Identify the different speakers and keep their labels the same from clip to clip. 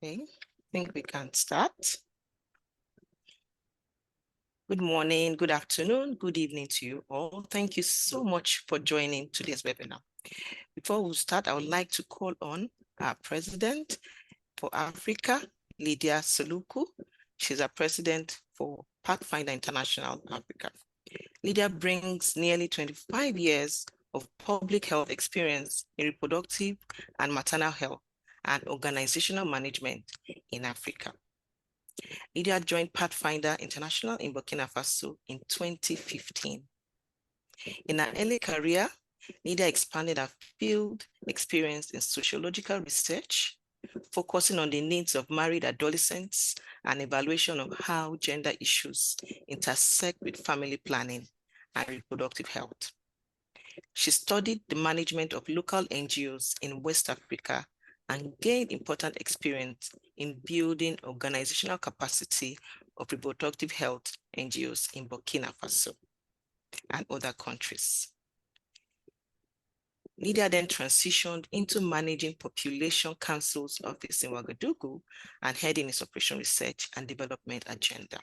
Speaker 1: Okay, I think we can start. Good morning, good afternoon, good evening to you all. Thank you so much for joining today's webinar. Before we start, I would like to call on our president for Africa, Lydia Saloucou. She's our president for Pathfinder International Africa. Lydia brings nearly 25 years of public health experience in reproductive and maternal health and organizational management in Africa. Lydia joined Pathfinder International in Burkina Faso in 2015. In her early career, Lydia expanded her field experience in sociological research, focusing on the needs of married adolescents and evaluation of how gender issues intersect with family planning and reproductive health. She studied the management of local NGOs in West Africa and gained important experience in building organizational capacity of reproductive health NGOs in Burkina Faso and other countries. Lydia then transitioned into managing Population Council's office in Ouagadougou and heading its operation research and development agenda.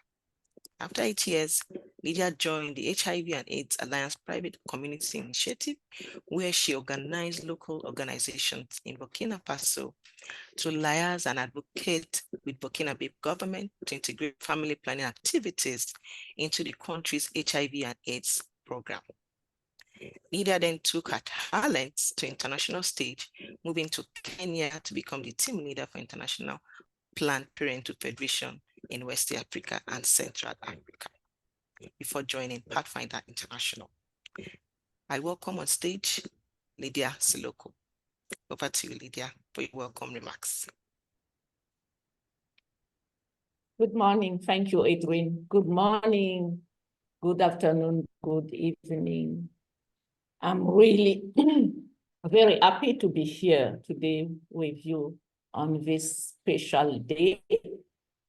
Speaker 1: After 8 years, Lydia joined the HIV and AIDS Alliance Private Community Initiative, where she organized local organizations in Burkina Faso to liaise and advocate with Burkinabe government to integrate family planning activities into the country's HIV and AIDS program. Lydia then took her talents to international stage, moving to Kenya to become the team leader for International Planned Parenthood Federation in West Africa and Central Africa before joining Pathfinder International. I welcome on stage Lydia Saloucou. Over to you, Lydia, for your welcome remarks.
Speaker 2: Good morning. Thank you, Edirin. Good morning, good afternoon, good evening. I'm really very happy to be here today with you on this special day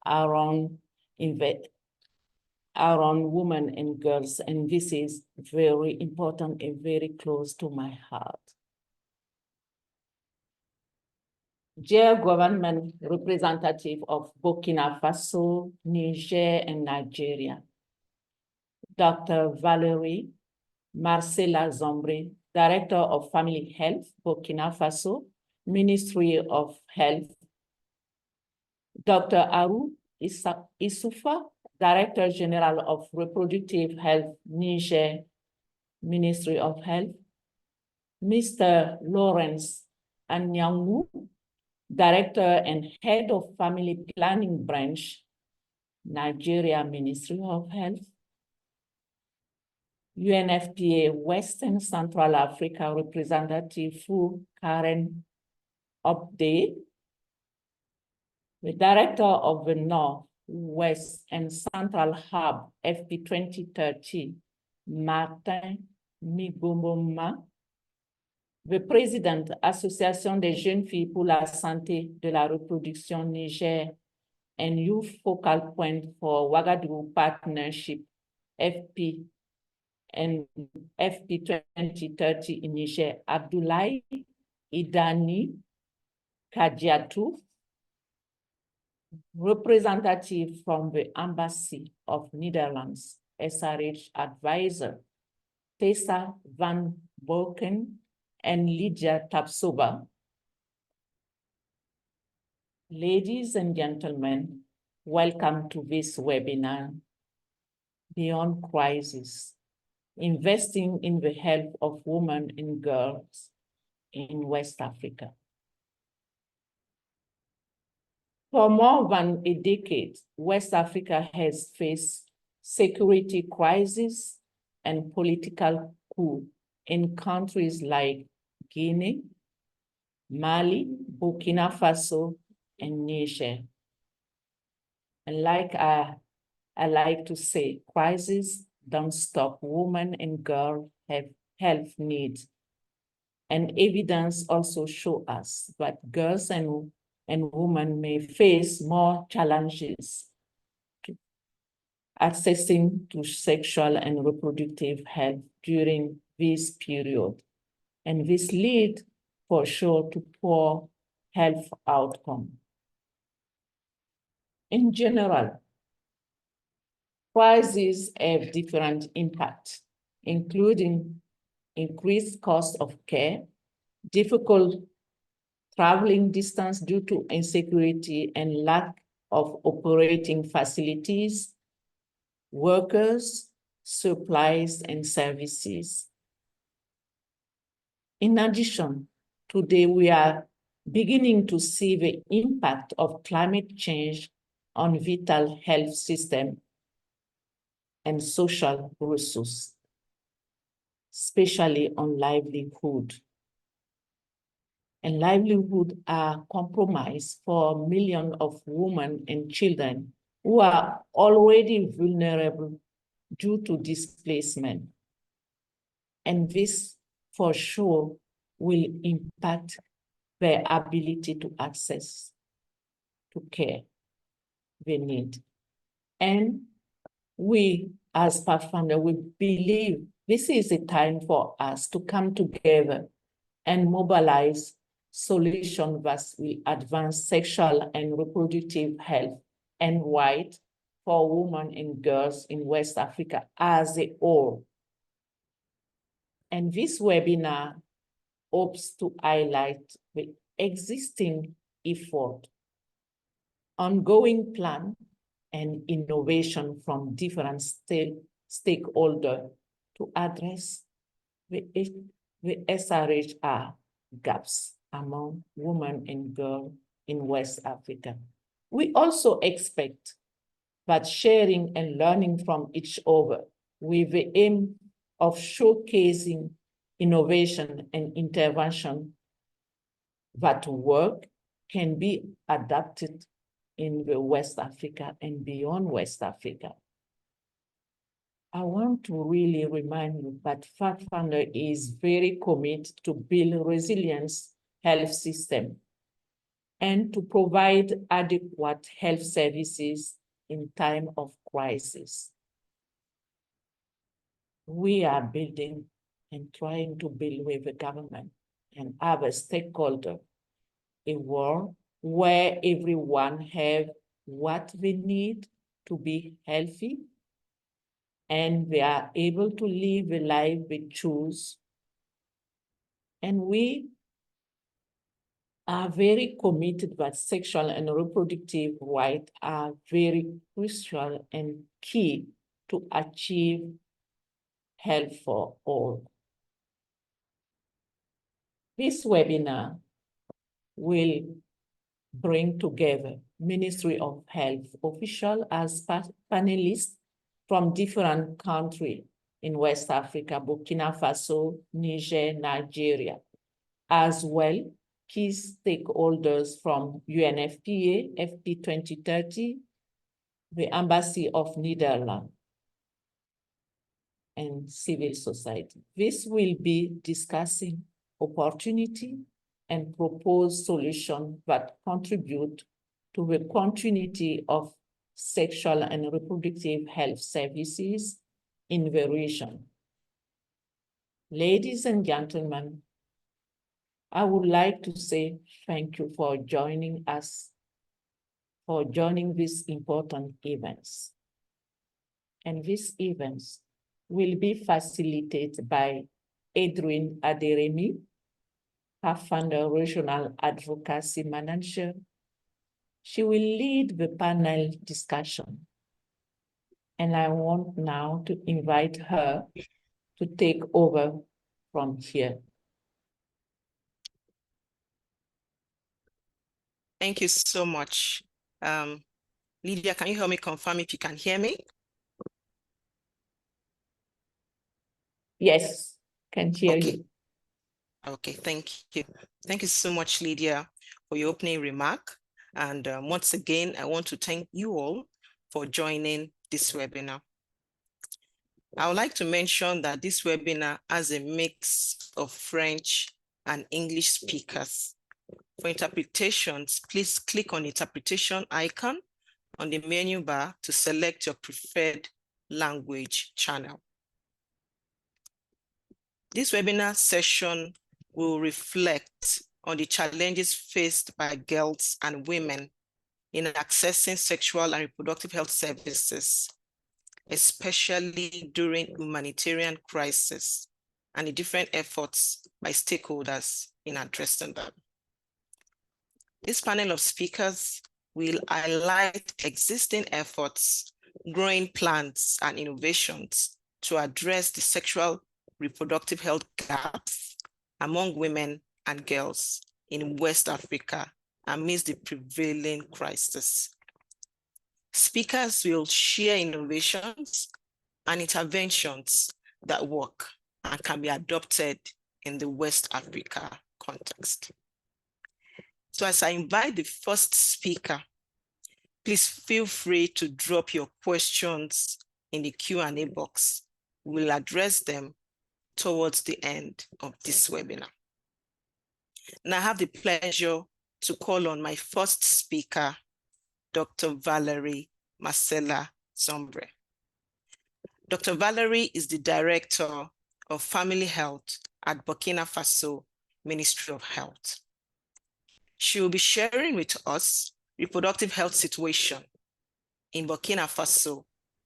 Speaker 2: around women and girls, and this is very important and very close to my heart. Dear government representative of Burkina Faso, Niger, and Nigeria, Dr. Valerie Marcela Zombre, Director of Family Health, Burkina Faso, Ministry of Health, Dr. Harou Issoufa, Director General of Reproductive Health, Niger, Ministry of Health, Mr. Lawrence Anyanwu, Director and Head of Family Planning Branch, Nigeria Ministry of Health, UNFPA Western Central Africa Representative Fu Karen Hobday, the Director of the North, West, and Central Hub, FP 2030, Martin MIGOMBANO, the President, Association des Jeunes Filles pour la Santé de la Reproduction Niger, and Youth Focal Point for Ouagadougou Partnership, FP and FP 2030 in Niger, Abdoulaye, Idani, Kadiatou, representative from the Embassy of Netherlands, SRH advisor, Tessa van Boekholt, and Lydia Tapsoba. Ladies and gentlemen, welcome to this webinar, Beyond Crisis, Investing in the Health of Women and Girls in West Africa. For more than a decade, West Africa has faced security crises and political coup in countries like Guinea, Mali, Burkina Faso, and Niger. And like I like to say, crises don't stop. Women and girls have health needs. And evidence also shows us that girls and women may face more challenges accessing to sexual and reproductive health during this period. And this leads for sure to poor health outcome. In general, crises have different impacts, including increased cost of care, difficult traveling distance due to insecurity and lack of operating facilities, workers, supplies, and services. In addition, today we are beginning to see the impact of climate change on vital health system and social resources, especially on livelihood. And livelihood are compromised for millions of women and children who are already vulnerable due to displacement. And this, for sure, will impact their ability to access to care they need. And we, as Pathfinder, we believe this is a time for us to come together and mobilize solutions that will advance sexual and reproductive health and rights for women and girls in West Africa as a whole. And this webinar hopes to highlight the existing effort, ongoing plan, and innovation from different stakeholders to address the SRHR gaps among women and girls in West Africa. We also expect that sharing and learning from each other with the aim of showcasing innovation and intervention that work can be adapted in the West Africa and beyond West Africa. I want to really remind you that Pathfinder is very committed to build a resilient health system and to provide adequate health services in time of crisis. We are building and trying to build with the government and other stakeholders a world where everyone have what they need to be healthy and they are able to live the life they choose. And we are very committed that sexual and reproductive rights are very crucial and key to achieve health for all. This webinar will bring together Ministry of Health officials as panelists from different countries in West Africa, Burkina Faso, Niger, Nigeria, as well key stakeholders from UNFPA, FP 2030, the Embassy of Netherlands, and civil society. This will be discussing opportunity and propose solutions that contribute to the continuity of sexual and reproductive health services in the region. Ladies and gentlemen, I would like to say thank you for joining us, for joining these important events. And these events will be facilitated by Edirin Aderemi, Pathfinder Regional Advocacy Manager. She will lead the panel discussion. And I want now to invite her to take over from here.
Speaker 1: Thank you so much. Lydia, can you help me confirm if you can hear me?
Speaker 2: Yes, can hear you.
Speaker 1: Okay, thank you. Thank you so much, Lydia, for your opening remark. And once again, I want to thank you all for joining this webinar. I would like to mention that this webinar has a mix of French and English speakers. For interpretations, please click on the interpretation icon on the menu bar to select your preferred language channel. This webinar session will reflect on the challenges faced by girls and women in accessing sexual and reproductive health services, especially during humanitarian crisis and the different efforts by stakeholders in addressing them. This panel of speakers will highlight existing efforts, growing plans, and innovations to address the sexual reproductive health gaps among women and girls in West Africa amidst the prevailing crisis. Speakers will share innovations and interventions that work and can be adopted in the West Africa context. So as I invite the first speaker, please feel free to drop your questions in the Q&A box. We'll address them towards the end of this webinar. And I have the pleasure to call on my first speaker, Dr. Valerie Marcella Zombre. Dr. Valerie is the Director of Family Health at Burkina Faso Ministry of Health. She will be sharing with us reproductive health situation in Burkina Faso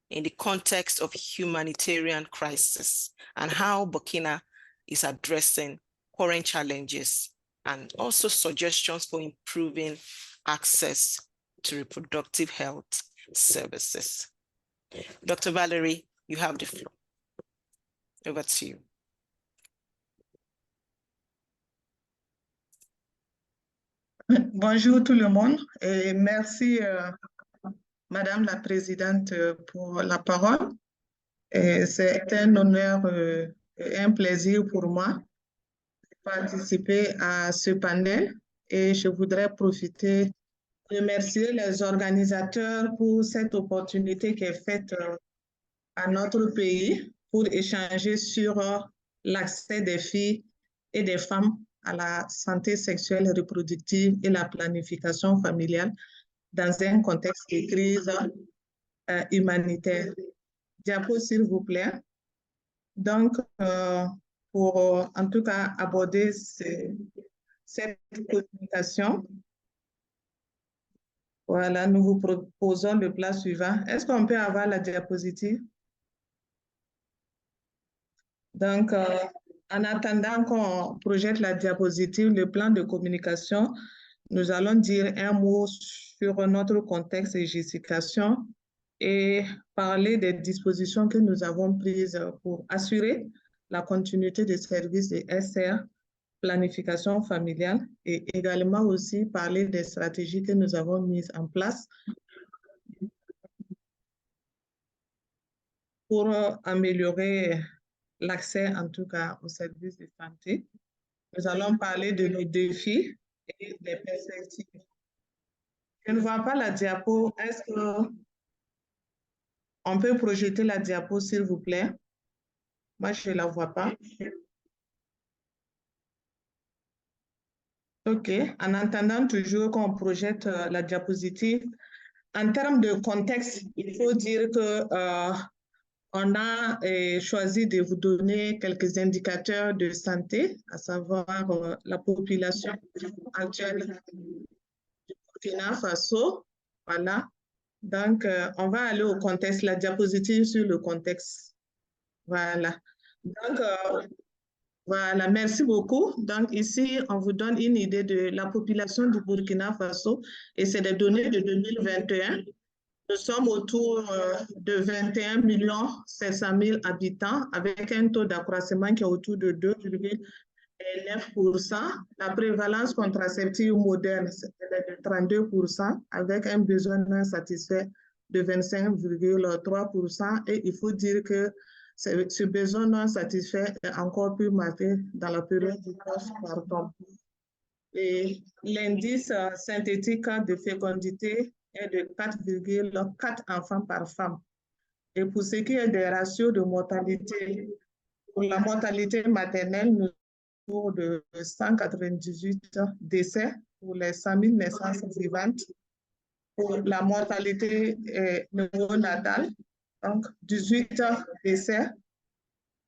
Speaker 1: in the context of humanitarian crisis and how Burkina is addressing current challenges and also suggestions for improving access to reproductive health services. Dr. Valerie, you have the floor. Over to you.
Speaker 3: Bonjour tout le monde et merci Madame la Présidente pour la parole. C'est un honneur et un plaisir pour moi de participer à ce panel et je voudrais profiter de remercier les organisateurs pour cette opportunité qui est faite à notre pays pour échanger sur l'accès des filles et des femmes à la santé sexuelle et reproductive et la planification familiale dans un contexte de crise humanitaire. Diapo, s'il vous plaît. Donc, pour en tout cas aborder cette communication, voilà, nous vous proposons le plan suivant. Est-ce qu'on peut avoir la diapositive? Donc, en attendant qu'on projette la diapositive, le plan de communication, nous allons dire un mot sur notre contexte et législation et parler des dispositions que nous avons prises pour assurer la continuité des services de SR, planification familiale, et également aussi parler des stratégies que nous avons mises en place pour améliorer l'accès, en tout cas, aux services de santé. Nous allons parler de nos défis et des perspectives. Je ne vois pas la diapo. Est-ce qu'on peut projeter la diapo, s'il vous plaît? Moi, je ne la vois pas. OK. En attendant toujours qu'on projette la diapositive, en termes de contexte, il faut dire que on a choisi de vous donner quelques indicateurs de santé, à savoir la population actuelle du Burkina Faso. Voilà. Donc, on va aller au contexte, la diapositive sur le contexte. Voilà. Donc, voilà, merci beaucoup. Donc, ici, on vous donne une idée de la population du Burkina Faso et c'est des données de 2021. Nous sommes autour de 21 700 000 habitants avec un taux d'accroissement qui est autour de 2,9%. La prévalence contraceptive moderne, c'est de 32% avec un besoin non satisfait de 25,3%. Et il faut dire que ce besoin non satisfait est encore plus marqué dans la période du postpartum. Et l'indice synthétique de fécondité est de 4,4 enfants par femme. Et pour ce qui est des ratios de mortalité, pour la mortalité maternelle, nous sommes de 198 décès pour les 100 000 naissances vivantes. Pour la mortalité néonatale, donc 18 décès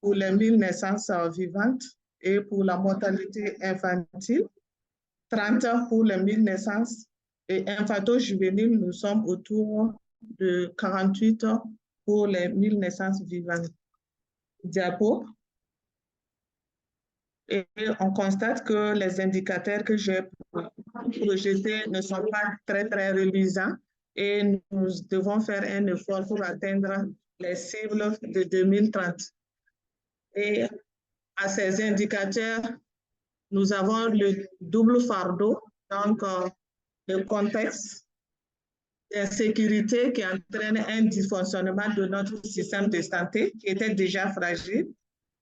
Speaker 3: pour les 1000 naissances vivantes. Et pour la mortalité infantile, 30 pour les 1000 naissances Et infanto-juvénile, nous sommes autour de 48 pour les 1000 naissances vivantes. Diapo. Et on constate que les indicateurs que j'ai projetés ne sont pas très, très reluisants et nous devons faire un effort pour atteindre les cibles de 2030. Et à ces indicateurs, nous avons le double fardeau, donc le contexte d'insécurité qui entraîne un dysfonctionnement de notre système de santé qui était déjà fragile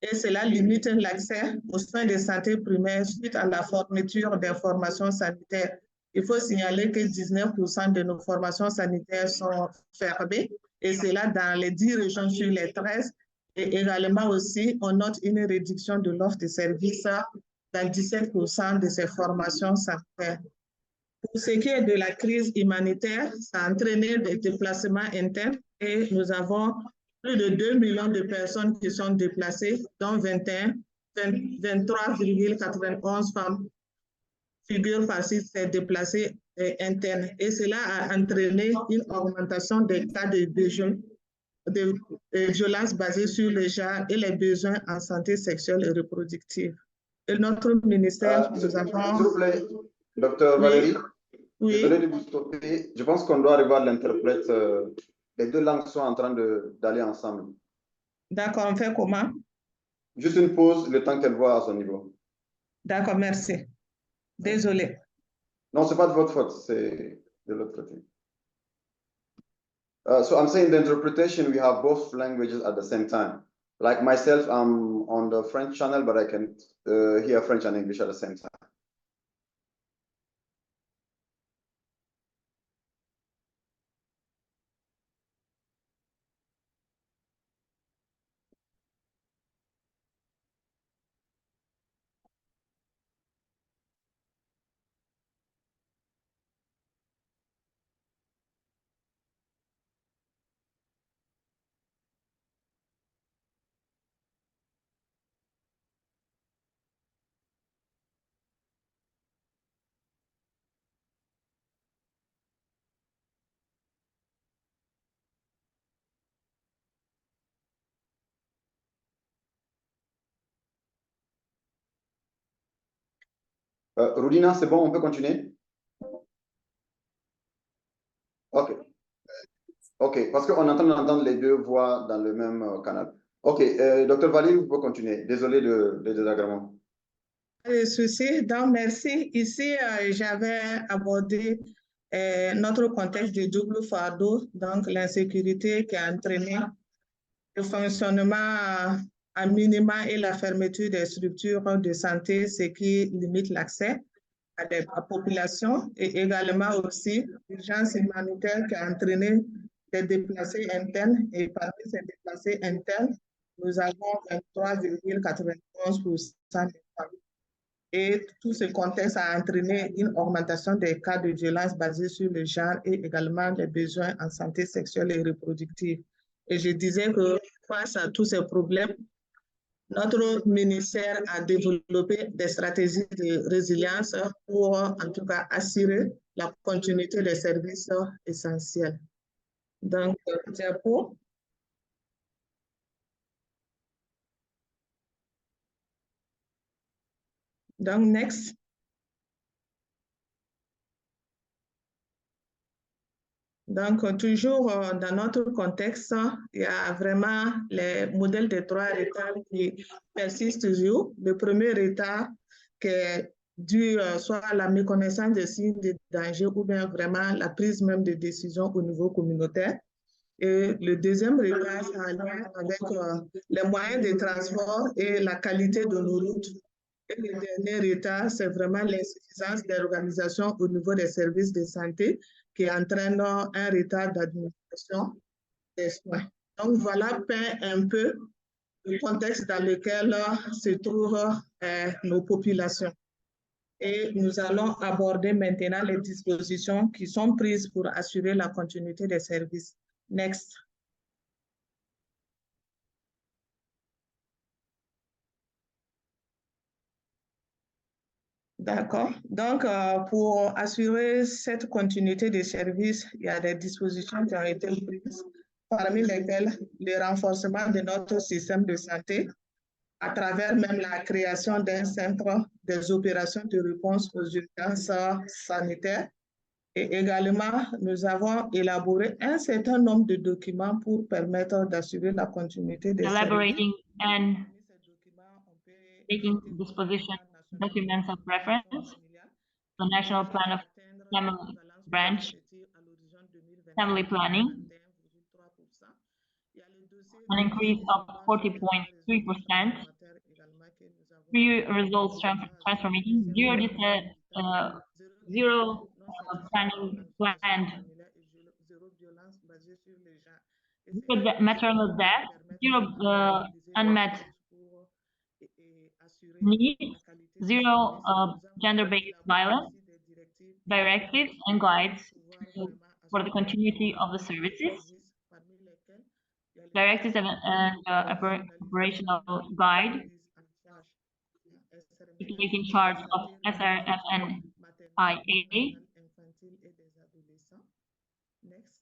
Speaker 3: et cela limite l'accès aux soins de santé primaires suite à la fourniture d'informations sanitaires. Il faut signaler que 19% de nos formations sanitaires sont fermées et cela dans les 10 régions sur les 13. Et également aussi, on note une réduction de l'offre de services dans 17% de ces formations sanitaires. Pour ce qui est de la crise humanitaire, ça a entraîné des déplacements internes et nous avons plus de 2 millions de personnes qui sont déplacées, dont 23,91 femmes figurent parmi ces déplacés internes. Et cela a entraîné une augmentation des cas de violences basées sur le genre et les besoins en santé sexuelle et reproductive. Et notre ministère, nous avons...
Speaker 4: S'il vous plaît, docteur Valérie,
Speaker 3: oui.
Speaker 4: Désolé de vous stopper. Je pense qu'on doit revoir l'interprète. Les deux langues sont en train d'aller ensemble.
Speaker 3: D'accord, on fait comment?
Speaker 4: Juste une pause, le temps qu'elle voit à son niveau.
Speaker 3: D'accord, merci. Désolé.
Speaker 4: Non, ce n'est pas de votre faute, c'est de l'autre côté. So I'm saying the interpretation, we have both languages at the same time. Like myself, I'm on the French channel, but I can hear French and English at the same time. Rudina, c'est bon, on peut continuer? OK. OK, parce qu'on est en train d'entendre les deux voix dans le même canal. OK, docteur Valérie, vous pouvez continuer. Désolé des désagréments.
Speaker 3: Pas de souci. Donc, merci. Ici, j'avais abordé notre contexte de double fardeau, donc l'insécurité qui a entraîné le fonctionnement à minima et la fermeture des structures de santé, ce qui limite l'accès à la population, et également aussi l'urgence humanitaire qui a entraîné des déplacés internes. Et parmi ces déplacés internes, nous avons 23,91% des femmes. Et tout ce contexte a entraîné une augmentation des cas de violence basés sur le genre et également des besoins en santé sexuelle et reproductive. Et je disais que face à tous ces problèmes, notre ministère a développé des stratégies de résilience pour, en tout cas, assurer la continuité des services essentiels. Donc, diapo. Donc, next. Donc, toujours dans notre contexte, il y a vraiment les modèles de trois états qui persistent toujours. Le premier état qui est dû soit à la méconnaissance des signes de danger ou bien vraiment la prise même de décision au niveau communautaire. Et le deuxième état, c'est en lien avec les moyens de transport et la qualité de nos routes. Et le dernier état, c'est vraiment l'insuffisance des organisations au niveau des services de santé qui entraîne un retard d'administration des soins. Donc, voilà un peu le contexte dans lequel se trouvent nos populations. Et nous allons aborder maintenant les dispositions qui sont prises pour assurer la continuité des services. Next. D'accord. Donc, pour assurer cette continuité des services, il y a des dispositions qui ont été prises, parmi lesquelles le renforcement de notre système de santé, à travers même la création d'un centre des opérations de réponse aux urgences sanitaires. Et également, nous avons élaboré un certain nombre de documents pour permettre d'assurer la continuité des
Speaker 5: elaborating
Speaker 3: services.
Speaker 5: and
Speaker 3: Ces documents, on peut
Speaker 5: taking
Speaker 3: citer
Speaker 5: disposition
Speaker 3: le plan national
Speaker 5: documents of
Speaker 3: de protection
Speaker 5: reference,
Speaker 3: familiale,
Speaker 5: the National
Speaker 3: vise
Speaker 5: Plan
Speaker 3: à
Speaker 5: of
Speaker 3: atteindre
Speaker 5: Family
Speaker 3: l'équivalence de
Speaker 5: Branch,
Speaker 3: l'objectif à l'horizon 2024
Speaker 5: Family
Speaker 3: de
Speaker 5: Planning,
Speaker 3: 41,3%. Il y a le dossier
Speaker 5: an
Speaker 3: de
Speaker 5: increase of
Speaker 3: résultats sur les
Speaker 5: 40.3%,
Speaker 3: transformateurs également que nous avons
Speaker 5: pre-results transformation, zero planning planned,
Speaker 3: zéro violence basée sur les gens.
Speaker 5: zero maternal death, zero unmet needs, zero gender-based violence, directives and guides for the continuity of the services, directives and operational guide, taking charge of SRMNIA.
Speaker 3: Next.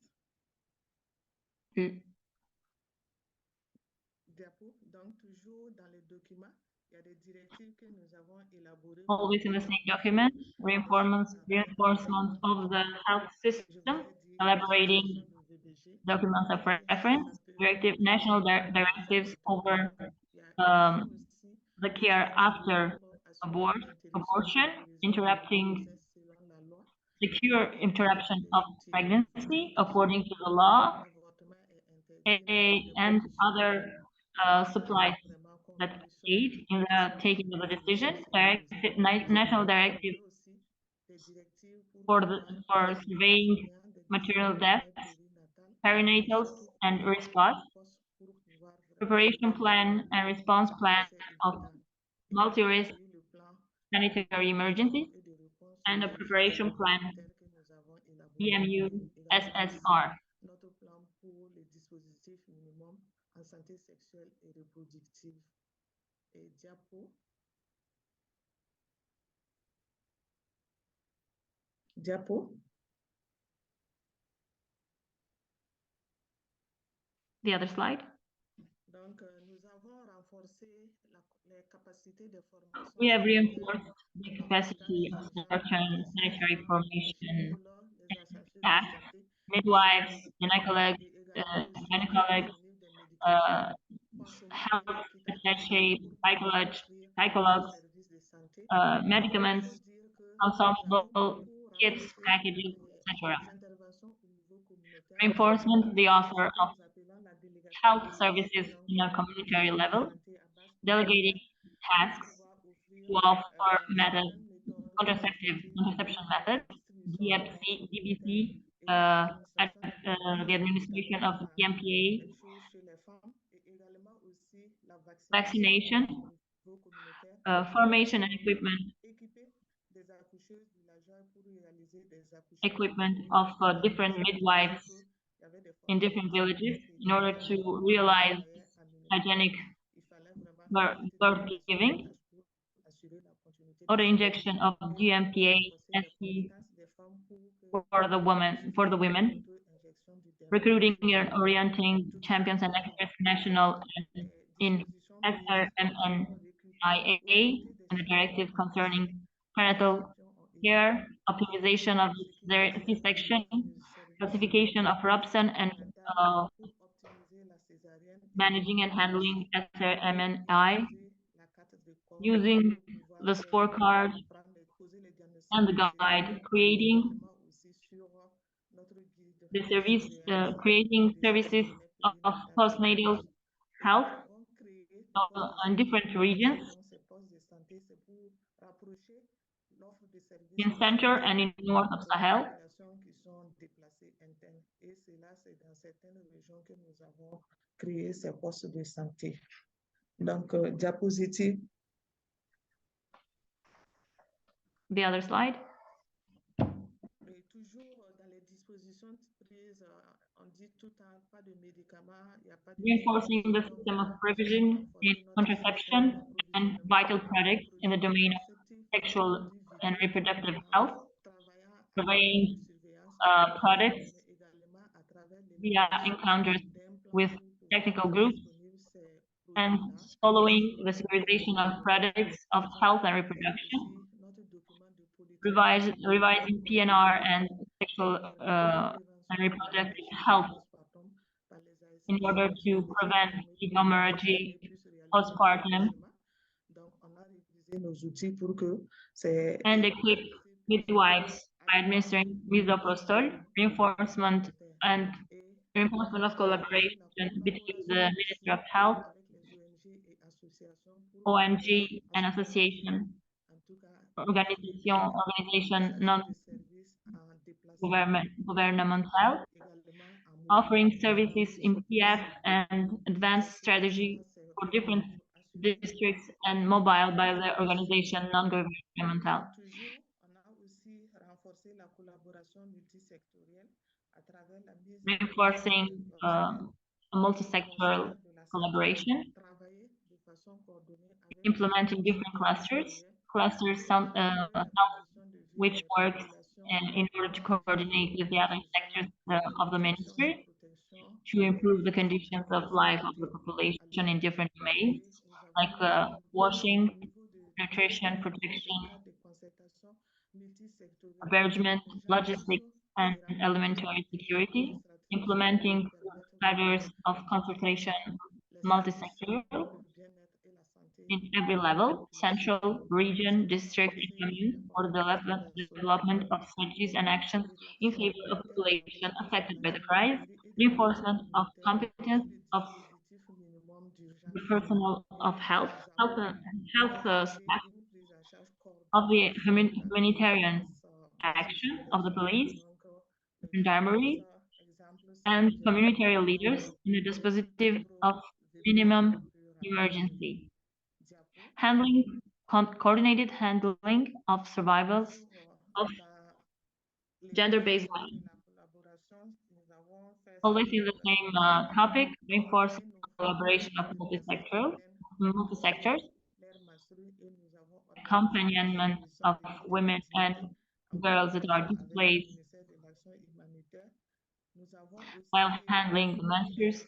Speaker 3: Donc, toujours dans les documents, il y a des directives que nous avons élaborées.
Speaker 5: Always in the same document, reinforcement of the health system, elaborating documents of reference, national directives over the care after abortion, interrupting secure interruption of pregnancy according to the law, and other supplies that aid in the taking of a decision, national directive for surveying maternal deaths, perinatals and response, preparation plan and response plan of multi-risk sanitary emergencies, and a preparation plan EMU-SSR.
Speaker 3: Notre plan pour les dispositifs minimums en santé sexuelle et reproductive. Et diapo. Diapo.
Speaker 5: The other slide.
Speaker 3: Donc, nous avons renforcé les capacités de formation.
Speaker 5: We have reinforced the capacity of certain sanitary formation staff, midwives, gynecologists, health attaché, psychologs, medicaments, ensemble, kits, packages, etc. Reinforcement the offer of health services in a community level, delegating tasks to offer contraception methods, DBC, the administration of the MPA, vaccination, formation and equipment of different midwives in different villages in order to realize hygienic birth giving, auto injection of GMPA ST for the women, recruiting and orienting champions and experts national and in SRMNIA and the directive concerning prenatal care, optimization of C-section, classification of Robson, and managing and handling SRMNI, using the scorecard and the guide, creating the service, creating services of postnatal health in different regions, in center and in north of Sahel.
Speaker 3: Créer ces postes de santé. Donc, diapositive.
Speaker 5: The other slide.
Speaker 3: Et toujours dans les dispositions prises, on dit tout le temps pas de médicaments, il n'y a pas de
Speaker 5: reinforcing the system of provision in contraception and vital products in the domain of sexual and reproductive health, surveying products via encounters with technical groups, and following the securitization of products of health and reproduction, revising PNR and sexual and reproductive health in order to prevent hemorrhage postpartum, and equip midwives by administering misoprostol, reinforcement of collaboration between the Ministry of Health, ONG, and association, organization non-governmental, offering services in PF and advanced strategy for different districts and mobile by the organization non-governmental. Reinforcing a multi-sectoral collaboration, implementing different clusters which works in order to coordinate with the other sectors of the ministry to improve the conditions of life of the population in different domains, like washing, nutrition, protection, abridgment, logistics, and elementary security, implementing matters of consultation multi-sectoral in every level, central, region, district, and commune, for the development of strategies and actions in favor of population affected by the crisis, reinforcement of competence of the personnel of health staff, of the humanitarian action of the police, gendarmerie, and community leaders in the dispositive of minimum emergency. Coordinated handling of survivals of gender-based violence. Always in the same topic, reinforcing collaboration of multi-sectors, accompaniment of women and girls that are displaced while handling the menstrues,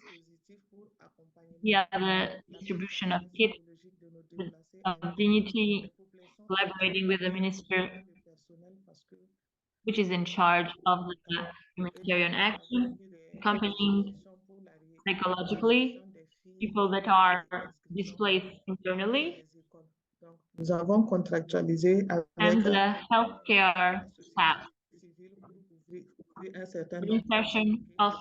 Speaker 5: via the distribution of kits of dignity, collaborating with the minister which is in charge of the humanitarian action, accompanying psychologically people that are displaced internally, and the healthcare staff. The insertion of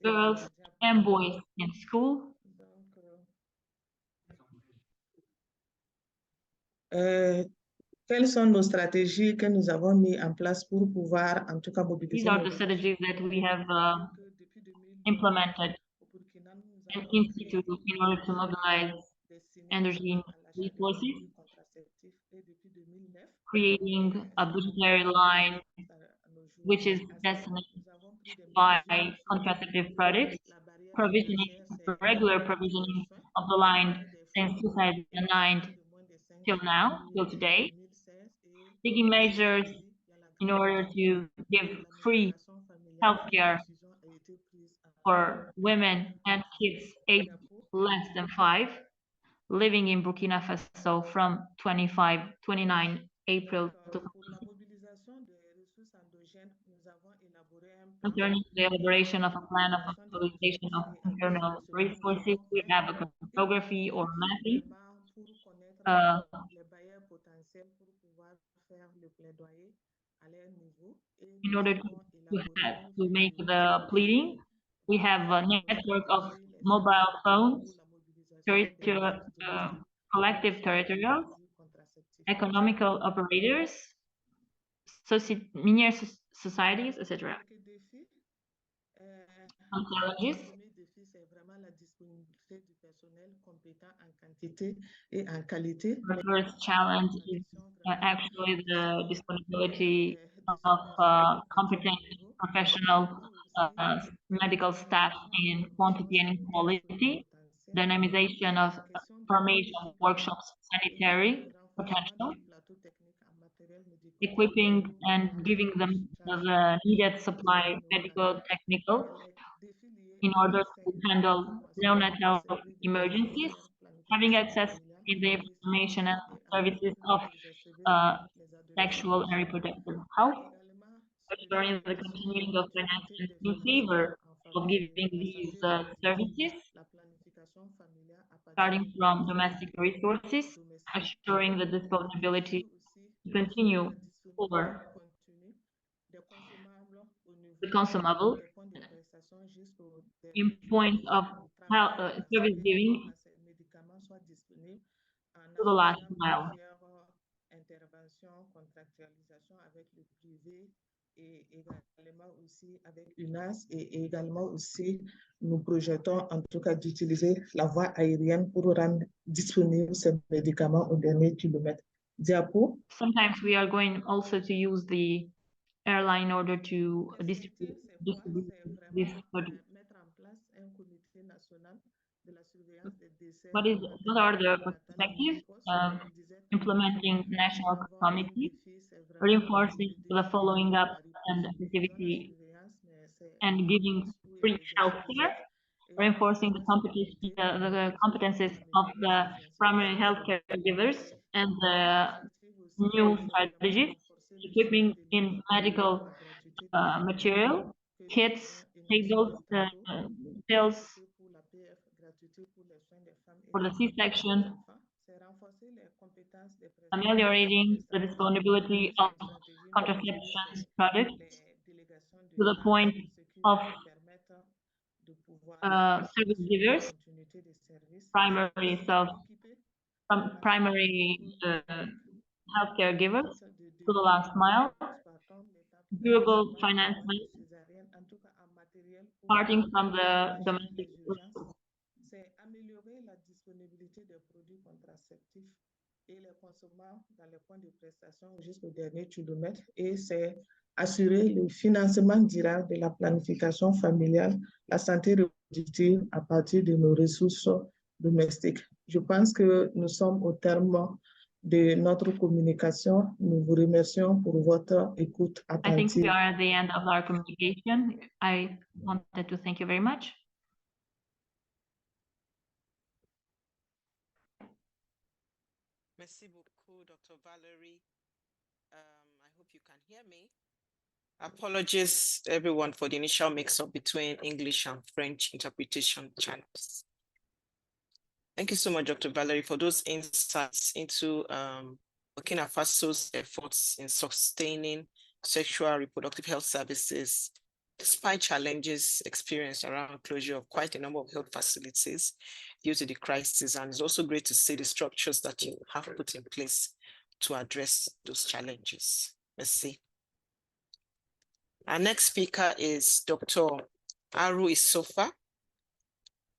Speaker 5: girls and boys in school.
Speaker 3: Quelles sont nos stratégies que nous avons mis en place pour pouvoir, en tout cas, mobiliser?
Speaker 5: These are the strategies that we have implemented and instituted in order to mobilize energy resources, creating a budgetary line which is destined to buy contraceptive products, regular provisioning of the line since 2009 till today, taking measures in order to give free healthcare for women and kids aged less than 5 living in Burkina Faso from 29 April to concerning the elaboration of a plan of mobilization of internal resources. We have a cartography or mapping in order to make the pleading. We have a network of mobile phones, collective territorials, economical operators, minier societies, etc. The first challenge is actually the disponibility of competent professional medical staff in quantity and in quality, dynamization of formation workshops, sanitary potential, equipping and giving them the needed supply, medical, technical, in order to handle neonatal emergencies, having access in the information and services of sexual and reproductive health, assuring the continuing of financing in favor of giving these services, starting from domestic resources, assuring the disponibility to continue for the consumable in point of health, service giving to the last mile.
Speaker 3: Intervention, contractualisation avec le privé et également aussi avec UNAS et également aussi nous projetons en tout cas d'utiliser la voie aérienne pour rendre disponibles ces médicaments au dernier kilomètre. Diapo.
Speaker 5: Sometimes we are going also to use the airline in order to distribute this product. What are the perspectives of implementing national committee, reinforcing the following up and activity and giving free healthcare, reinforcing the competencies of the primary healthcare givers and the new strategies, equipping in medical material, kits, tables, pills for the C-section, ameliorating the disponibility of contraception products to the point of service givers, primary healthcare givers to the last mile, durable financing, starting from the domestic resources.
Speaker 3: C'est améliorer la disponibilité des produits contraceptifs et les consommer dans les points de prestation jusqu'au dernier kilomètre, et c'est assurer le financement durable de la planification familiale, la santé reproductive à partir de nos ressources domestiques. Je pense que nous sommes au terme de notre communication. Nous vous remercions pour votre écoute attentive.
Speaker 5: I think we are at the end of our communication. I wanted to thank you very much.
Speaker 1: Merci beaucoup, Dr. Valerie. I hope you can hear me. Apologies, everyone, for the initial mix-up between English and French interpretation channels. Thank you so much, Dr. Valerie, for those insights into Burkina Faso's efforts in sustaining sexual and reproductive health services, despite challenges experienced around closure of quite a number of health facilities due to the crisis. And it's also great to see the structures that you have put in place to address those challenges. Merci. Our next speaker is Dr. Harou Issoufa.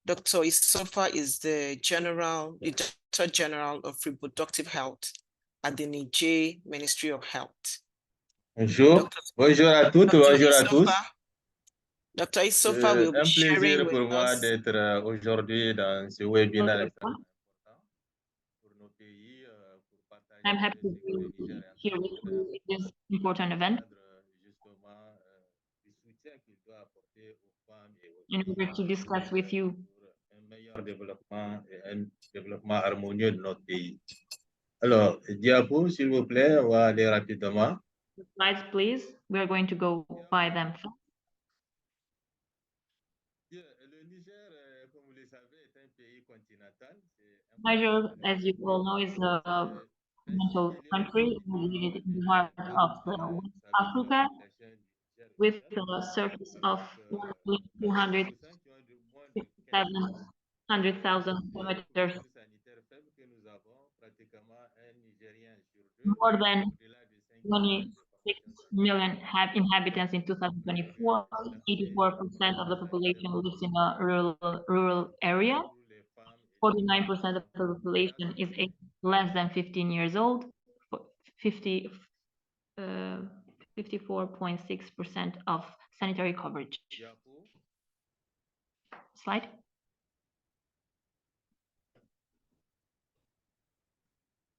Speaker 1: Dr. Issoufa is the Director General of Reproductive Health at the Niger Ministry of Health.
Speaker 6: Bonjour, bonjour à toutes, bonjour à tous.
Speaker 1: Dr. Issoufa will be sharing with us.
Speaker 6: Un plaisir pour moi d'être aujourd'hui dans ce webinaire extrêmement important pour nos pays, pour partager.
Speaker 5: I'm happy to be here with you in this important event in order to discuss with you
Speaker 6: un meilleur développement et un développement harmonieux de notre pays. Alors, diapo, s'il vous plaît, on va aller rapidement.
Speaker 5: The slides, please. We are going to go by them. Niger, as you all know, is a continental country located in the heart of West Africa, with a surface of 200,000 kilometers. More than 26 million inhabitants in 2024. 84% of the population lives in a rural area. 49% of the population is less than 15 years old. 54.6% of sanitary coverage. Slide.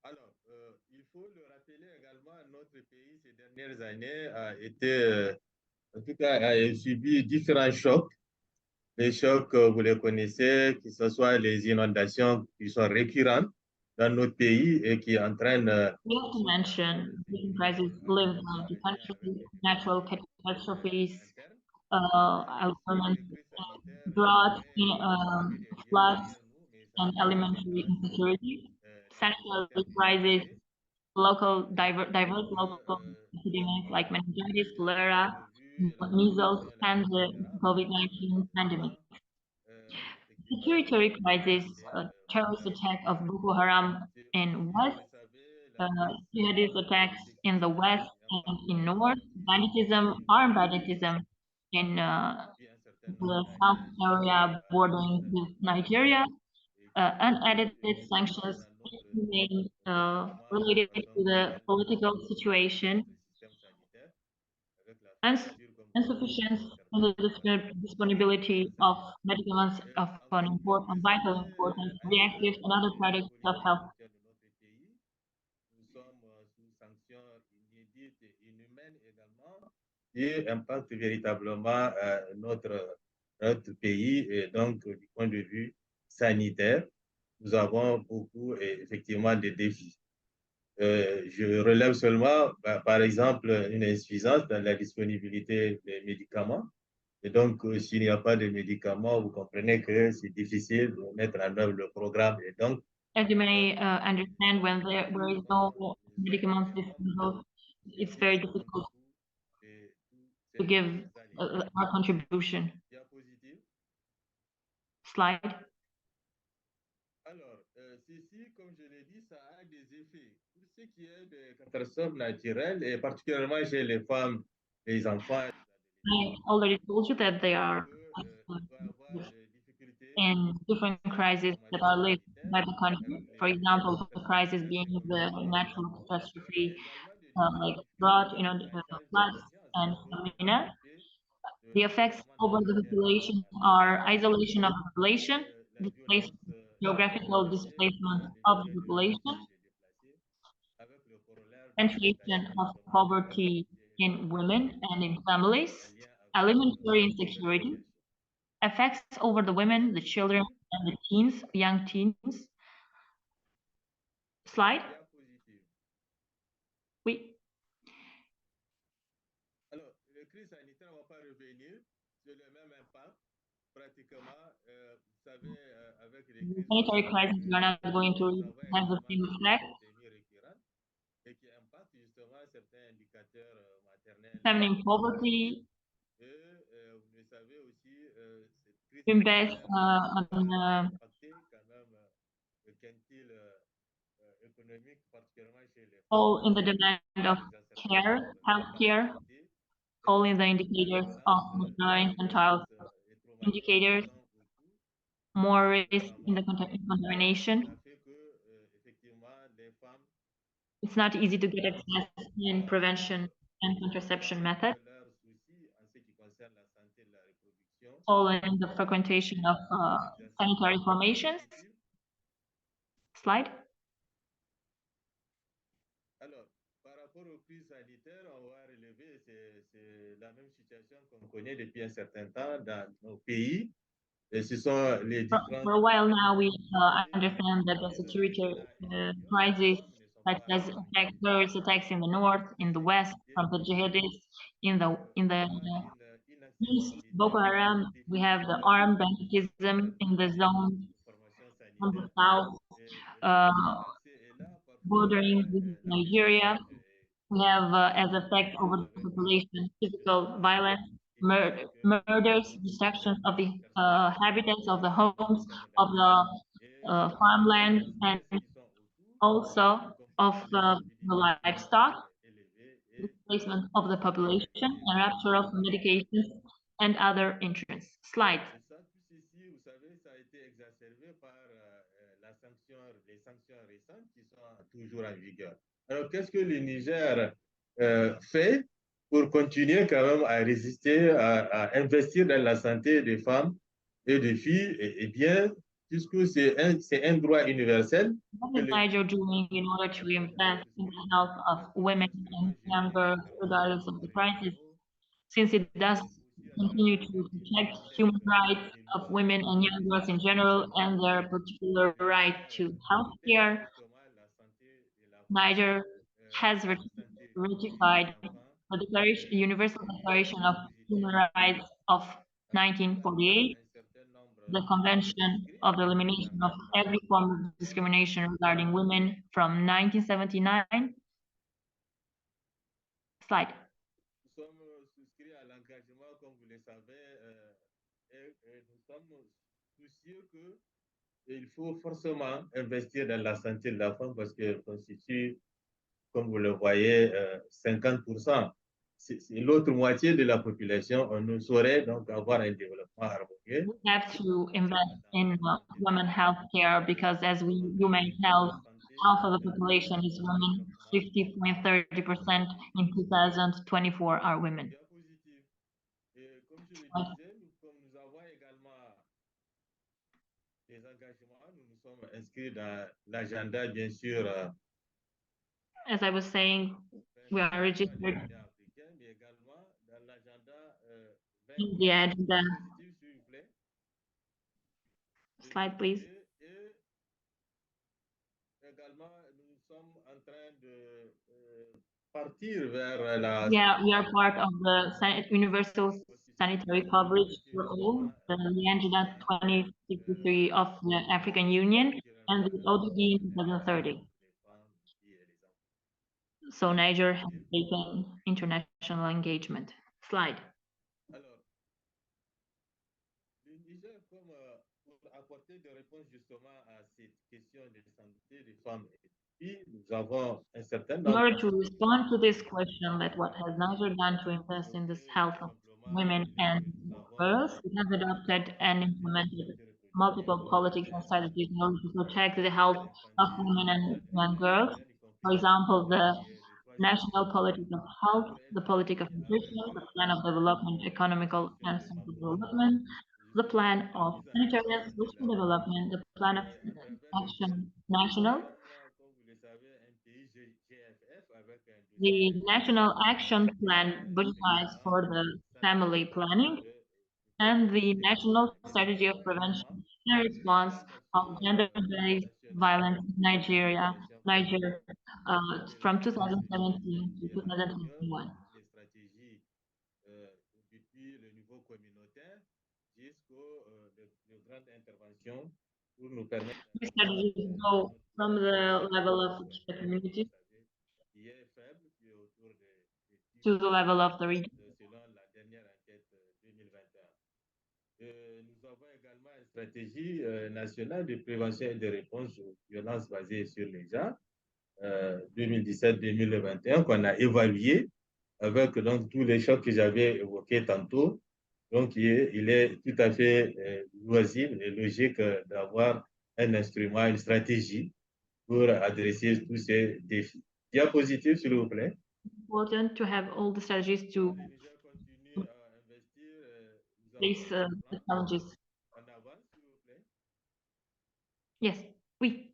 Speaker 6: Alors, il faut le rappeler également, notre pays ces dernières années a été, en tout cas, a subi différents chocs. Les chocs, vous les connaissez, que ce soit les inondations qui sont récurrentes dans notre pays et qui entraînent...
Speaker 5: We have to mention different crises lived in the country, natural catastrophes, drought, floods, and elementary insecurity, sanitary crisis, diverse local epidemics like meningitis, cholera, measles, and the COVID-19 pandemic. Security crisis, terrorist attack of Boko Haram in West, jihadist attacks in the West and in North, banditism, armed banditism in the South area bordering with Nigeria, unedited sanctions remain related to the political situation, insufficient disponibility of medicaments of vital importance, reactive and other products of health.
Speaker 6: Nous sommes sous sanctions inédites et inhumaines également, qui impactent véritablement notre pays. Et donc, du point de vue sanitaire, nous avons beaucoup, effectivement, de défis. Je relève seulement, par exemple, une insuffisance dans la disponibilité des médicaments. Et donc, s'il n'y a pas de médicaments, vous comprenez que c'est difficile de mettre en œuvre le programme. Et donc,
Speaker 5: as you may understand, when there is no medicaments dispensable, it's very difficult to give our contribution. Slide.
Speaker 6: Alors, ceci, comme je l'ai dit, ça a des effets. Pour ce qui est des catastrophes naturelles, et particulièrement chez les femmes, les enfants.
Speaker 5: I already told you that they are in different crises that are lived by the country. For example, the crisis being the natural catastrophe like drought, floods and famine. The effects over the population are isolation of the population, geographical displacement of the population, penetration of poverty in women and in families, alimentary insecurity, effects over the women, the children, and the teens, young teens. Slide. Oui.
Speaker 6: Alors, les crises sanitaires ne vont pas revenir sur le même impact. Pratiquement, vous savez, avec les crises
Speaker 5: sanitary crisis, we are not going to have the same effect.
Speaker 6: Et qui impactent justement certains indicateurs maternels.
Speaker 5: Feminine poverty.
Speaker 6: Et vous le savez aussi, cette crise
Speaker 5: invest
Speaker 6: on impacté quand même le quintile économique, particulièrement chez les
Speaker 5: all in the demand of care, healthcare, all in the indicators of maternal and child indicators, more risk in the contamination. It's not easy to get access in prevention and contraception method. All in the frequentation of sanitary formations. Slide.
Speaker 6: Alors, par rapport aux crises sanitaires, on va relever, c'est la même situation qu'on connaît depuis un certain temps dans nos pays. Et ce sont les différents...
Speaker 5: For a while now, we understand that the security crisis, such as terrorist attacks in the north, in the west, from the jihadists, in the east, Boko Haram, we have the armed banditism in the zone from the south, bordering with Nigeria. We have as effect over the population, physical violence, murders, destruction of the habitats of the homes, of the farmland, and also of the livestock, displacement of the population, and rapture of medications and other interests. Slide.
Speaker 6: Vous savez, ça a été exacerbé par les sanctions récentes qui sont toujours en vigueur. Alors, qu'est-ce que le Niger fait pour continuer quand même à résister, à investir dans la santé des femmes et des filles? Eh bien, puisque c'est un droit universel.
Speaker 5: What is Niger doing in order to invest in the health of women and young girls, regardless of the crisis, since it does continue to protect human rights of women and young girls in general and their particular right to health care? Niger has ratified the Universal Declaration of Human Rights of 1948, the Convention of the Elimination of Every Form of Discrimination regarding women from 1979. Slide.
Speaker 6: Nous sommes souscrits à l'engagement, comme vous le savez, et nous sommes soucieux qu'il faut forcément investir dans la santé de la femme parce qu'elle constitue, comme vous le voyez, 50%. C'est l'autre moitié de la population. On ne saurait donc avoir un développement harmonieux.
Speaker 5: We have to invest in women health care because as you may tell, half of the population is women, 50.30% in 2024 are women.
Speaker 6: Et comme je le disais, comme nous avons également des engagements, nous nous sommes inscrits dans l'agenda, bien sûr.
Speaker 5: As I was saying, we are registered in the agenda. Slide, please.
Speaker 6: Également, nous sommes en train de partir vers la...
Speaker 5: Yeah, we are part of the Universal Sanitary Coverage for All, the Agenda 2063 of the African Union, and the ODD in 2030. So Niger has taken international engagement. Slide.
Speaker 6: Alors, le Niger, comme pour apporter des réponses justement à cette question de santé des femmes et filles, nous avons un certain
Speaker 5: In
Speaker 6: nombre...
Speaker 5: order to respond to this question, that what has Niger done to invest in this health of women and girls, it has adopted and implemented multiple politics and strategies in order to protect the health of women and young girls. For example, the national politic of health, the politic of nutrition, the plan of development, economical and social development, the plan of sanitary and social development, the plan of action national, the National Action Plan budgetized for the family planning, and the National Strategy of Prevention and Response of Gender-Based Violence in Niger, from 2017 to 2021.
Speaker 6: Depuis le niveau communautaire jusqu'aux grandes interventions pour nous permettre...
Speaker 5: These strategies go from the level of the community to the level of the region.
Speaker 6: Selon la dernière enquête 2021. Nous avons également une stratégie nationale de prévention et de réponse aux violences basées sur les genres 2017-2021 qu'on a évalué avec donc tous les chocs que j'avais évoqués tantôt. Donc, il est tout à fait loisible et logique d'avoir un instrument, une stratégie pour adresser tous ces défis. Diapositive, s'il vous plaît.
Speaker 5: Important to have all the strategies to face the challenges.
Speaker 6: En avant, s'il vous plaît.
Speaker 5: Yes, oui.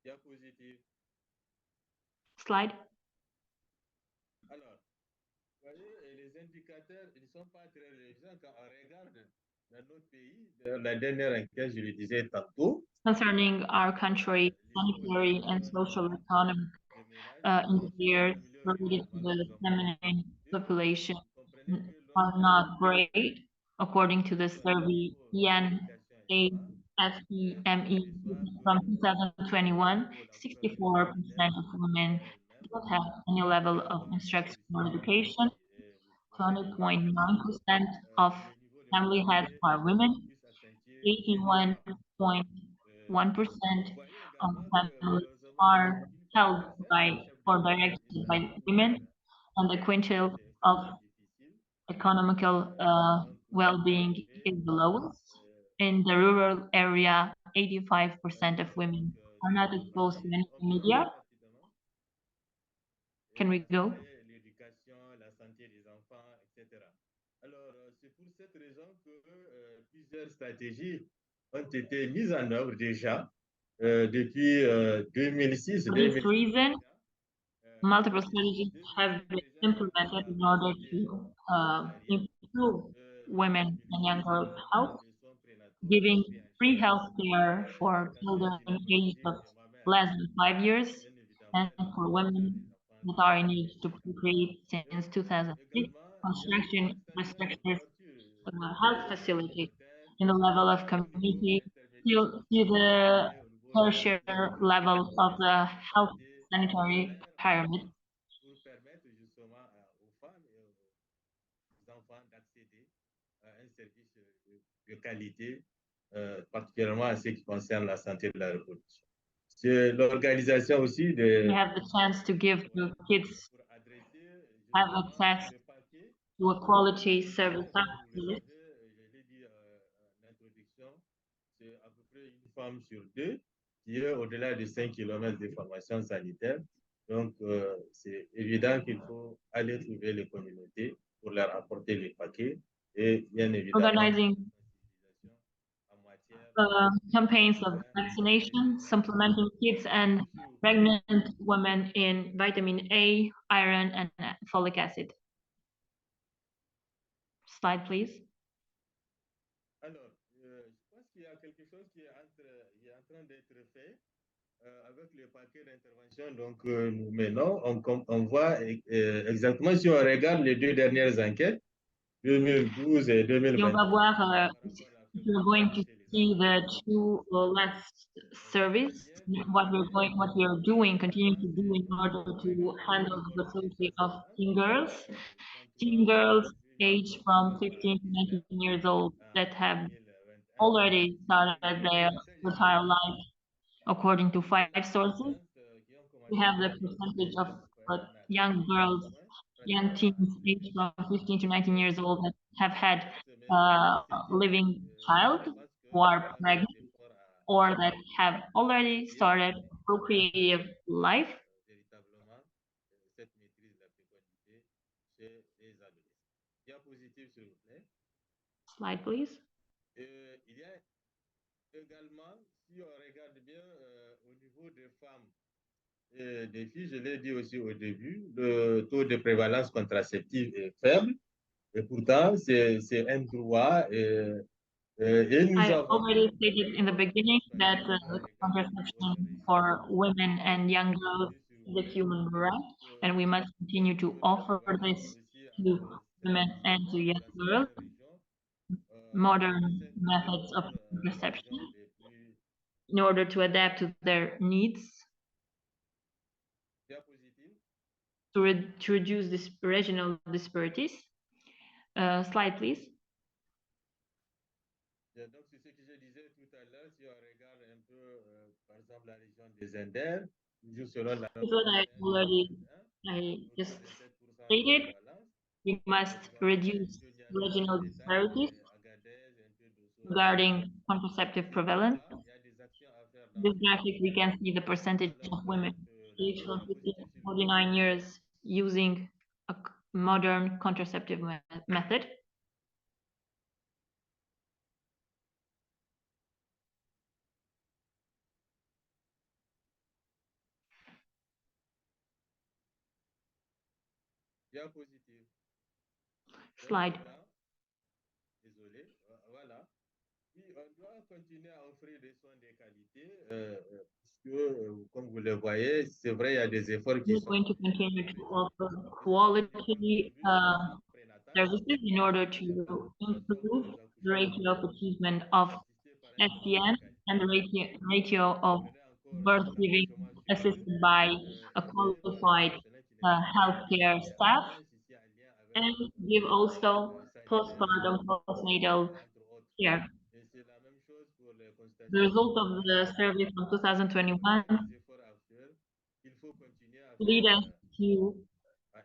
Speaker 6: Diapositive.
Speaker 5: Slide.
Speaker 6: Alors, vous voyez, les indicateurs, ils ne sont pas très réjouissants quand on regarde dans notre pays. La dernière enquête, je le disais tantôt.
Speaker 5: Concerning our country, sanitary and social economic indicators related to the feminine population are not great. According to the survey UNFPA from 2021, 64% of women don't have any level of instructional education. 20.9% of family heads are women. 81.1% of families are held by or directed by women, and the quintile of economical well-being is the lowest. In the rural area, 85% of women are not exposed to any media. Can we go?
Speaker 6: santé des enfants, etc. Alors, c'est pour cette raison que plusieurs stratégies ont été mises en œuvre déjà depuis 2006.
Speaker 5: For this reason, multiple strategies have been implemented in order to improve women and young girls' health, giving free health care for children aged of less than 5 years and for women that are in age to procreate since 2006, construction restrictions health facility in the level of community to the tertiary level of the health sanitary pyramid.
Speaker 6: Pour permettre justement aux femmes et aux enfants d'accéder à un service de qualité, particulièrement en ce qui concerne la santé de la reproduction. C'est l'organisation aussi de...
Speaker 5: We have the chance to give the kids have access to a quality service.
Speaker 6: Je l'ai dit en introduction, c'est à peu près une femme sur deux qui est au-delà de 5 km de formation sanitaire. Donc, c'est évident qu'il faut aller trouver les communautés pour leur apporter les paquets et bien évidemment
Speaker 5: Organizing campaigns of vaccination, supplementing kids and pregnant women in vitamin A, iron, and folic acid. Slide, please.
Speaker 6: Alors, je pense qu'il y a quelque chose qui est en train d'être fait avec le paquet d'intervention. Donc, nous menons, on voit exactement si on regarde les deux dernières enquêtes, 2012 et 2020.
Speaker 5: On va voir, you're going to see the two last service, what we are doing, continue to do in order to handle the fertility of teen girls aged from 15 to 19 years old that have already started their fertile life according to 5 sources. We have the percentage of young girls, young teens aged from 15 to 19 years old that have had living child who are pregnant or that have already started procreative life. Slide, please.
Speaker 6: Il y a également, si on regarde bien au niveau des femmes et des filles, je l'ai dit aussi au début, le taux de prévalence contraceptive est faible et pourtant c'est un droit.
Speaker 5: I already stated in the beginning that contraception for women and young girls is a human right, and we must continue to offer this to women and to young girls. Modern methods of contraception in order to adapt to their needs, to reduce this regional disparities. Slide, please.
Speaker 6: Donc, c'est ce que je disais tout à l'heure, si on regarde un peu, par exemple, la région des Indes, toujours selon la...
Speaker 5: It's what I just stated. We must reduce regional disparities regarding contraceptive prevalence. In this graphic, we can see the percentage of women aged from 15 to 49 years using a modern contraceptive method.
Speaker 6: Diapositive.
Speaker 5: Slide.
Speaker 6: Désolé, voilà. Oui, on doit continuer à offrir des soins de qualité, puisque, comme vous le voyez, c'est vrai, il y a des efforts qui
Speaker 5: We're
Speaker 6: sont...
Speaker 5: going to continue to offer quality services in order to improve the ratio of achievement of SCN and the ratio of birth giving assisted by a qualified healthcare staff, and give also postpartum postnatal care. The result of the survey from 2021 lead us to a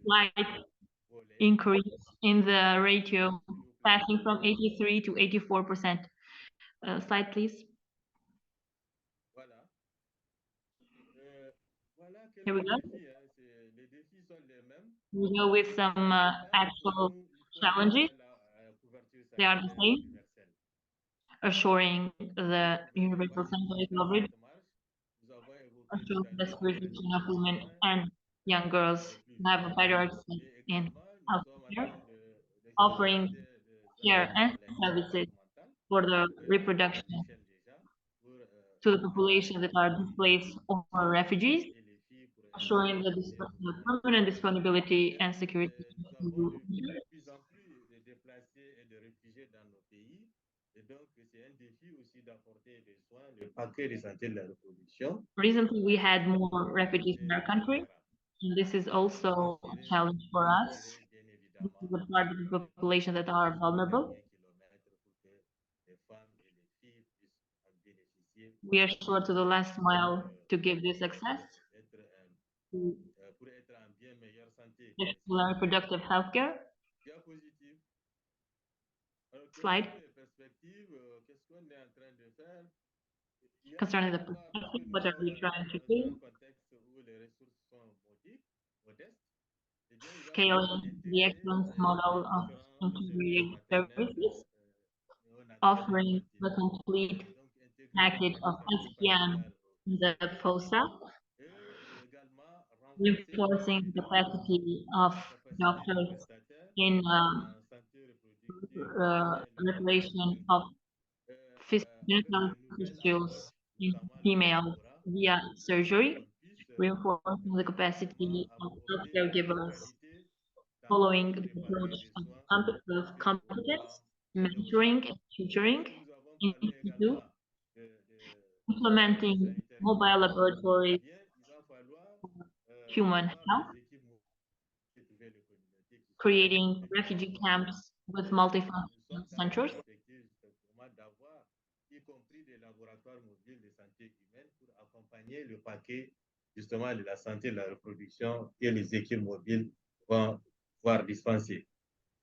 Speaker 5: slight increase in the ratio, passing from 83 to 84%. Slide, please. Here we go. We go with some actual challenges. They are the same, assuring the universal central coverage, assuring the security of women and young girls to have a better access in healthcare, offering care and services for the reproduction to the population that are displaced or refugees, assuring the permanent disponibility and security to
Speaker 6: plus en plus de déplacés et de réfugiés dans nos pays. Et donc, c'est un défi aussi d'apporter des soins, le paquet de santé de la reproduction.
Speaker 5: Recently, we had more refugees in our country, and this is also a challenge for us. This is a part of the population that are vulnerable. We are sure to the last mile to give this access to sexual and reproductive healthcare. Slide. Concerning the perspective, what are we trying to do? Scaling the excellence model of integrated services, offering the complete package of SPM in the FOSA, reinforcing the capacity of doctors in regulation of genital issues in females via surgery, reinforcing the capacity of healthcare givers, following the approach of competence, mentoring and tutoring, institute, implementing mobile laboratories for human health, creating refugee camps with multifunctional centers,
Speaker 6: y compris des laboratoires mobiles de santé humaine pour accompagner le paquet justement de la santé de la reproduction que les équipes mobiles vont pouvoir dispenser.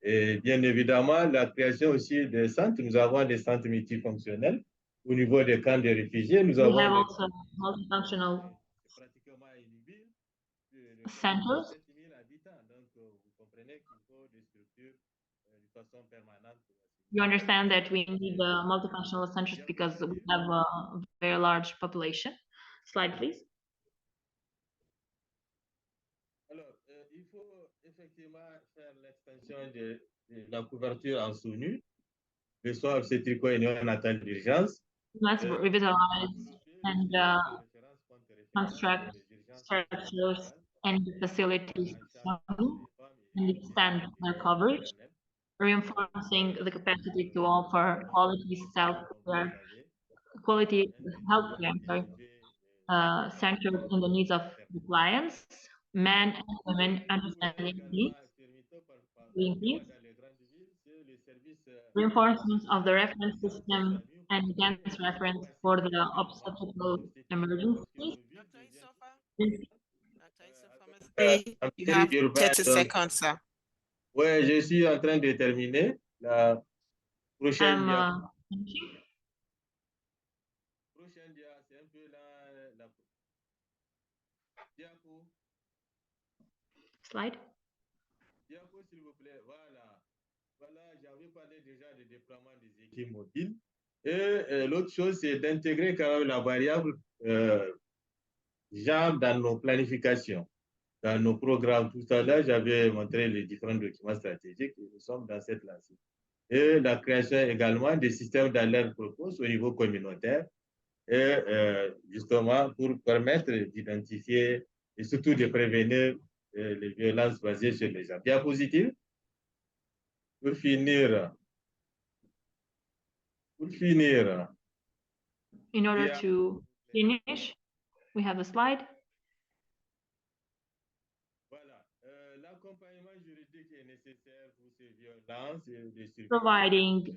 Speaker 6: Et bien évidemment, la création aussi des centres, nous avons des centres multifonctionnels au niveau des camps de réfugiés. Nous avons
Speaker 5: also multifunctional centers.
Speaker 6: Donc, vous comprenez qu'il faut des structures de façon permanente.
Speaker 5: You understand that we need the multifunctional centers because we have a very large population. Slide, please.
Speaker 6: Alors, il faut effectivement faire l'extension de la couverture en sous-nu, les soins obstétricaux et néonatales d'urgence.
Speaker 5: We must revitalize and construct structures and facilities and extend their coverage, reinforcing the capacity to offer quality self-care, quality healthcare, centered in the needs of the clients, men and women understanding needs, reinforcement of the reference system and against reference for the obstetrical emergencies.
Speaker 1: You have 30 seconds, sir.
Speaker 6: Oui, je suis en train de terminer. La prochaine dia, c'est un peu la diapo.
Speaker 5: Slide.
Speaker 6: Diapo, s'il vous plaît. Voilà. Voilà, j'avais parlé déjà du déploiement des équipes mobiles. Et l'autre chose, c'est d'intégrer quand même la variable genre dans nos planifications, dans nos programmes. Tout à l'heure, j'avais montré les différents documents stratégiques et nous sommes dans cette lancée. Et la création également des systèmes d'alerte proposés au niveau communautaire, et justement pour permettre d'identifier et surtout de prévenir les violences basées sur les gens. Diapositive. Pour finir.
Speaker 5: In order to finish, we have a slide. Providing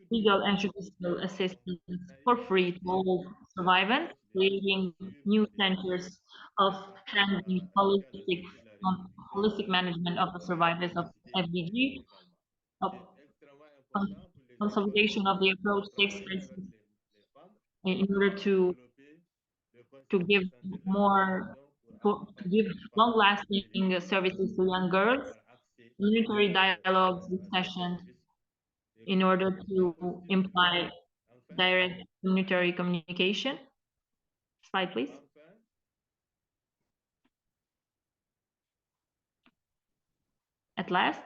Speaker 5: legal and judicial assistance for free to all survivors, creating new centers of handling holistic management of the survivors of FDG, consolidation of the approach takes place in order to give more to give long-lasting services to young girls, unitary dialogues, discussions, in order to imply direct unitary communication. Slide, please. At last.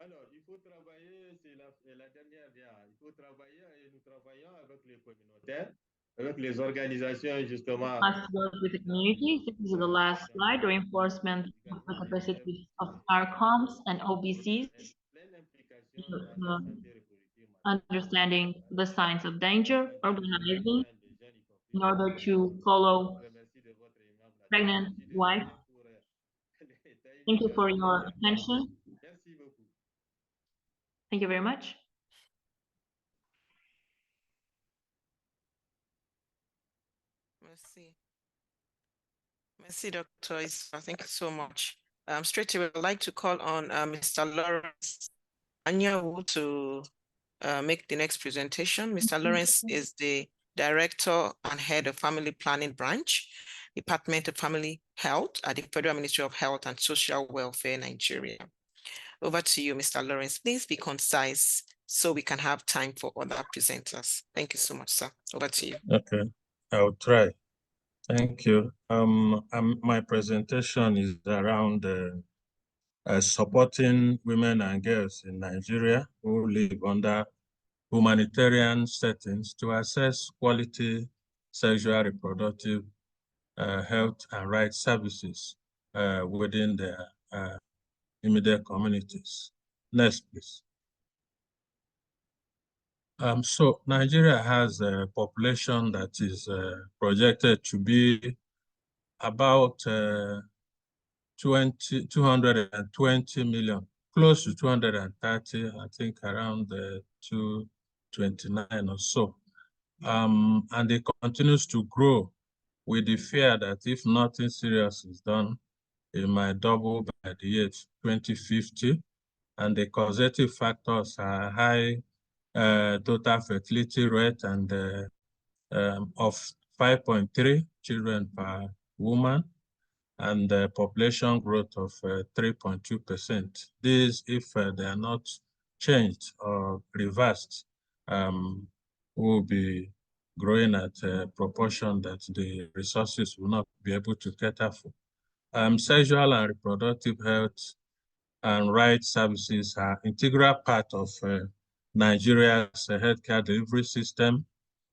Speaker 6: Alors, il faut travailler, c'est la dernière dia. Il faut travailler et nous travaillons avec les communautaires, avec les organisations justement.
Speaker 5: Must work with the community. This is the last slide, reinforcement of the capacity of RCOMs and OBCs, understanding the signs of danger, organizing in order to follow pregnant wife. Thank you for your attention. Thank you very much.
Speaker 1: Merci. Merci, Dr. Issoufa. Thank you so much. Straight away, I'd like to call on Mr. Lawrence Anyanwu to make the next presentation. Mr. Lawrence is the Director and Head of Family Planning Branch, Department of Family Health at the Federal Ministry of Health and Social Welfare, Nigeria. Over to you, Mr. Lawrence. Please be concise so we can have time for other presenters. Thank you so much, sir. Over to you.
Speaker 7: Okay, I'll try. Thank you. My presentation is around supporting women and girls in Nigeria who live under humanitarian settings to access quality sexual reproductive health and rights services within their immediate communities. Next, please. So Nigeria has a population that is projected to be about 220 million, close to 230, I think around 229 or so. And it continues to grow with the fear that if nothing serious is done, it might double by the year 2050. And the causative factors are high total fertility rate and of 5.3 children per woman, and the population growth of 3.2%. These, if they are not changed or reversed, will be growing at a proportion that the resources will not be able to cater for. Sexual and reproductive health and rights services are integral part of Nigeria's healthcare delivery system,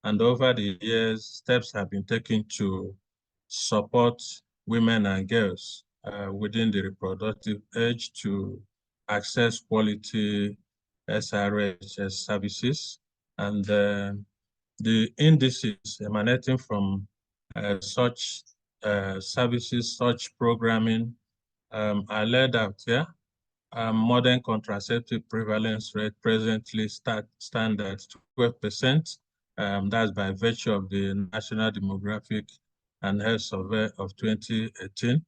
Speaker 7: and over the years, steps have been taken to support women and girls within the reproductive age to access quality SRHS services. And the indices emanating from such services, such programming are laid out here. Modern contraceptive prevalence rate presently stand at 12%. That's by virtue of the National Demographic and Health Survey of 2018.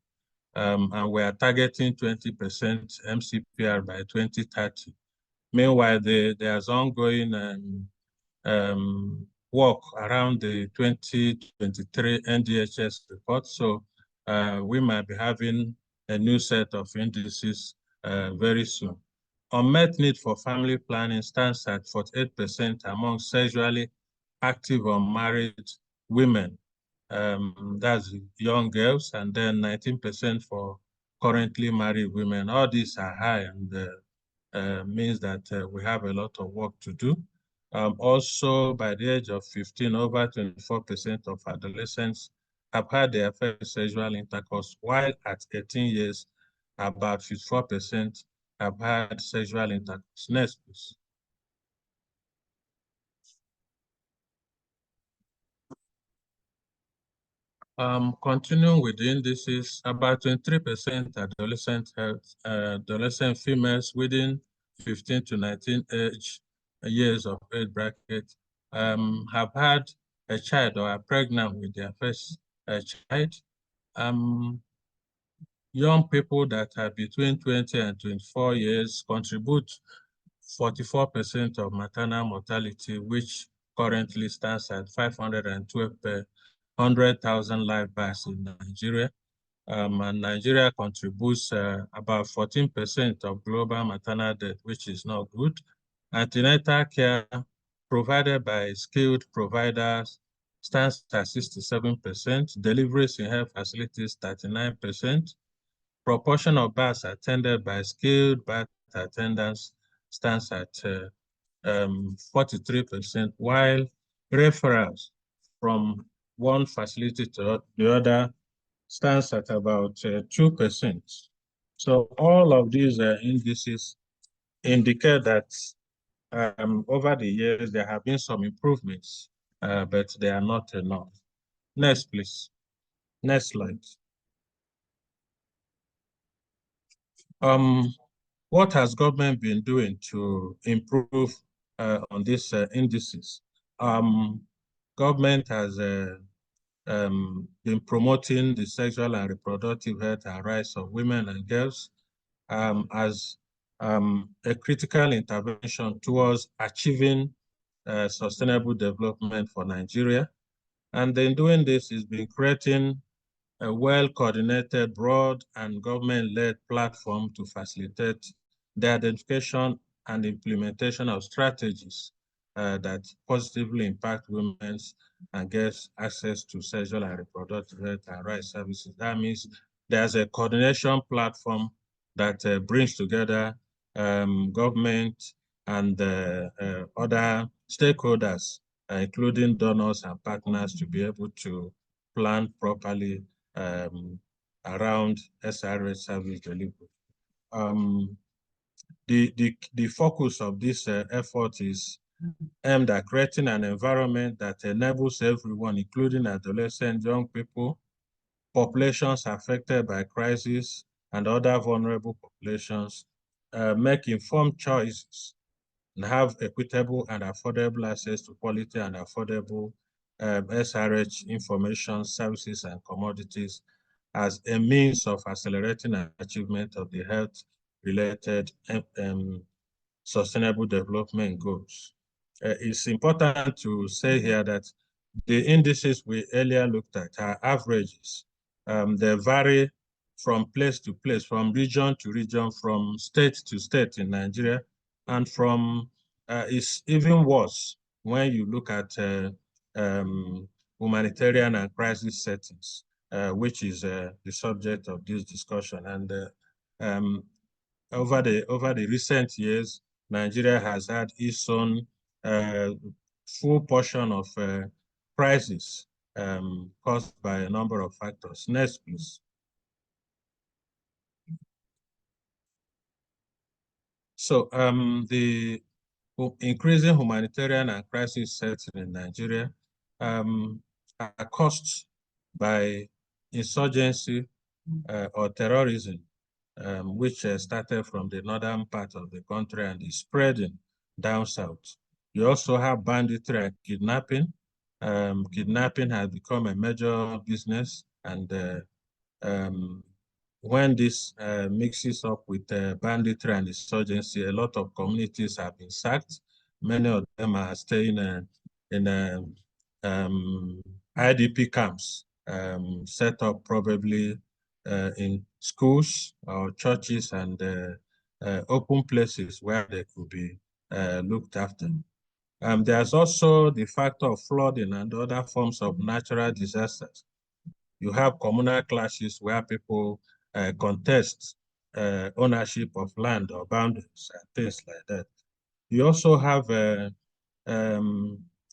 Speaker 7: And we are targeting 20% MCPR by 2030. Meanwhile, there's ongoing work around the 2023 NDHS report. So we might be having a new set of indices very soon. Unmet need for family planning stands at 48% among sexually active unmarried women. That's young girls, and then 19% for currently married women. All these are high, and means that we have a lot of work to do. Also, by the age of 15, over 24% of adolescents have had their first sexual intercourse, while at 18 years, about 54% have had sexual intercourse. Next, please. Continuing with the indices, about 23% adolescent females within 15 to 19 years of age bracket have had a child or are pregnant with their first child. Young people that are between 20 and 24 years contribute 44% of maternal mortality, which currently stands at 512 per 100,000 live births in Nigeria. And Nigeria contributes about 14% of global maternal death, which is not good. Antenatal care provided by skilled providers stands at 67%, deliveries in health facilities 39%, proportion of births attended by skilled birth attendants stands at 43%, while referrals from one facility to the other stands at about 2%. So all of these indices indicate that over the years there have been some improvements, but they are not enough. Next, please. Next slide. What has government been doing to improve on these indices? Government has been promoting the sexual and reproductive health and rights of women and girls as a critical intervention towards achieving sustainable development for Nigeria. And in doing this, it's been creating a well-coordinated, broad and government-led platform to facilitate the identification and implementation of strategies that positively impact women's and girls' access to sexual and reproductive health and rights services. That means there's a coordination platform that brings together government and other stakeholders, including donors and partners, to be able to plan properly around SRH service delivery. The focus of this effort is aimed at creating an environment that enables everyone, including adolescent, young people, populations affected by crisis, and other vulnerable populations, make informed choices and have equitable and affordable access to quality and affordable SRH information, services, and commodities as a means of accelerating the achievement of the health-related sustainable development goals. It's important to say here that the indices we earlier looked at are averages. They vary from place to place, from region to region, from state to state in Nigeria, and from it's even worse when you look at humanitarian and crisis settings, which is the subject of this discussion. And over the recent years, Nigeria has had its own full portion of crisis caused by a number of factors. Next, please. So the increasing humanitarian and crisis setting in Nigeria are caused by insurgency or terrorism, which started from the northern part of the country and is spreading down south. You also have banditry and kidnapping. Kidnapping has become a major business, and when this mixes up with banditry and insurgency, a lot of communities have been sacked. Many of them are staying in IDP camps, set up probably in schools or churches and open places where they could be looked after. There's also the factor of flooding and other forms of natural disasters. You have communal clashes where people contest ownership of land or boundaries and things like that. You also have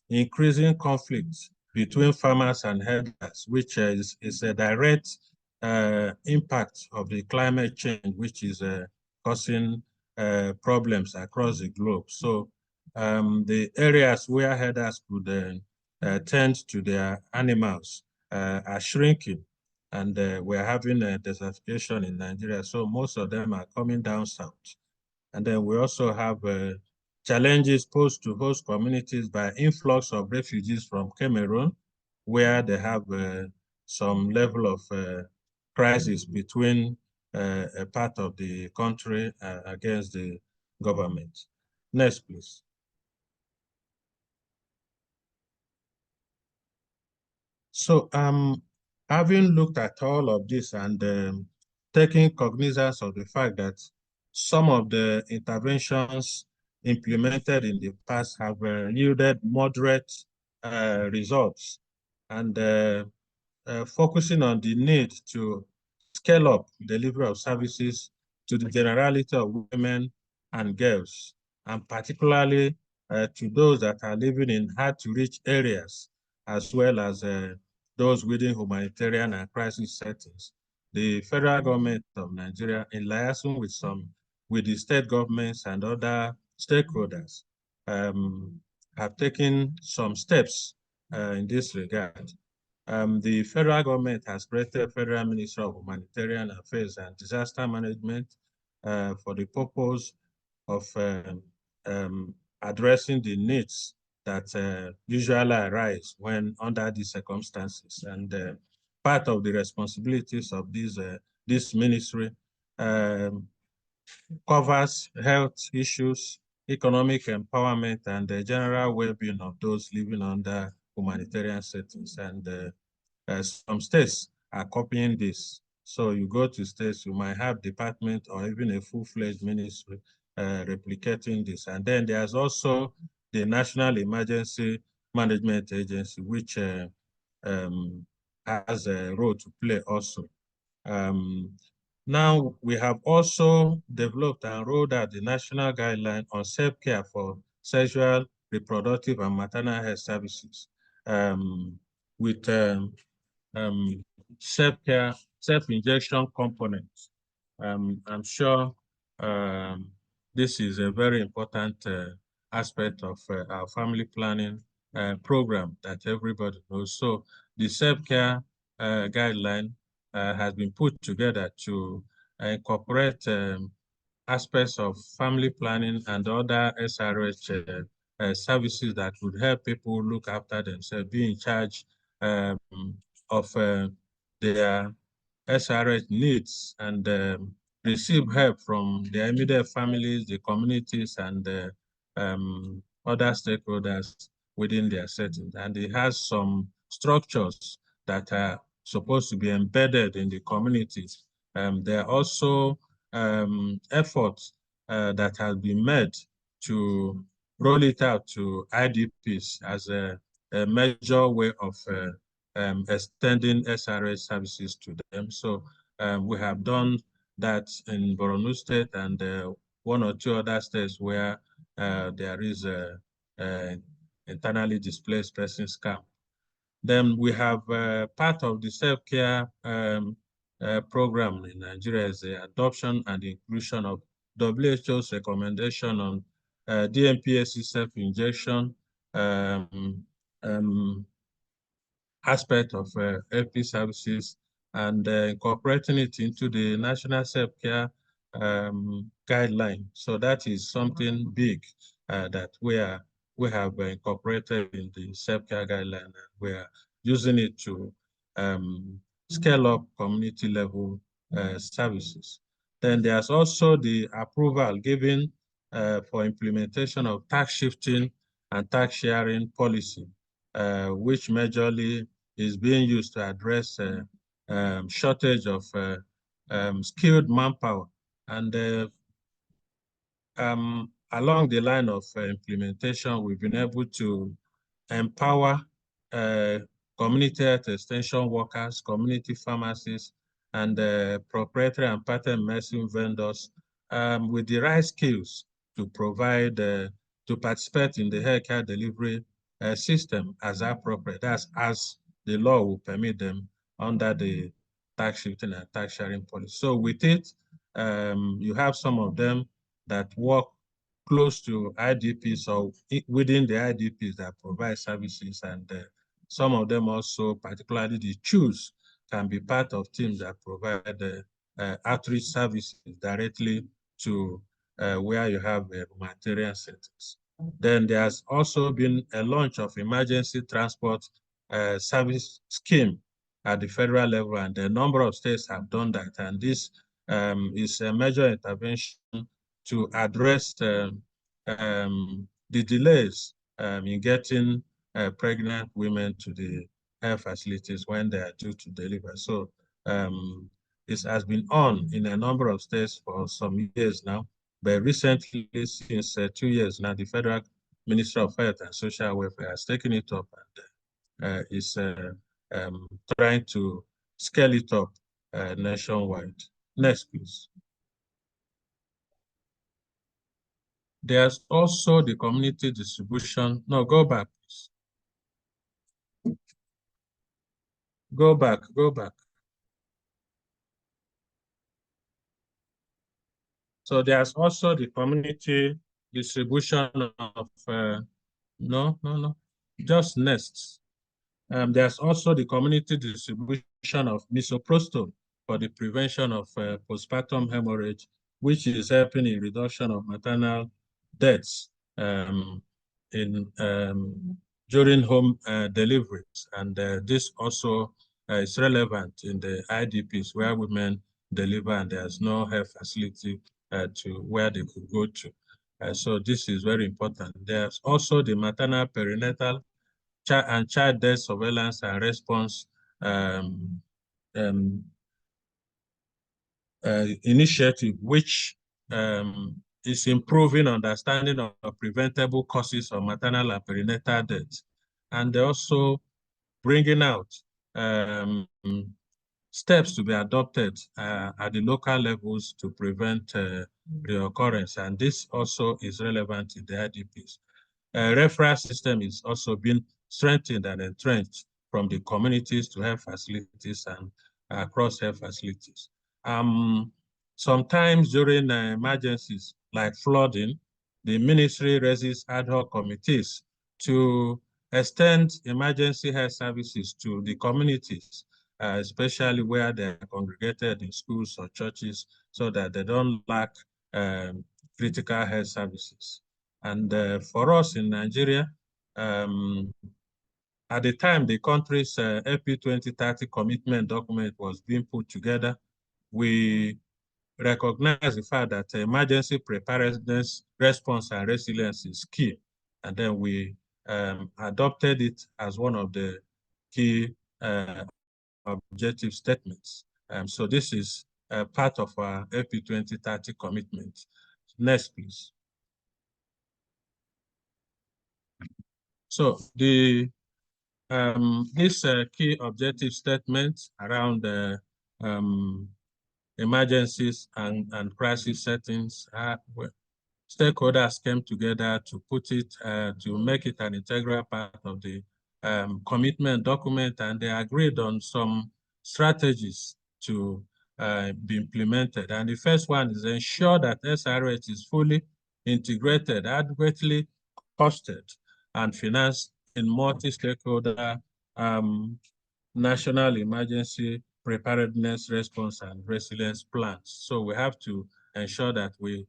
Speaker 7: increasing conflicts between farmers and herders, which is a direct impact of the climate change, which is causing problems across the globe. So the areas where herders could tend to their animals are shrinking, and we're having a desertification in Nigeria. So most of them are coming down south. And then we also have challenges posed to host communities by influx of refugees from Cameroon, where they have some level of crisis between a part of the country against the government. Next, please. So having looked at all of this and taking cognizance of the fact that some of the interventions implemented in the past have yielded moderate results, and focusing on the need to scale up delivery of services to the generality of women and girls, and particularly to those that are living in hard-to-reach areas, as well as those within humanitarian and crisis settings. The federal government of Nigeria, in liaison with the state governments and other stakeholders, have taken some steps in this regard. The federal government has created Federal Ministry of Humanitarian Affairs and Disaster Management for the purpose of addressing the needs that usually arise when under these circumstances. And part of the responsibilities of this ministry covers health issues, economic empowerment, and the general well-being of those living under humanitarian settings. And some states are copying this. So you go to states, you might have department or even a full-fledged ministry replicating this. And then there's also the National Emergency Management Agency, which has a role to play also. Now, we have also developed and rolled out the national guideline on self-care for sexual, reproductive, and maternal health services with self-care, self-injection components. I'm sure this is a very important aspect of our family planning program that everybody knows. So the self-care guideline has been put together to incorporate aspects of family planning and other SRH services that would help people look after themselves, be in charge of their SRH needs, and receive help from their immediate families, the communities, and other stakeholders within their setting. And it has some structures that are supposed to be embedded in the communities. There are also efforts that have been made to roll it out to IDPs as a major way of extending SRH services to them. So we have done that in Borno State and one or two other states where there is a internally displaced persons camp. Then we have part of the self-care program in Nigeria is the adoption and inclusion of WHO's recommendation on DMPSC self-injection aspect of LP services, and incorporating it into the national self-care guideline. So that is something big that we have incorporated in the self-care guideline, and we are using it to scale up community level services. Then there's also the approval given for implementation of tax shifting and tax sharing policy, which majorly is being used to address shortage of skilled manpower. And along the line of implementation, we've been able to empower community health extension workers, community pharmacists, and proprietary and patent medicine vendors with the right skills to provide, to participate in the healthcare delivery system as appropriate, as the law will permit them under the tax shifting and tax sharing policy. So with it, you have some of them that work close to IDPs or within the IDPs that provide services, and some of them also, particularly the CHOOS, can be part of teams that provide outreach services directly to where you have humanitarian centers. Then there's also been a launch of emergency transport service scheme at the federal level, and a number of states have done that. And this is a major intervention to address the delays in getting pregnant women to the health facilities when they are due to deliver. So this has been on in a number of states for some years now, but recently, since 2 years now, the Federal Ministry of Health and Social Welfare has taken it up and is trying to scale it up nationwide. Next, please. There's also the community distribution. No, go back, please. Go back, go back. So there's also the community distribution of, no, just nests. There's also the community distribution of misoprostol for the prevention of postpartum hemorrhage, which is helping in reduction of maternal deaths during home deliveries. And this also is relevant in the IDPs where women deliver and there's no health facility to where they could go to. So this is very important. There's also the maternal perinatal and child death surveillance and response initiative, which is improving understanding of preventable causes of maternal and perinatal death, and also bringing out steps to be adopted at the local levels to prevent reoccurrence, and this also is relevant in the IDPs. Referral system is also being strengthened and entrenched from the communities to health facilities and across health facilities. Sometimes during emergencies like flooding, the ministry raises ad hoc committees to extend emergency health services to the communities, especially where they are congregated in schools or churches, so that they don't lack critical health services. And for us in Nigeria, at the time the country's AP 2030 commitment document was being put together, we recognize the fact that emergency preparedness, response, and resilience is key. And then we adopted it as one of the key objective statements. So this is part of our AP 2030 commitment. Next, please. So the this key objective statement around emergencies and crisis settings, stakeholders came together to put it, to make it an integral part of the commitment document, and they agreed on some strategies to be implemented. And the first one is ensure that SRH is fully integrated, adequately costed, and financed in multi-stakeholder national emergency preparedness, response, and resilience plans. So we have to ensure that we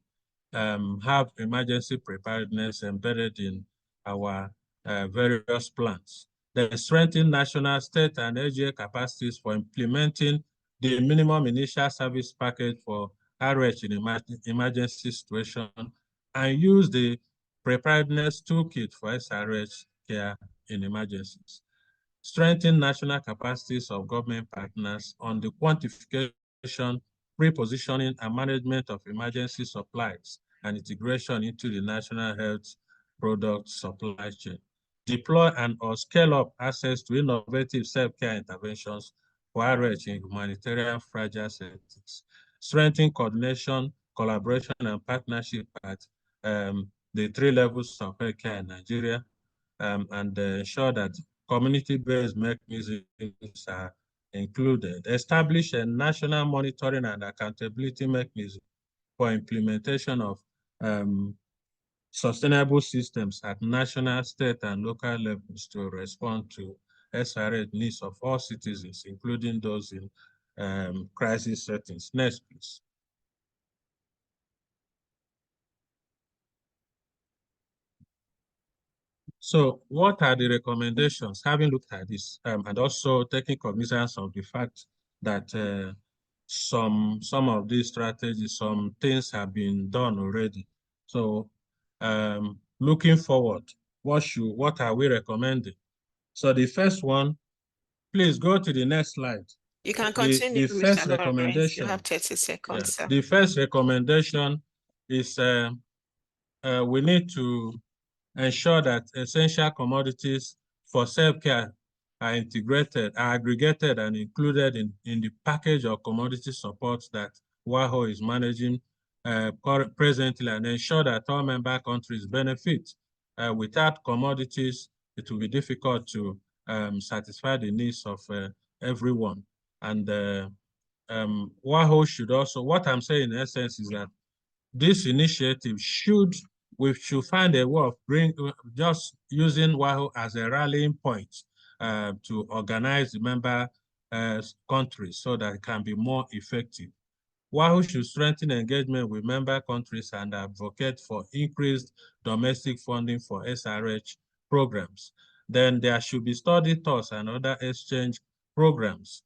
Speaker 7: have emergency preparedness embedded in our various plans. Then strengthen national, state, and AGA capacities for implementing the minimum initial service package for RH in emergency situation, and use the preparedness toolkit for SRH care in emergencies. Strengthen national capacities of government partners on the quantification, repositioning, and management of emergency supplies and integration into the national health product supply chain. Deploy and or scale up access to innovative self-care interventions for RH in humanitarian fragile settings. Strengthen coordination, collaboration, and partnership at the 3 levels of healthcare in Nigeria, and ensure that community-based mechanisms are included. Establish a national monitoring and accountability mechanism for implementation of sustainable systems at national, state, and local levels to respond to SRH needs of all citizens, including those in crisis settings. Next, please. So what are the recommendations, having looked at this, and also taking cognizance of the fact that some of these strategies, some things have been done already. So looking forward, what are we recommending? So the first one please go to the next slide.
Speaker 1: You can continue,
Speaker 7: The first
Speaker 1: Mr. Lawrence.
Speaker 7: recommendation.
Speaker 1: You have 30 seconds, sir.
Speaker 7: The first recommendation is we need to ensure that essential commodities for self-care are integrated, are aggregated and included in the package of commodity support that WAHO is managing presently, and ensure that all member countries benefit. Without commodities, it will be difficult to satisfy the needs of everyone. And WAHO should also, what I'm saying in essence is that this initiative we should find a way of just using WAHO as a rallying point to organize the member countries so that it can be more effective. WAHO should strengthen engagement with member countries and advocate for increased domestic funding for SRH programs. Then there should be study tours and other exchange programs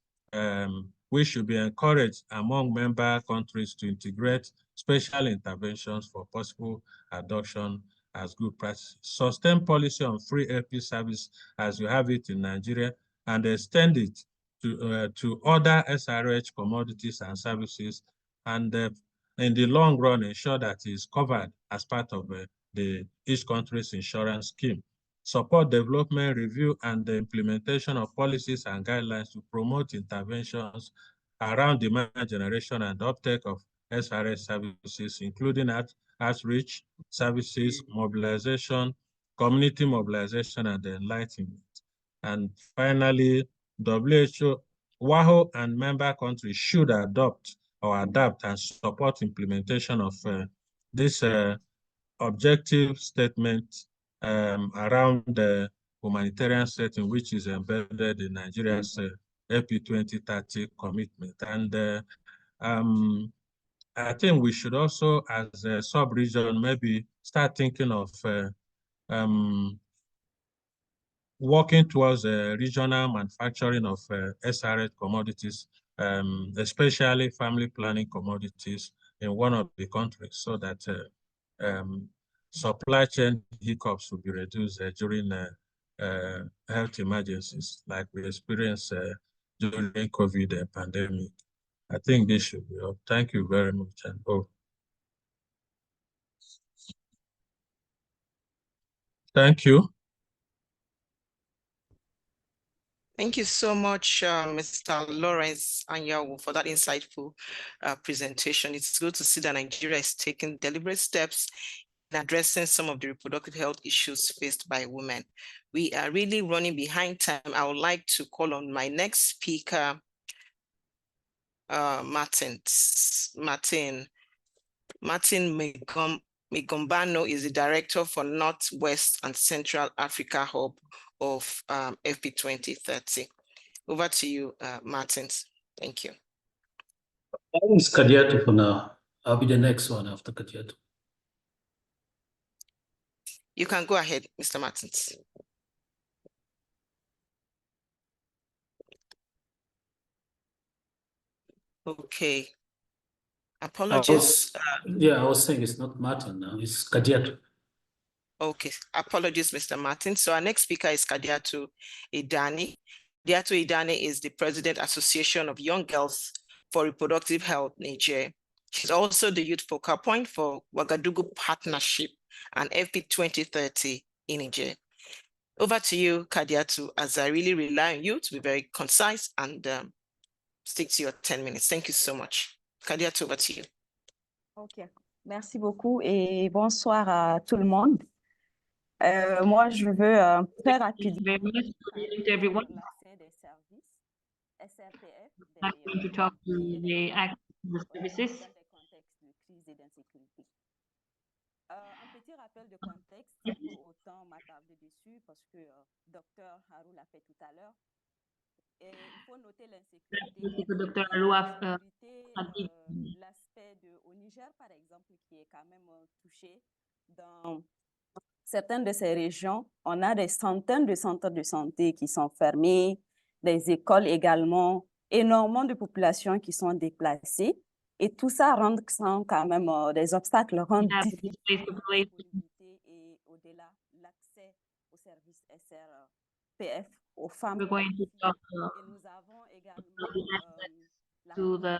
Speaker 7: which should be encouraged among member countries to integrate special interventions for possible adoption as good practice. Sustain policy on free LP service as we have it in Nigeria, and extend it to other SRH commodities and services, and in the long run ensure that it is covered as part of each country's insurance scheme. Support development, review, and the implementation of policies and guidelines to promote interventions around demand generation and uptake of SRH services, including outreach services, mobilization, community mobilization, and enlightenment. And finally, WAHO and member countries should adopt or adapt and support implementation of this objective statement around the humanitarian setting, which is embedded in Nigeria's AP 2030 commitment. And I think we should also, as a sub-region, maybe start thinking of working towards regional manufacturing of SRH commodities, especially family planning commodities in one of the countries, so that supply chain hiccups will be reduced during health emergencies like we experienced during COVID pandemic. I think this should be all. Thank you very much. And thank you.
Speaker 1: Thank you so much, Mr. Lawrence Anyanwu, for that insightful presentation. It's good to see that Nigeria is taking deliberate steps in addressing some of the reproductive health issues faced by women. We are really running behind time. I would like to call on my next speaker, Martin MIGOMBANO is the Director for Northwest and Central Africa Hub of FP 2030. Over to you, Martin. Thank you.
Speaker 8: It's Kadiatou for now. I'll be the next one after Kadiatou.
Speaker 1: You can go ahead, Mr. Martins. Okay. Apologies.
Speaker 8: I was saying it's not Martin now, it's Kadiatou.
Speaker 1: Okay, apologies, Mr. Martin. So our next speaker is Kadiatou Idani. Kadiatou Idani is the President Association of Young Girls for Reproductive Health, Niger. She's also the youth focal point for Ouagadougou Partnership and FP 2030 in Niger. Over to you, Kadiatou, as I really rely on you to be very concise and stick to your 10 minutes. Thank you so much. Kadiatou, over to you.
Speaker 9: Ok, merci beaucoup et bonsoir à tout le monde. Moi, je veux très rapidement l'accès des services, SRPF,
Speaker 5: I'm going to talk to the access services.
Speaker 9: des contextes de crise et d'insécurité. Un petit rappel de contexte, sans pour autant m'attarder dessus, parce que Dr. Harou l'a fait tout à l'heure. Il faut noter l'insécurité. L'aspect au Niger, par exemple, qui est quand même touché. Dans certaines de ces régions, on a des centaines de centres de santé qui sont fermés, des écoles également, énormément de populations qui sont déplacées. Et tout ça rend quand même des obstacles, rend difficile et au-delà l'accès aux services SRPF aux femmes.
Speaker 5: We're going to talk
Speaker 9: Et nous avons également
Speaker 5: to the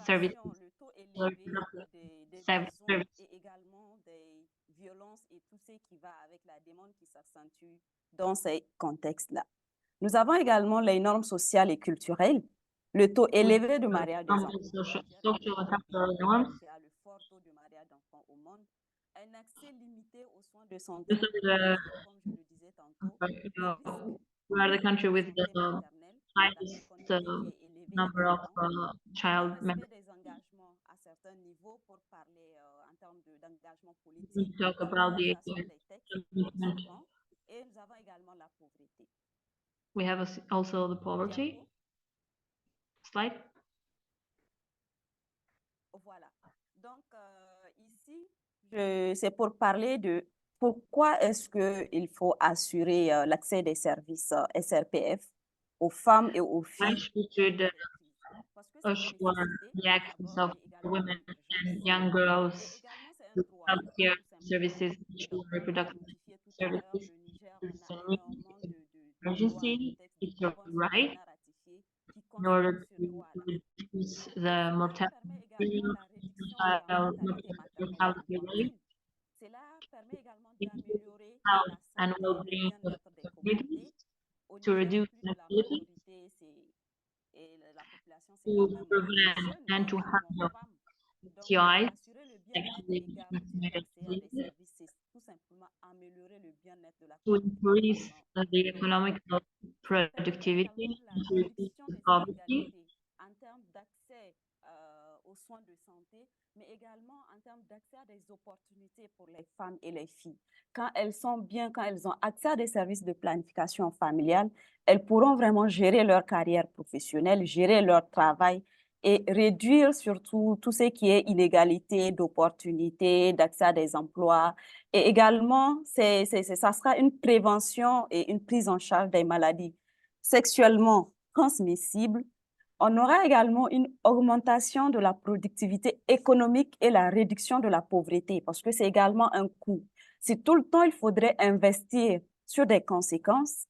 Speaker 5: service,
Speaker 9: le taux élevé des
Speaker 5: service.
Speaker 9: besoins et également des violences et tout ce qui va avec la demande qui s'accentue dans ces contextes-là. Nous avons également les normes sociales et culturelles, le taux élevé de mariage des enfants, qui a le fort taux de mariage d'enfants au monde, un accès limité aux soins de santé, comme je le disais tantôt,
Speaker 5: we are the country with the highest number of child members.
Speaker 9: des engagements à certains niveaux pour parler en termes d'engagement politique.
Speaker 5: We talk about the commitment.
Speaker 9: Et nous avons également la pauvreté.
Speaker 5: We have also the poverty. Slide.
Speaker 9: Voilà. Donc, ici, c'est pour parler de pourquoi est-ce qu'il faut assurer l'accès des services SRPF aux femmes et aux filles.
Speaker 5: Assure the access of women and young girls to healthcare services, reproductive services. It's a need, emergency, it's your right in order to reduce the mortality rate.
Speaker 9: Cela permet également d'améliorer
Speaker 5: health and well-being of communities, to reduce inequality, to prevent and to handle TIs, sexually transmitted diseases, to increase the economic productivity, and to reduce poverty.
Speaker 9: En termes d'accès aux soins de santé, mais également en termes d'accès à des opportunités pour les femmes et les filles. Quand elles sont bien, quand elles ont accès à des services de planification familiale, elles pourront vraiment gérer leur carrière professionnelle, gérer leur travail et réduire surtout tout ce qui est inégalité d'opportunités, d'accès à des emplois. Et également, ça sera une prévention et une prise en charge des maladies sexuellement transmissibles. On aura également une augmentation de la productivité économique et la réduction de la pauvreté, parce que c'est également un coût. Si tout le temps, il faudrait investir sur des conséquences,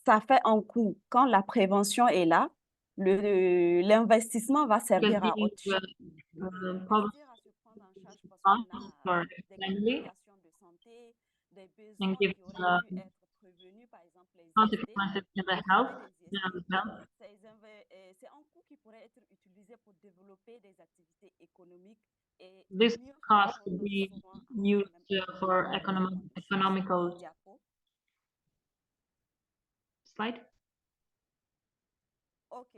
Speaker 9: ça fait un coût. Quand la prévention est là, l'investissement va servir à autre chose.
Speaker 5: And give consequences in the health.
Speaker 9: C'est un coût qui pourrait être utilisé pour développer des activités économiques et
Speaker 5: this cost could be used for economical. Slide.
Speaker 9: OK.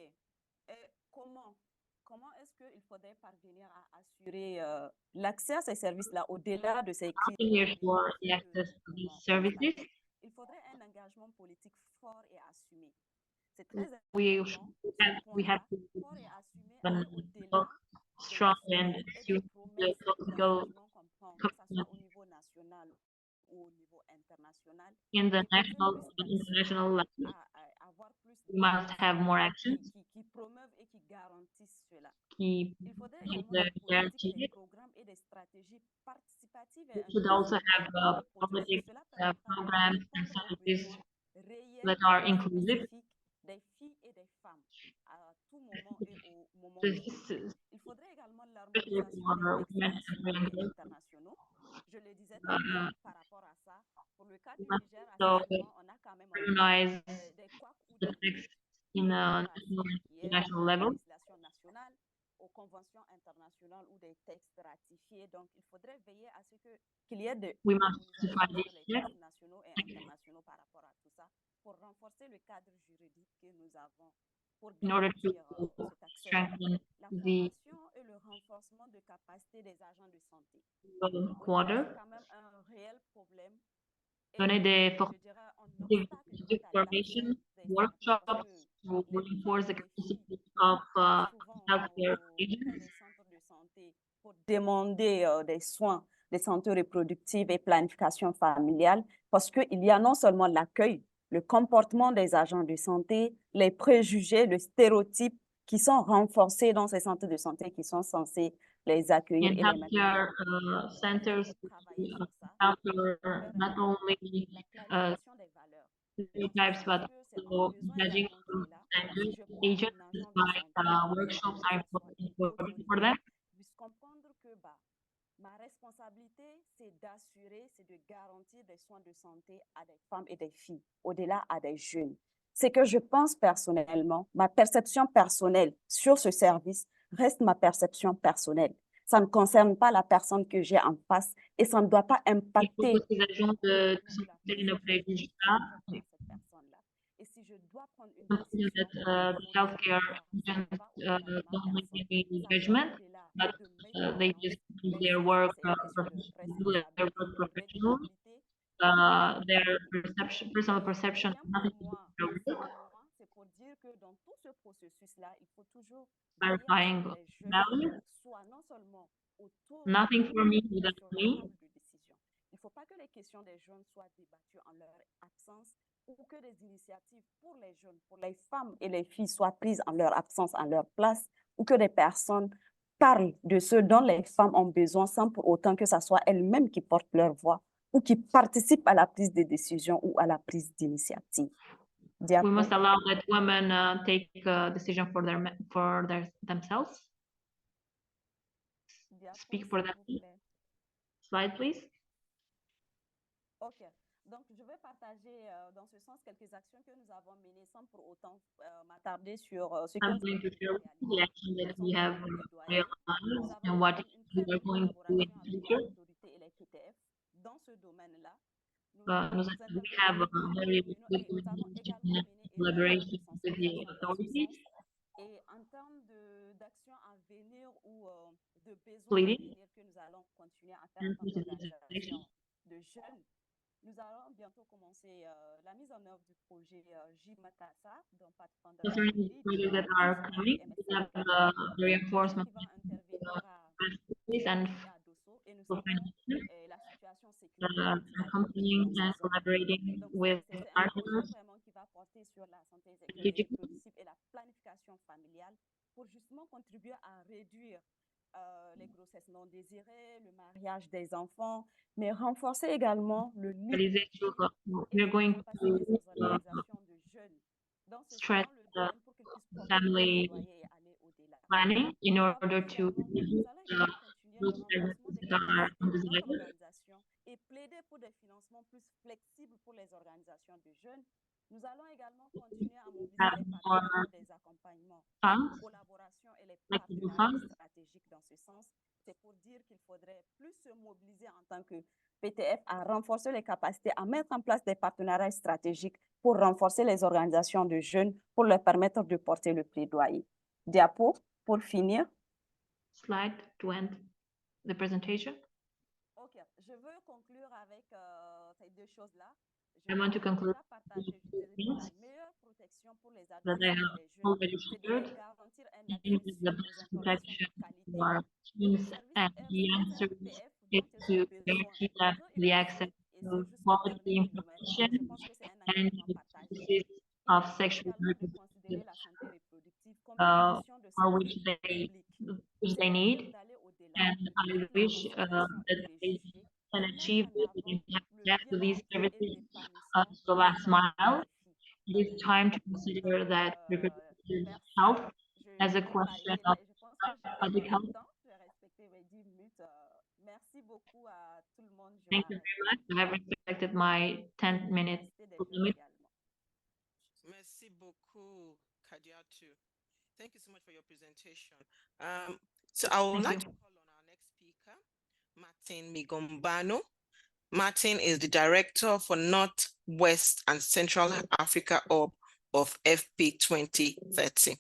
Speaker 9: Comment est-ce qu'il faudrait parvenir à assurer l'accès à ces services-là au-delà de ces
Speaker 5: crises?
Speaker 9: Il faudrait un engagement politique fort et assumé. C'est très
Speaker 5: we have to strong and assume the political commitment
Speaker 9: au niveau national ou au niveau international.
Speaker 5: In the national and international level, we must have more actions.
Speaker 9: Qui promeuvent et qui garantissent cela.
Speaker 5: Il faudrait guarantee
Speaker 9: des programmes et des stratégies participatives.
Speaker 5: We should also have politics programs and strategies that are inclusive.
Speaker 9: Des filles et des femmes à tout moment et au moment. Il faudrait également l'harmonisation des internationaux. Je le disais par rapport à ça. Pour le cas du Niger, on a quand même
Speaker 5: des textes in a national level.
Speaker 9: Nationale, aux conventions internationales ou des textes ratifiés. Donc, il faudrait veiller à ce qu'il y ait des textes nationaux et internationaux par rapport à tout ça pour renforcer le cadre juridique que nous avons pour
Speaker 5: in order to strengthen the
Speaker 9: et le renforcement de capacité des agents de santé.
Speaker 5: Quarter.
Speaker 9: C'est quand même un réel problème.
Speaker 5: Donner des formation workshops to reinforce the capacity of healthcare agents.
Speaker 9: Pour demander des soins de santé reproductive et planification familiale, parce qu'il y a non seulement l'accueil, le comportement des agents de santé, les préjugés, le stéréotype qui sont renforcés dans ces centres de santé qui sont censés les accueillir.
Speaker 5: In healthcare centers, not only stereotypes, but also judging standards agents, like workshops are important for them.
Speaker 9: Ma responsabilité, c'est d'assurer, c'est de garantir des soins de santé à des femmes et des filles, au-delà à des jeunes. C'est que je pense personnellement, ma perception personnelle sur ce service reste ma perception personnelle. Ça ne concerne pas la personne que j'ai en face et ça ne doit pas impacter
Speaker 5: ces agents de santé ne préjugent pas
Speaker 9: cette personne-là. Et si je dois prendre une décision,
Speaker 5: that healthcare agents don't make any judgment, but they just do their work professionally. Their perception, personal perception, nothing to do with their work.
Speaker 9: C'est pour dire que dans tout ce processus-là, il faut toujours
Speaker 5: Clarifying values.
Speaker 9: non seulement autour
Speaker 5: nothing for me without me.
Speaker 9: Il ne faut pas que les questions des jeunes soient débattues en leur absence ou que des initiatives pour les jeunes, pour les femmes et les filles soient prises en leur absence, en leur place, ou que des personnes parlent de ce dont les femmes ont besoin sans pour autant que ce soit elles-mêmes qui portent leur voix ou qui participent à la prise de décision ou à la prise d'initiative.
Speaker 5: We must allow that women take a decision for themselves. Speak for them. Slide, please.
Speaker 9: OK. Donc, je vais partager dans ce sens quelques actions que nous avons menées sans pour autant m'attarder sur ce que
Speaker 5: I'm going to share the action that we have realized and what we are going to do in the future.
Speaker 9: Dans ce domaine-là,
Speaker 5: we have a very good collaboration with the authorities.
Speaker 9: Et en termes d'actions à venir ou de besoins à
Speaker 5: Lydia.
Speaker 9: venir que nous allons continuer à faire en tant qu'organisation de jeunes, nous allons bientôt commencer la mise en œuvre du projet Tessa dont Pathfinder
Speaker 5: Concerning the projects that are coming, we have the reinforcement and accompanying and collaborating with partners.
Speaker 9: Qui va porter sur la santé sexuelle et reproductive et la planification familiale pour justement contribuer à réduire les grossesses non désirées, le mariage des enfants, mais renforcer également le lien
Speaker 5: We're going to stress family planning in order to reduce those services that are undesirable.
Speaker 9: Et plaider pour des financements plus flexibles pour les organisations de jeunes. Nous allons également continuer à mobiliser les partenaires des accompagnements, les collaborations et les partenariats stratégiques dans ce sens. C'est pour dire qu'il faudrait plus se mobiliser en tant que PTF à renforcer les capacités, à mettre en place des partenariats stratégiques pour renforcer les organisations de jeunes, pour leur permettre de porter le plaidoyer. Diapo, pour finir.
Speaker 5: Slide to end the presentation.
Speaker 9: OK, je veux conclure avec ces deux choses-là.
Speaker 5: I want to conclude with two things that I have already shared. The best protection for teens and the answer is to guarantee that the access to quality information and the services of sexual reproductive for which they need. And I wish that they can achieve it and have access to these services to the last mile. It is time to consider that reproductive health as a question of public health. Thank you very much. I have respected my 10-minute limit.
Speaker 1: Merci beaucoup, Kadiatou. Thank you so much for your presentation. So I would like to call on our next speaker, Martin MIGOMBANO. Martin is the Director for North, West, and Central Africa of FP 2030.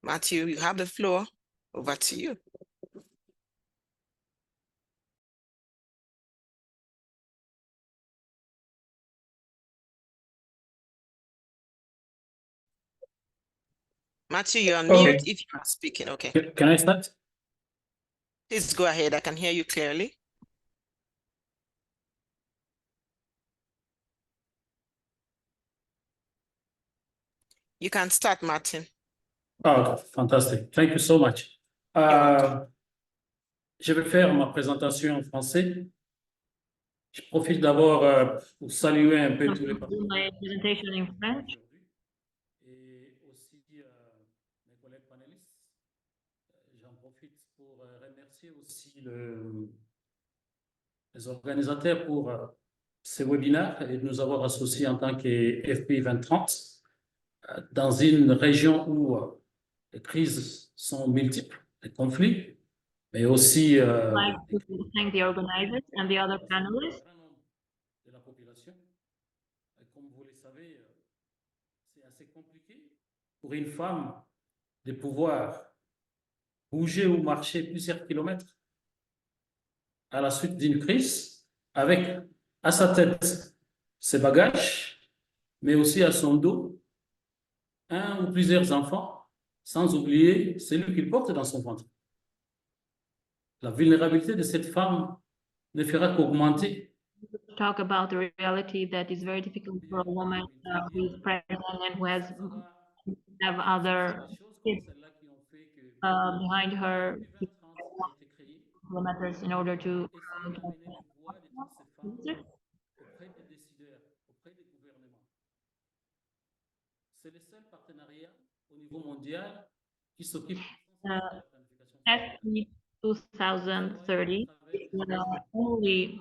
Speaker 1: Matthew, you have the floor. Over to you. Matthew, you're on mute if you are speaking. Okay.
Speaker 8: Can I start?
Speaker 1: Please go ahead. I can hear you clearly. You can start, Martin.
Speaker 8: Okay, fantastic. Thank you so much. Je vais faire ma présentation en français. Je profite d'abord pour saluer un peu tous les
Speaker 5: do my presentation in French.
Speaker 8: Et aussi mes collègues panélistes. J'en profite pour remercier aussi les organisateurs pour ce webinaire et de nous avoir associés en tant qu'FPI 2030 dans une région où les crises sont multiples, les conflits, mais aussi
Speaker 5: I'd like to thank the organizers and the other panelists.
Speaker 8: de la population. Comme vous le savez, c'est assez compliqué pour une femme de pouvoir bouger ou marcher plusieurs kilomètres à la suite d'une crise, avec à sa tête ses bagages, mais aussi à son dos un ou plusieurs enfants, sans oublier celui qu'il porte dans son ventre. La vulnérabilité de cette femme ne fera qu'augmenter.
Speaker 5: Talk about the reality that is very difficult for a woman who is pregnant and who has have other kids behind her kilometers in order to get
Speaker 8: auprès des décideurs, auprès des gouvernements. C'est le seul partenariat au niveau mondial qui s'occupe de la planification.
Speaker 5: FP 2030 is the only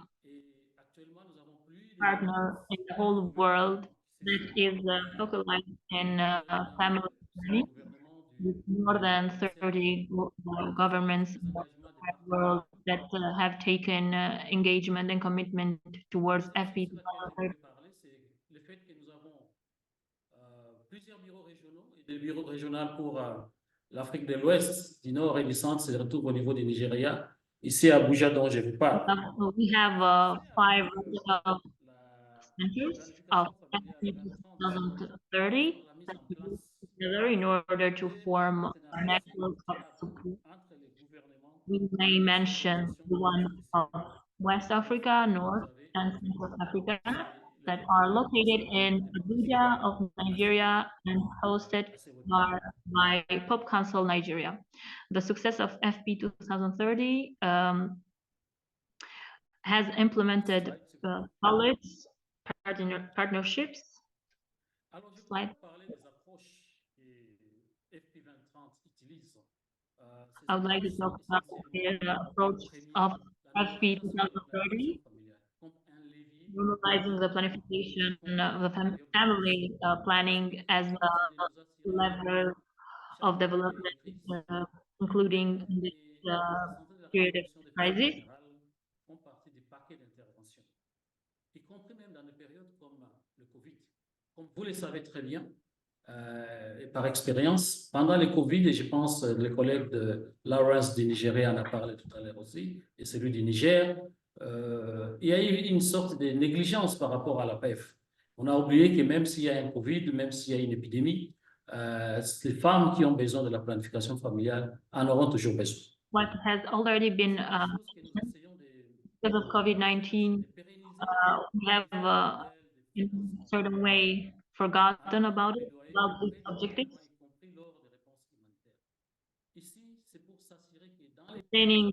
Speaker 5: partner in the whole world that is focused in family planning, with more than 30 governments in the world that have taken engagement and commitment towards FP 2030.
Speaker 8: Le fait que nous avons plusieurs bureaux régionaux et des bureaux régionaux pour l'Afrique de l'Ouest, du Nord et du Centre se retrouvent au niveau du Nigeria. Ici à Abuja, dont je vous parle.
Speaker 5: We have 5 centers of FP 2030 that we work together in order to form a network of support. We may mention the one of West Africa, North and Central Africa that are located in Abuja of Nigeria and hosted by Pop Council Nigeria. The success of FP 2030 has implemented solid partnerships. Slide. I would like to talk about the approach of FP 2030, normalizing the planification of the family planning as a lever of development, including in this period of crisis.
Speaker 8: Font partie des paquets d'intervention, y compris même dans des périodes comme le Covid. Comme vous le savez très bien, et par expérience, pendant le Covid, et je pense que les collègues de Lawrence du Nigeria en a parlé tout à l'heure aussi, et celui du Niger, il y a eu une sorte de négligence par rapport à la PEF. On a oublié que même s'il y a un Covid, même s'il y a une épidémie, les femmes qui ont besoin de la planification familiale en auront toujours besoin.
Speaker 5: What has already been because of COVID-19, we have in a certain way forgotten about it, about these objectives. Obtaining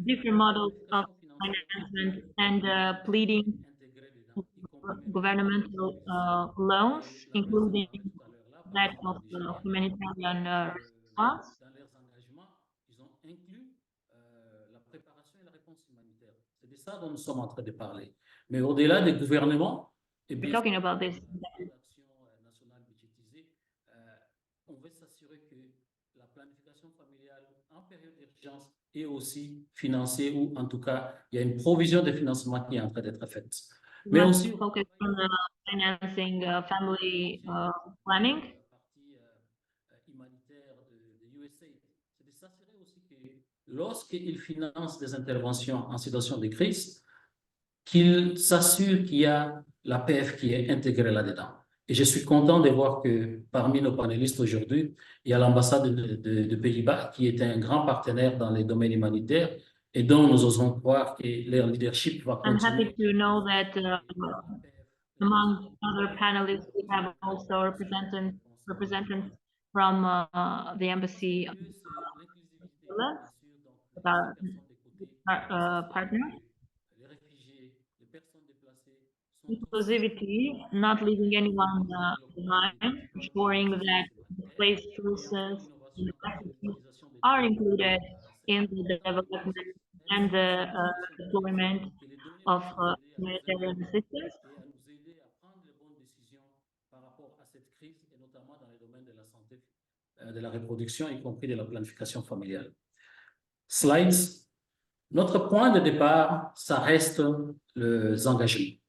Speaker 5: different models of financement and pleading governmental loans, including that of the humanitarian response.
Speaker 8: La préparation et la réponse humanitaire. C'est de ça dont nous sommes en train de parler. Mais au-delà des gouvernements, et bien
Speaker 5: talking about this.
Speaker 8: L'action nationale budgétisée, on veut s'assurer que la planification familiale en période d'urgence est aussi financée, ou en tout cas, il y a une provision de financement qui est en train d'être faite. Mais aussi
Speaker 5: focus on financing family planning.
Speaker 8: Humanitaire de USAID, c'est de s'assurer aussi que lorsqu'ils financent des interventions en situation de crise, qu'ils s'assurent qu'il y a la PF qui est intégrée là-dedans. Et je suis content de voir que parmi nos panélistes aujourd'hui, il y a l'ambassade de Pays-Bas qui est un grand partenaire dans les domaines humanitaires et dont nous osons croire que leur leadership va continuer.
Speaker 5: I'm happy to know that among other panelists, we have also representatives from the embassy of our partner.
Speaker 8: Les réfugiés, les
Speaker 5: inclusivity, not leaving anyone behind, ensuring that displaced persons and refugees are included in the development and the deployment of humanitarian assistance.
Speaker 8: et à nous aider à prendre les bonnes décisions par rapport à cette crise, et notamment dans les domaines de la santé, de la reproduction, y compris de la planification familiale. Slides. Notre point de départ, ça reste les engagements.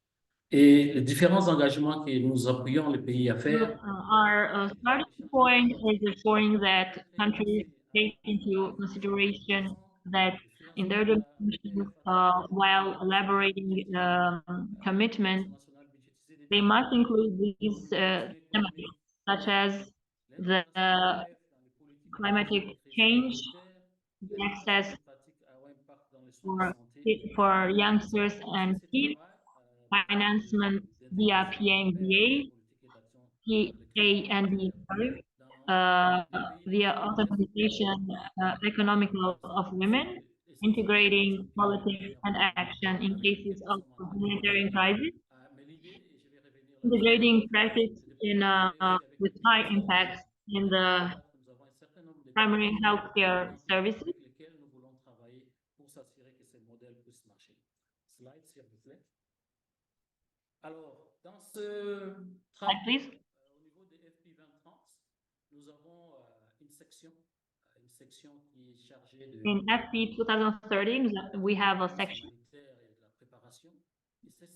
Speaker 8: Et les différents engagements que nous appuyons les pays à faire.
Speaker 5: Our starting point is ensuring that countries take into consideration that in their definition, while elaborating commitment, they must include these thematics, such as the climatic change, the access for youngsters and kids, financement via PMDA, PAND, the authentication economical of women, integrating politics and action in cases of humanitarian crisis, integrating practice in with high impact in the primary healthcare services.
Speaker 8: Alors, dans ce
Speaker 5: Slide, please.
Speaker 8: au niveau des FP 2030, nous avons une section qui est chargée de
Speaker 5: In FP 2030, we have a section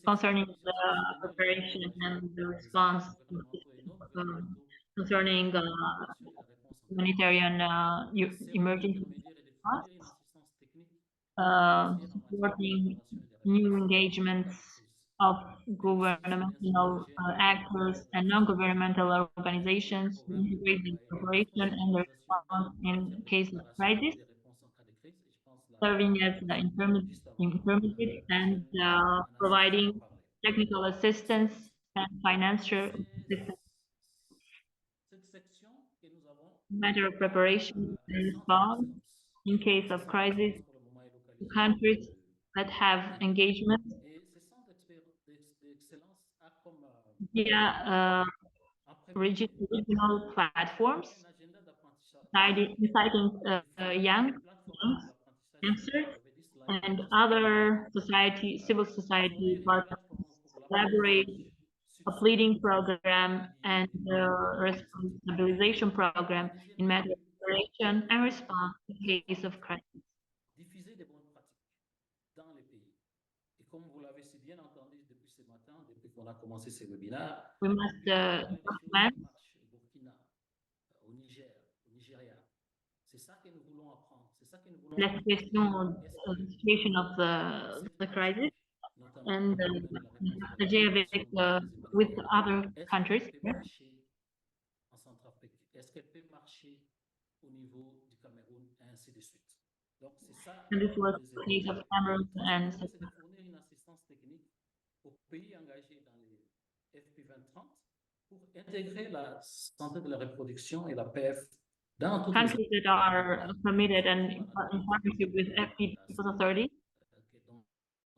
Speaker 5: concerning the preparation and the response concerning humanitarian emergency response, supporting new engagements of governmental actors and non-governmental organizations to integrate the preparation and the response in case of crisis, serving as the intermediate and providing technical assistance and financial assistance. Matter of preparation and response in case of crisis to countries that have engagement via regional platforms, inciting youngsters and other civil society partners to collaborate a pleading program and responsibilization program in matter of preparation and response in case of crisis.
Speaker 8: diffuser des bonnes pratiques dans les pays. Et comme vous l'avez si bien entendu depuis ce matin, depuis qu'on a commencé ces webinaires,
Speaker 5: We must document
Speaker 8: au Burkina, au Niger, au Nigeria. C'est ça que nous voulons apprendre. C'est ça que nous voulons
Speaker 5: la situation of the crisis and partager avec with other countries.
Speaker 8: Est-ce qu'elle peut marcher en Centrafrique? Est-ce qu'elle peut marcher au niveau du Cameroun et ainsi de suite? Donc, c'est ça.
Speaker 5: And this was the case of Cameroon and
Speaker 8: C'est de fournir une assistance technique aux pays engagés dans les FP 2030 pour intégrer la santé de la reproduction et la PF dans toutes
Speaker 5: countries that are committed and in partnership with FP 2030.
Speaker 8: dont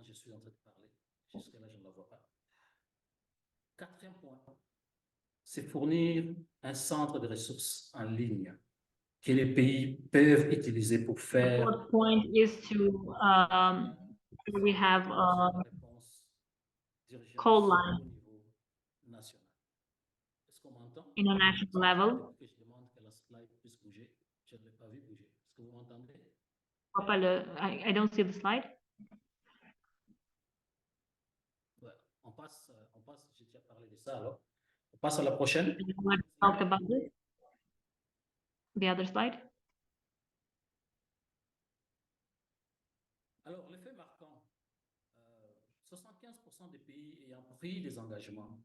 Speaker 8: je suis en train de parler. Jusque-là, je ne la vois pas. Quatrième point, c'est fournir un centre de ressources en ligne que les pays peuvent utiliser pour
Speaker 5: The
Speaker 8: faire
Speaker 5: fourth point is to we have a
Speaker 8: réponse d'urgence
Speaker 5: call line
Speaker 8: au niveau national. Est-ce qu'on m'entend?
Speaker 5: international level.
Speaker 8: Depuis que je demande que la slide puisse bouger, je ne l'ai pas vu bouger. Est-ce que vous m'entendez?
Speaker 5: I don't see the slide.
Speaker 8: Ouais, on passe, j'ai déjà parlé de ça alors. On passe à la prochaine.
Speaker 5: We talked about this. The other slide.
Speaker 8: Alors, le fait marquant, 75% des pays ayant pris des engagements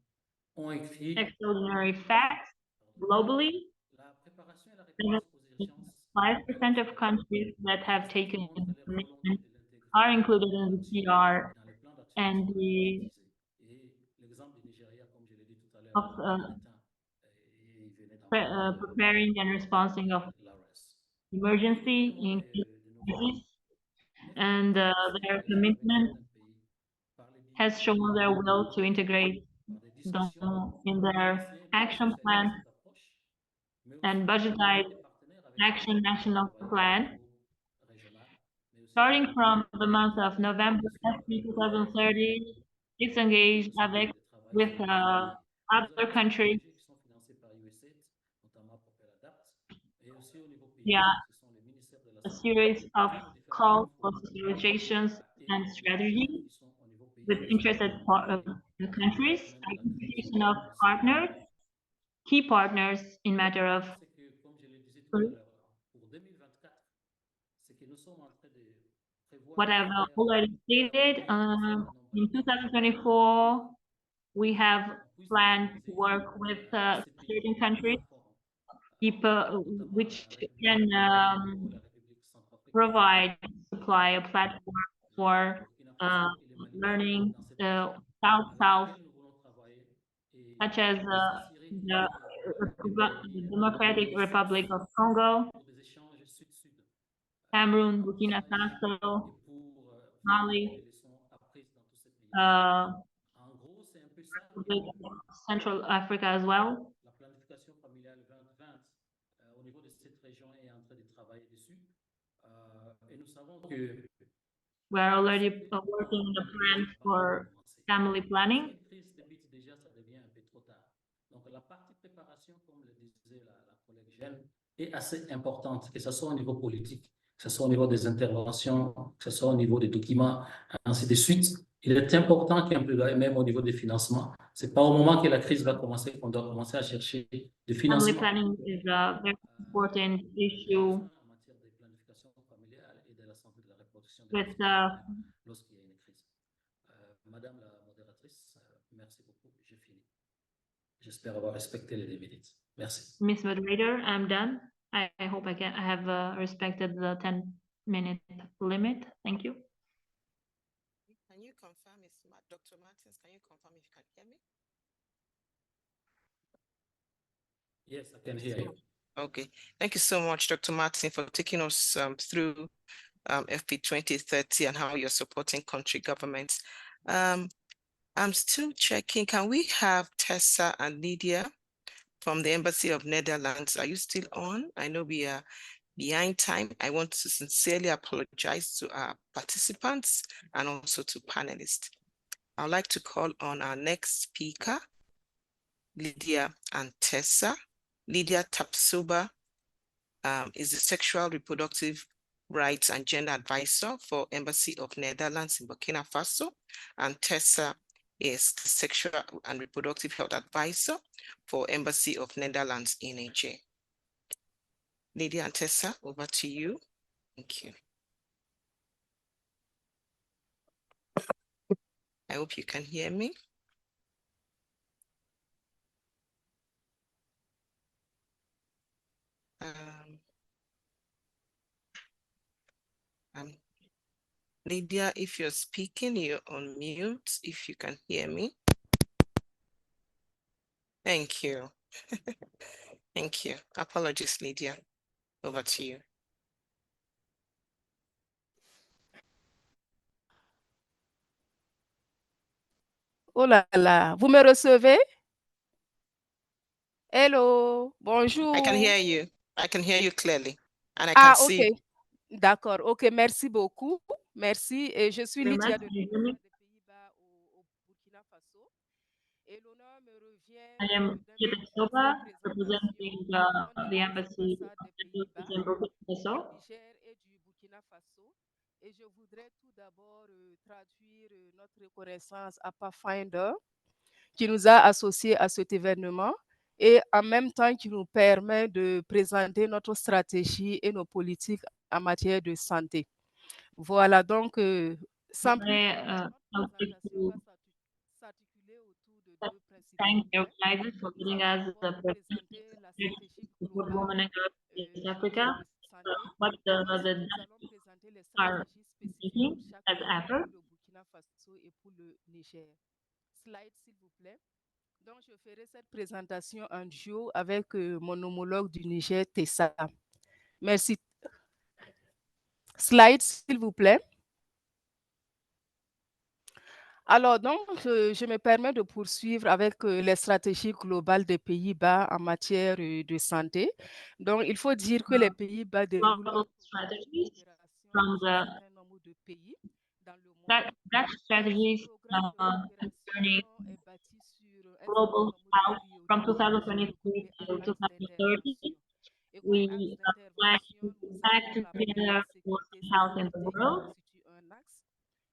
Speaker 8: ont écrit
Speaker 5: Extraordinary facts globally.
Speaker 8: la préparation et la réponse aux urgences
Speaker 5: 5% of countries that have taken commitment are included in the CR
Speaker 8: dans les plans d'action
Speaker 5: and the
Speaker 8: et l'exemple du Nigeria, comme je l'ai dit tout à l'heure,
Speaker 5: of
Speaker 8: il venait d'en parler,
Speaker 5: preparing and responding of
Speaker 8: l'ARS.
Speaker 5: emergency in crisis and their commitment has shown their will to integrate them in their action plan and budgetized action national plan. Starting from the month of November 2030, it's engaged with other countries. Yeah, a series of calls for socializations and strategy with interested countries, identification of partners, key partners in matter of what I've already stated. In 2024, we have planned to work with certain countries, which can provide, supply a platform for learning South-South, such as the Democratic Republic of Congo, Cameroon, Burkina Faso, Mali, Central Africa as well. We're already working on a plan for family planning.
Speaker 8: Est assez importante, que ce soit au niveau politique, que ce soit au niveau des interventions, que ce soit au niveau des documents, ainsi de suite. Il est important qu'il y ait un plaidoyer, même au niveau des financements. Ce n'est pas au moment que la crise va commencer qu'on doit commencer à chercher des financements.
Speaker 5: Family planning is a very important issue with
Speaker 8: lorsqu'il y a une crise. Madame la modératrice, merci beaucoup, j'ai fini. J'espère avoir respecté les 10 minutes. Merci.
Speaker 5: Miss Moderator, I'm done. I hope I have respected the 10-minute limit. Thank you.
Speaker 1: Can you confirm, Dr. Martins, can you confirm if you can hear me?
Speaker 8: Yes, I can hear you.
Speaker 1: Okay, thank you so much, Dr. Martin, for taking us through FP 2030 and how you're supporting country governments. I'm still checking, can we have Tessa and Lydia from the Embassy of Netherlands? Are you still on? I know we are behind time. I want to sincerely apologize to our participants and also to panelists. I'd like to call on our next speaker, Lydia and Tessa. Lydia Tapsuba is the Sexual Reproductive Rights and Gender Advisor for Embassy of Netherlands in Burkina Faso, and Tessa is the Sexual and Reproductive Health Advisor for Embassy of Netherlands in Niger. Lydia and Tessa, over to you. Thank you. I hope you can hear me. Lydia, if you're speaking, you're on mute, if you can hear me. Thank you. Thank you. Apologies, Lydia. Over to you.
Speaker 10: Oh là là, vous me recevez? Hello, bonjour.
Speaker 1: I can hear you. I can hear you clearly. And I can see.
Speaker 10: Ok. D'accord. Ok, merci beaucoup. Merci. Et je suis Lydia de Pays-Bas au Burkina Faso. Et l'honneur me revient.
Speaker 5: I am Issoufa, representing the Embassy of Burkina Faso.
Speaker 10: Niger et du Burkina Faso. Et je voudrais tout d'abord traduire notre reconnaissance à Pathfinder, qui nous a associés à cet événement et en même temps qui nous permet de présenter notre stratégie et nos politiques en matière de santé. Voilà, donc, sans plus s'articuler autour de deux
Speaker 5: Thank you, guys, for giving us the opportunity to put women in East Africa. What the are thinking as effort.
Speaker 10: Slide, s'il vous plaît. Donc, je ferai cette présentation en duo avec mon homologue du Niger, Tessa. Merci. Slide, s'il vous plaît. Alors, donc, je me permets de poursuivre avec les stratégies globales des Pays-Bas en matière de santé. Donc, il faut dire que les Pays-Bas déroulent un programme de coopération
Speaker 5: from
Speaker 10: dans un
Speaker 5: the
Speaker 10: certain nombre de pays dans le monde.
Speaker 5: that
Speaker 10: Et ce
Speaker 5: strategies
Speaker 10: programme de
Speaker 5: concerning
Speaker 10: coopération est bâti sur un certain
Speaker 5: global
Speaker 10: nombre de
Speaker 5: health from
Speaker 10: priorités que j'ai
Speaker 5: 2023
Speaker 10: regroupées en
Speaker 5: to
Speaker 10: axes
Speaker 5: 2030.
Speaker 10: d'intervention. Et comme axe
Speaker 5: We plan to
Speaker 10: d'intervention, nous
Speaker 5: act
Speaker 10: avons la
Speaker 5: together
Speaker 10: première
Speaker 5: for
Speaker 10: sécurité
Speaker 5: health in the
Speaker 10: sécurité qui
Speaker 5: world.
Speaker 10: constitue un axe.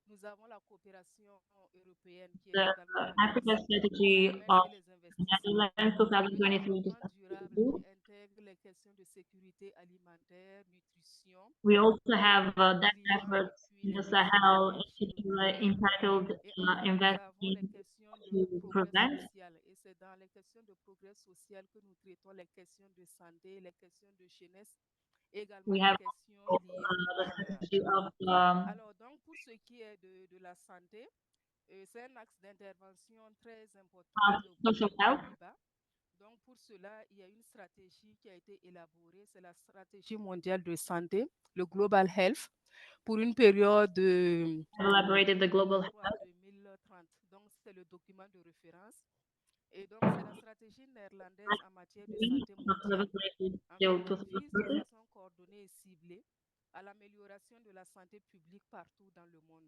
Speaker 10: Nous avons la coopération européenne qui est
Speaker 5: The
Speaker 10: également un
Speaker 5: Africa
Speaker 10: axe. Le
Speaker 5: strategy
Speaker 10: commerce
Speaker 5: of
Speaker 10: et les investissements.
Speaker 5: Netherlands
Speaker 10: Le
Speaker 5: 2023 to
Speaker 10: développement durable qui
Speaker 5: 2032.
Speaker 10: intègre les questions de sécurité alimentaire, nutrition,
Speaker 5: We also have that
Speaker 10: climat et
Speaker 5: efforts
Speaker 10: puis
Speaker 5: in
Speaker 10: les
Speaker 5: the
Speaker 10: questions de
Speaker 5: Sahel
Speaker 10: marché
Speaker 5: entitled
Speaker 10: et enfin, nous avons les
Speaker 5: investing
Speaker 10: questions de
Speaker 5: to
Speaker 10: progrès
Speaker 5: prevent.
Speaker 10: social. Et c'est dans les questions de progrès social que nous traitons les questions de santé, les questions de jeunesse, et également
Speaker 5: We
Speaker 10: les
Speaker 5: have
Speaker 10: questions liées au
Speaker 5: the
Speaker 10: travail.
Speaker 5: strategy of
Speaker 10: Alors, donc, pour ce qui est de la santé, c'est un axe d'intervention très important pour
Speaker 5: social
Speaker 10: les
Speaker 5: health.
Speaker 10: Pays-Bas. Donc, pour cela, il y a une stratégie qui a été élaborée, c'est la stratégie mondiale de santé, le Global Health, pour une période de
Speaker 5: Elaborated the global
Speaker 10: 2023 à
Speaker 5: health.
Speaker 10: 2030. Donc, c'est le document de référence. Et donc, c'est la stratégie néerlandaise en matière de santé mondiale. En fait,
Speaker 5: Till
Speaker 10: qui vise de
Speaker 5: 2030.
Speaker 10: façon coordonnée et ciblée à l'amélioration de la santé publique partout dans le monde.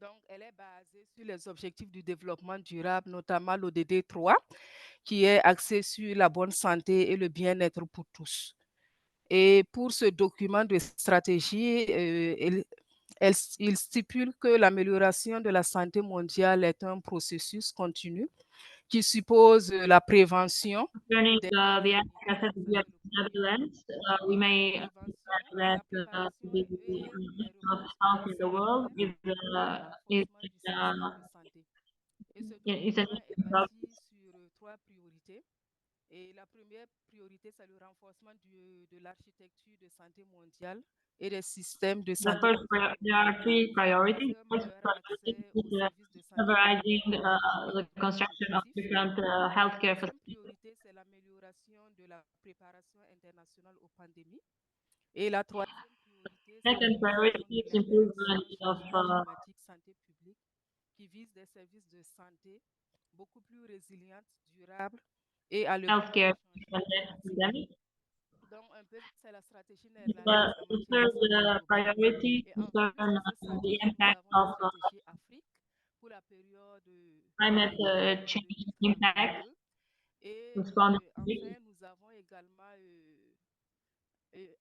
Speaker 10: Donc, elle est basée sur les objectifs du développement durable, notamment l'ODD 3, qui est axé sur la bonne santé et le bien-être pour tous. Et pour ce document de stratégie, il stipule que l'amélioration de la santé mondiale est un processus continu qui suppose la prévention.
Speaker 5: Concerning
Speaker 10: Des
Speaker 5: the
Speaker 10: maladies
Speaker 5: Africa
Speaker 10: chroniques,
Speaker 5: strategy
Speaker 10: ça
Speaker 5: of
Speaker 10: c'est le premier point.
Speaker 5: Netherlands, we may
Speaker 10: Prévention,
Speaker 5: that
Speaker 10: la préparation
Speaker 5: the
Speaker 10: et les
Speaker 5: of
Speaker 10: recours
Speaker 5: health in the world
Speaker 10: sanitaires et le
Speaker 5: is
Speaker 10: renforcement du système de santé. Et ce
Speaker 5: is an
Speaker 10: document est bâti sur 3 priorités. Et la première priorité, c'est le renforcement de l'architecture de santé mondiale et des systèmes de santé publique
Speaker 5: there are
Speaker 10: locaux
Speaker 5: three priorities.
Speaker 10: pour un
Speaker 5: First
Speaker 10: meilleur
Speaker 5: priority
Speaker 10: accès
Speaker 5: is
Speaker 10: aux services de santé
Speaker 5: leveraging
Speaker 10: publique et
Speaker 5: the
Speaker 10: également
Speaker 5: construction of
Speaker 10: productifs.
Speaker 5: different
Speaker 10: Et la
Speaker 5: healthcare
Speaker 10: deuxième
Speaker 5: facilities.
Speaker 10: priorité, c'est l'amélioration de la préparation internationale aux pandémies. Et la troisième priorité, c'est
Speaker 5: Second
Speaker 10: l'amélioration
Speaker 5: priority
Speaker 10: de
Speaker 5: is improvement
Speaker 10: l'interaction
Speaker 5: of
Speaker 10: changement climatique santé publique qui vise des services de santé beaucoup plus résilientes, durables et à l'écoute
Speaker 5: healthcare
Speaker 10: du changement climatique.
Speaker 5: pandemic.
Speaker 10: Donc, un peu, c'est la stratégie néerlandaise en
Speaker 5: The
Speaker 10: matière de santé
Speaker 5: third
Speaker 10: globale.
Speaker 5: priority
Speaker 10: Et en
Speaker 5: concern
Speaker 10: plus de cette
Speaker 5: the
Speaker 10: stratégie, nous
Speaker 5: impact
Speaker 10: avons la
Speaker 5: of
Speaker 10: stratégie Afrique pour la période
Speaker 5: climate
Speaker 10: 2023 à
Speaker 5: change impact
Speaker 10: 2032. Et
Speaker 5: responding.
Speaker 10: enfin, nous avons également,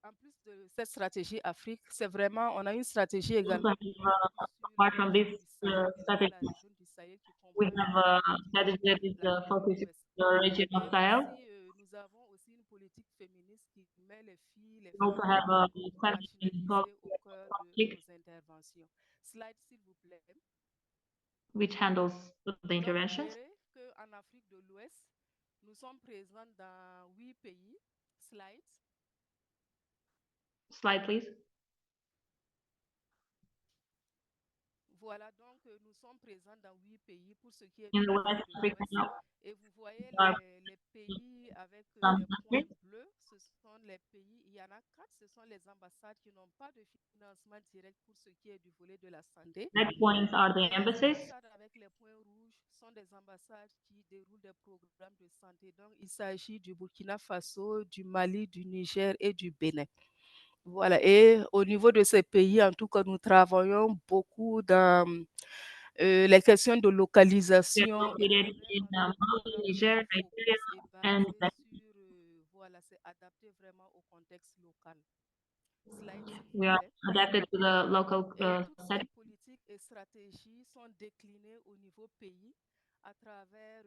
Speaker 10: en plus de cette stratégie Afrique, c'est vraiment, on a une stratégie également qui porte plus sur la
Speaker 5: Apart from
Speaker 10: région
Speaker 5: this
Speaker 10: du Sahel, également la
Speaker 5: strategy,
Speaker 10: région du Sahel qui
Speaker 5: we
Speaker 10: comprend
Speaker 5: have a
Speaker 10: l'Afrique du
Speaker 5: strategy
Speaker 10: Nord,
Speaker 5: that is
Speaker 10: l'Afrique de
Speaker 5: focused
Speaker 10: l'Ouest.
Speaker 5: on the region
Speaker 10: Et
Speaker 5: of Sahel.
Speaker 10: aussi, nous avons aussi une politique féministe qui met les filles, les
Speaker 5: We also
Speaker 10: femmes
Speaker 5: have a strategy
Speaker 10: marginalisées au cœur de nos interventions. Slide, s'il vous plaît.
Speaker 5: which handles the
Speaker 10: Donc,
Speaker 5: interventions.
Speaker 10: vous verrez qu'en Afrique de l'Ouest, nous sommes présents dans 8 pays. Slide.
Speaker 5: Slide, please.
Speaker 10: Voilà, donc nous sommes présents dans 8 pays pour ce qui est
Speaker 5: In
Speaker 10: de
Speaker 5: the West
Speaker 10: l'Afrique de
Speaker 5: Africa
Speaker 10: l'Ouest.
Speaker 5: now,
Speaker 10: Et vous voyez
Speaker 5: are
Speaker 10: les pays avec
Speaker 5: some
Speaker 10: des points
Speaker 5: countries.
Speaker 10: bleus. Ce sont les pays, il y en a 4, ce sont les ambassades qui n'ont pas de financement direct pour ce qui est du volet de la santé.
Speaker 5: Red points are the
Speaker 10: Les
Speaker 5: embassies.
Speaker 10: ambassades avec les points rouges sont des ambassades qui déroulent des programmes de santé. Donc, il s'agit du Burkina Faso, du Mali, du Niger et du Bénin. Voilà, et au niveau de ces pays, en tout cas, nous travaillons beaucoup dans les questions de localisation. Et
Speaker 5: Located in Mali, Niger, Nigeria, and
Speaker 10: Voilà, c'est adapté vraiment au contexte local. Slide, s'il vous
Speaker 5: we are
Speaker 10: plaît.
Speaker 5: adapted to the local
Speaker 10: Et toutes ces
Speaker 5: setting.
Speaker 10: politiques et stratégies sont déclinées au niveau pays à travers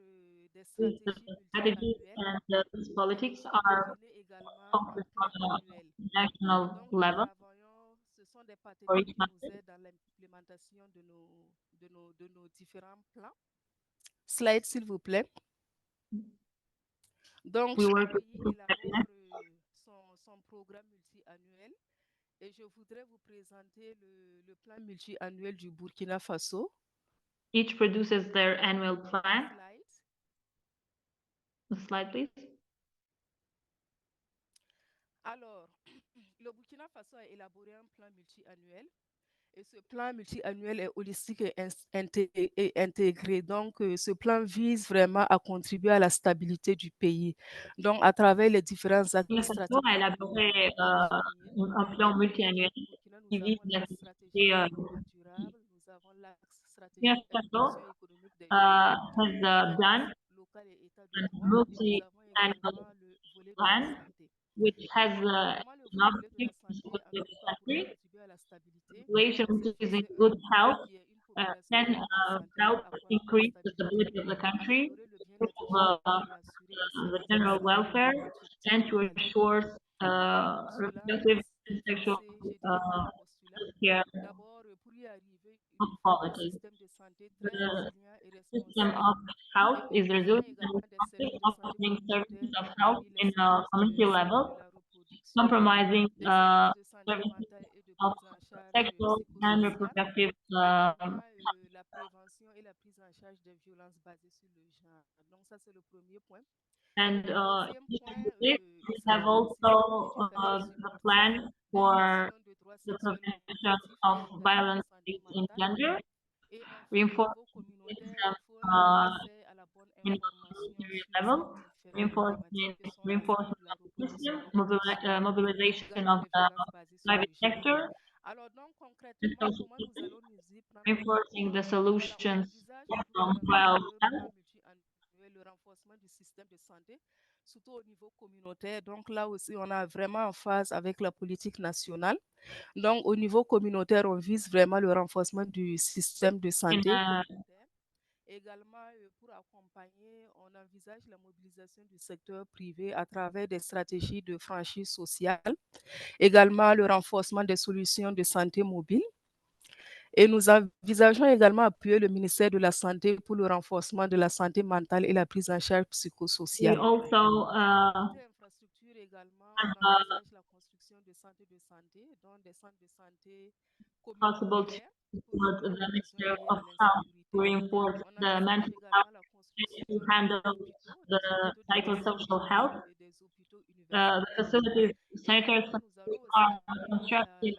Speaker 10: des stratégies
Speaker 5: Strategies
Speaker 10: multiannuelles.
Speaker 5: and these
Speaker 10: Et
Speaker 5: politics
Speaker 10: sont
Speaker 5: are
Speaker 10: déclinées également en
Speaker 5: focused
Speaker 10: plan
Speaker 5: on
Speaker 10: annuel.
Speaker 5: a national
Speaker 10: Donc, nous
Speaker 5: level
Speaker 10: travaillons, ce sont des
Speaker 5: for
Speaker 10: partenaires
Speaker 5: each
Speaker 10: qui nous
Speaker 5: country.
Speaker 10: aident dans l'implémentation de nos différents plans. Slide, s'il vous plaît. Donc,
Speaker 5: We
Speaker 10: chaque
Speaker 5: work with
Speaker 10: pays
Speaker 5: group
Speaker 10: élabore son programme multi-annuel. Et je voudrais vous présenter le plan multi-annuel du Burkina Faso.
Speaker 5: Each produces their annual plan.
Speaker 10: Slide.
Speaker 5: The slide, please.
Speaker 10: Alors, le Burkina Faso a élaboré un plan multi-annuel. Et ce plan multi-annuel est holistique et intégré. Donc, ce plan vise vraiment à contribuer à la stabilité du pays. Donc, à travers les différents actes stratégiques.
Speaker 5: A élaboré un plan multi-annuel qui vise l'activité
Speaker 10: durable. Nous avons l'axe stratégique inclusion économique des
Speaker 5: has done
Speaker 10: local et état
Speaker 5: a
Speaker 10: de droit.
Speaker 5: multi-annual
Speaker 10: Le volet de la
Speaker 5: plan,
Speaker 10: santé.
Speaker 5: which has
Speaker 10: Comment le
Speaker 5: an
Speaker 10: volet de la
Speaker 5: objective to
Speaker 10: santé,
Speaker 5: support the
Speaker 10: encore une fois, pour
Speaker 5: country.
Speaker 10: contribuer à la stabilité,
Speaker 5: Population which is in
Speaker 10: c'est
Speaker 5: good health
Speaker 10: qui est une population
Speaker 5: can
Speaker 10: en bonne santé,
Speaker 5: help
Speaker 10: accroître la
Speaker 5: increase the
Speaker 10: stabilité,
Speaker 5: stability of the country,
Speaker 10: améliorer le bien-être
Speaker 5: improve
Speaker 10: général et assurer la
Speaker 5: the
Speaker 10: sécurité
Speaker 5: general
Speaker 10: sanitaire
Speaker 5: welfare,
Speaker 10: reproductive
Speaker 5: and
Speaker 10: et
Speaker 5: to
Speaker 10: qualité.
Speaker 5: ensure
Speaker 10: Pour cela,
Speaker 5: reproductive and
Speaker 10: ces
Speaker 5: sexual
Speaker 10: axes, je dirais, trois postulats.
Speaker 5: care
Speaker 10: D'abord, pour y arriver, il
Speaker 5: of
Speaker 10: nous faut un
Speaker 5: quality.
Speaker 10: système de santé très
Speaker 5: The
Speaker 10: résilient et
Speaker 5: system
Speaker 10: responsif.
Speaker 5: of health
Speaker 10: Et
Speaker 5: is
Speaker 10: on besoin
Speaker 5: resilient and
Speaker 10: également des services
Speaker 5: responsive,
Speaker 10: de santé
Speaker 5: offering services
Speaker 10: communautaires
Speaker 5: of health
Speaker 10: parmi les
Speaker 5: in a
Speaker 10: services
Speaker 5: community
Speaker 10: de santé
Speaker 5: level,
Speaker 10: de la reproduction,
Speaker 5: compromising
Speaker 10: des services de santé
Speaker 5: services
Speaker 10: mentale et de
Speaker 5: of
Speaker 10: prise en charge
Speaker 5: sexual and
Speaker 10: psychosociale.
Speaker 5: reproductive
Speaker 10: Également, la prévention et la prise en charge des violences basées sur le genre. Donc ça, c'est le premier point.
Speaker 5: and
Speaker 10: Deuxième point,
Speaker 5: we
Speaker 10: il
Speaker 5: have
Speaker 10: s'agit d'un
Speaker 5: also
Speaker 10: système d'éducation sur
Speaker 5: a
Speaker 10: le
Speaker 5: plan for
Speaker 10: de droits
Speaker 5: the
Speaker 10: sexuels et
Speaker 5: prevention
Speaker 10: reproductifs
Speaker 5: of
Speaker 10: et également de
Speaker 5: violence
Speaker 10: santé
Speaker 5: in
Speaker 10: mentale.
Speaker 5: gender,
Speaker 10: Et enfin, au
Speaker 5: reinforcing
Speaker 10: niveau communautaire, il faut l'accès à la bonne
Speaker 5: in
Speaker 10: information
Speaker 5: community
Speaker 10: sur
Speaker 5: level,
Speaker 10: ces différentes
Speaker 5: reinforcing
Speaker 10: thématiques que sont la santé de la
Speaker 5: system,
Speaker 10: reproduction,
Speaker 5: mobilization
Speaker 10: également
Speaker 5: of
Speaker 10: les
Speaker 5: the
Speaker 10: violences basées sur
Speaker 5: private
Speaker 10: le genre.
Speaker 5: sector,
Speaker 10: Alors donc,
Speaker 5: and
Speaker 10: concrètement,
Speaker 5: social
Speaker 10: comment nous
Speaker 5: system,
Speaker 10: allons nous y prendre?
Speaker 5: reinforcing the
Speaker 10: Voilà, on
Speaker 5: solutions
Speaker 10: envisage pour
Speaker 5: from
Speaker 10: garantir
Speaker 5: well
Speaker 10: le
Speaker 5: health
Speaker 10: plan multi-annuel, le renforcement du système de santé, surtout au niveau communautaire. Donc là aussi, on a vraiment en phase avec la politique nationale. Donc au niveau communautaire, on vise vraiment le renforcement du système de santé. Également, pour accompagner, on envisage la mobilisation du secteur privé à travers des stratégies de franchise sociale, également le renforcement des solutions de santé mobile. Et nous envisageons également appuyer le ministère de la Santé pour le renforcement de la santé mentale et la prise en charge psychosociale.
Speaker 5: We also
Speaker 10: infrastructure également, on envisage la construction de centres de santé, dont des centres de santé
Speaker 5: possible to
Speaker 10: communautaires
Speaker 5: support the Minister of Health to reinforce the mental health and to handle the psychosocial health. The facilities, sanitary facilities are constructing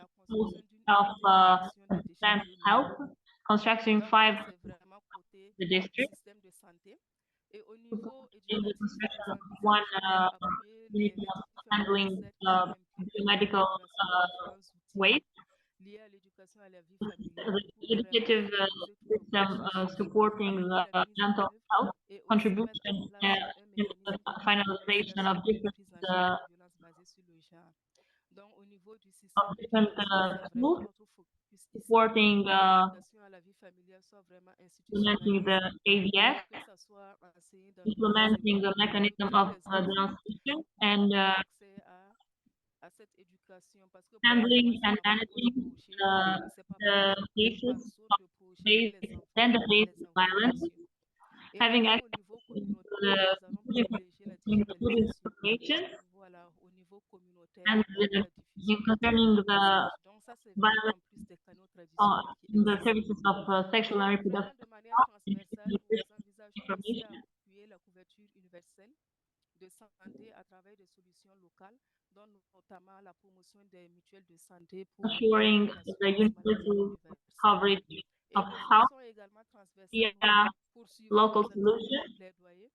Speaker 5: of advanced health, constructing 5 the district.
Speaker 10: Et au niveau
Speaker 5: In the
Speaker 10: éducatif,
Speaker 5: construction
Speaker 10: nous
Speaker 5: of one
Speaker 10: envisageons appuyer
Speaker 5: unit
Speaker 10: les
Speaker 5: of
Speaker 10: différents
Speaker 5: handling
Speaker 10: ministères qui sont impliqués dans
Speaker 5: medical
Speaker 10: l'intégration des différents outils
Speaker 5: waste.
Speaker 10: liés à l'éducation à la vie familiale
Speaker 5: The
Speaker 10: pour vraiment
Speaker 5: educative
Speaker 10: finaliser tout le
Speaker 5: system
Speaker 10: processus,
Speaker 5: supporting
Speaker 10: appuyer
Speaker 5: the
Speaker 10: la mise en
Speaker 5: mental
Speaker 10: œuvre
Speaker 5: health
Speaker 10: et aussi mettre en
Speaker 5: contribution
Speaker 10: place un
Speaker 5: in the
Speaker 10: mécanisme
Speaker 5: finalization of
Speaker 10: d'individualisation et de
Speaker 5: different
Speaker 10: prise en charge des violences basées sur le genre. Donc, au niveau du système éducatif, c'est vraiment
Speaker 5: tools
Speaker 10: notre focus ici,
Speaker 5: supporting
Speaker 10: que l'éducation à la vie familiale soit vraiment
Speaker 5: implementing the
Speaker 10: institutionnalisée,
Speaker 5: AVS,
Speaker 10: que ça soit enseigné dans
Speaker 5: implementing the mechanism of denunciation and
Speaker 10: accès à cette éducation parce que
Speaker 5: handling and
Speaker 10: projet,
Speaker 5: managing
Speaker 10: c'est pas
Speaker 5: the cases of gender-based violence,
Speaker 10: et
Speaker 5: having
Speaker 10: enfin,
Speaker 5: access
Speaker 10: au niveau
Speaker 5: to
Speaker 10: communautaire,
Speaker 5: the
Speaker 10: nous allons privilégier la
Speaker 5: good
Speaker 10: digitalisation.
Speaker 5: information
Speaker 10: Voilà, au niveau communautaire,
Speaker 5: and
Speaker 10: la diffusion
Speaker 5: concerning the
Speaker 10: donc ça, c'est vraiment en
Speaker 5: violence
Speaker 10: plus des canaux traditionnels qui
Speaker 5: in the
Speaker 10: existent.
Speaker 5: services of sexual and
Speaker 10: Vraiment,
Speaker 5: reproductive
Speaker 10: de manière
Speaker 5: health,
Speaker 10: transversale, nous envisageons aussi
Speaker 5: information,
Speaker 10: appuyer la couverture universelle de santé à travers des solutions locales, dont notamment la promotion des mutuelles de santé pour
Speaker 5: assuring the universal coverage of health
Speaker 10: également
Speaker 5: via
Speaker 10: transversalement
Speaker 5: local solutions,
Speaker 10: plaidoyer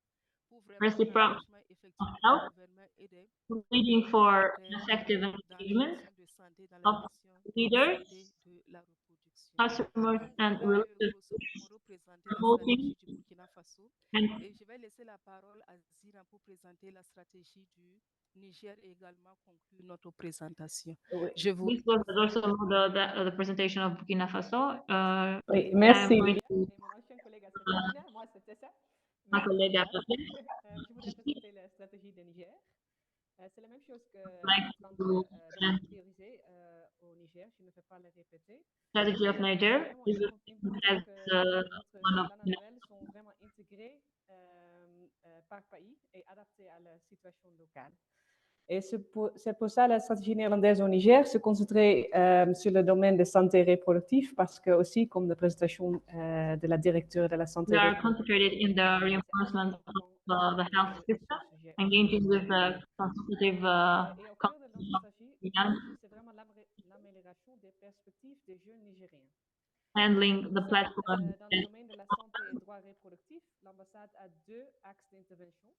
Speaker 10: pour vraiment
Speaker 5: reciprocal
Speaker 10: l'engagement effectif
Speaker 5: of
Speaker 10: du
Speaker 5: health,
Speaker 10: gouvernement et des
Speaker 5: leading for effective
Speaker 10: dans la
Speaker 5: engagement
Speaker 10: gestion de santé, dans la
Speaker 5: of
Speaker 10: gestion
Speaker 5: leaders,
Speaker 10: santé de la reproduction.
Speaker 5: customers, and
Speaker 10: Voilà,
Speaker 5: relatives,
Speaker 10: grosso modo, présenter la
Speaker 5: promoting
Speaker 10: stratégie du Burkina Faso.
Speaker 5: and
Speaker 10: Et je vais laisser la parole à Zira pour présenter la stratégie du Niger et également conclure notre présentation. Je vous
Speaker 5: this was also the presentation of Burkina Faso.
Speaker 2: Oui, merci.
Speaker 5: I'm going to
Speaker 11: Et mon ancien collègue à cette table-là, moi c'est Tessa.
Speaker 5: my
Speaker 11: Mais
Speaker 5: colleague
Speaker 11: voilà,
Speaker 5: Abdoulaye.
Speaker 11: je voudrais présenter la stratégie de Niger. C'est la même chose qu'on
Speaker 5: Like
Speaker 11: est en train
Speaker 5: to
Speaker 11: de prioriser au Niger, je ne vais pas le répéter.
Speaker 5: strategy of Niger.
Speaker 11: C'est
Speaker 5: This
Speaker 11: vraiment
Speaker 5: is
Speaker 11: important
Speaker 5: as
Speaker 11: que notre
Speaker 5: one of
Speaker 11: plans annuels sont vraiment intégrés par pays et adaptés à la situation locale. Et c'est pour ça la stratégie néerlandaise au Niger se concentrer sur le domaine de santé reproductive parce que aussi, comme la présentation de la directeure de la santé
Speaker 5: we are concentrated in the reinforcement of the health system, engaging with the consultative
Speaker 11: et au cœur de notre stratégie, c'est vraiment l'amélioration des perspectives des jeunes Nigériens.
Speaker 5: handling the platform.
Speaker 11: Dans le domaine de la santé et droits reproductifs, l'ambassade a deux axes d'intervention.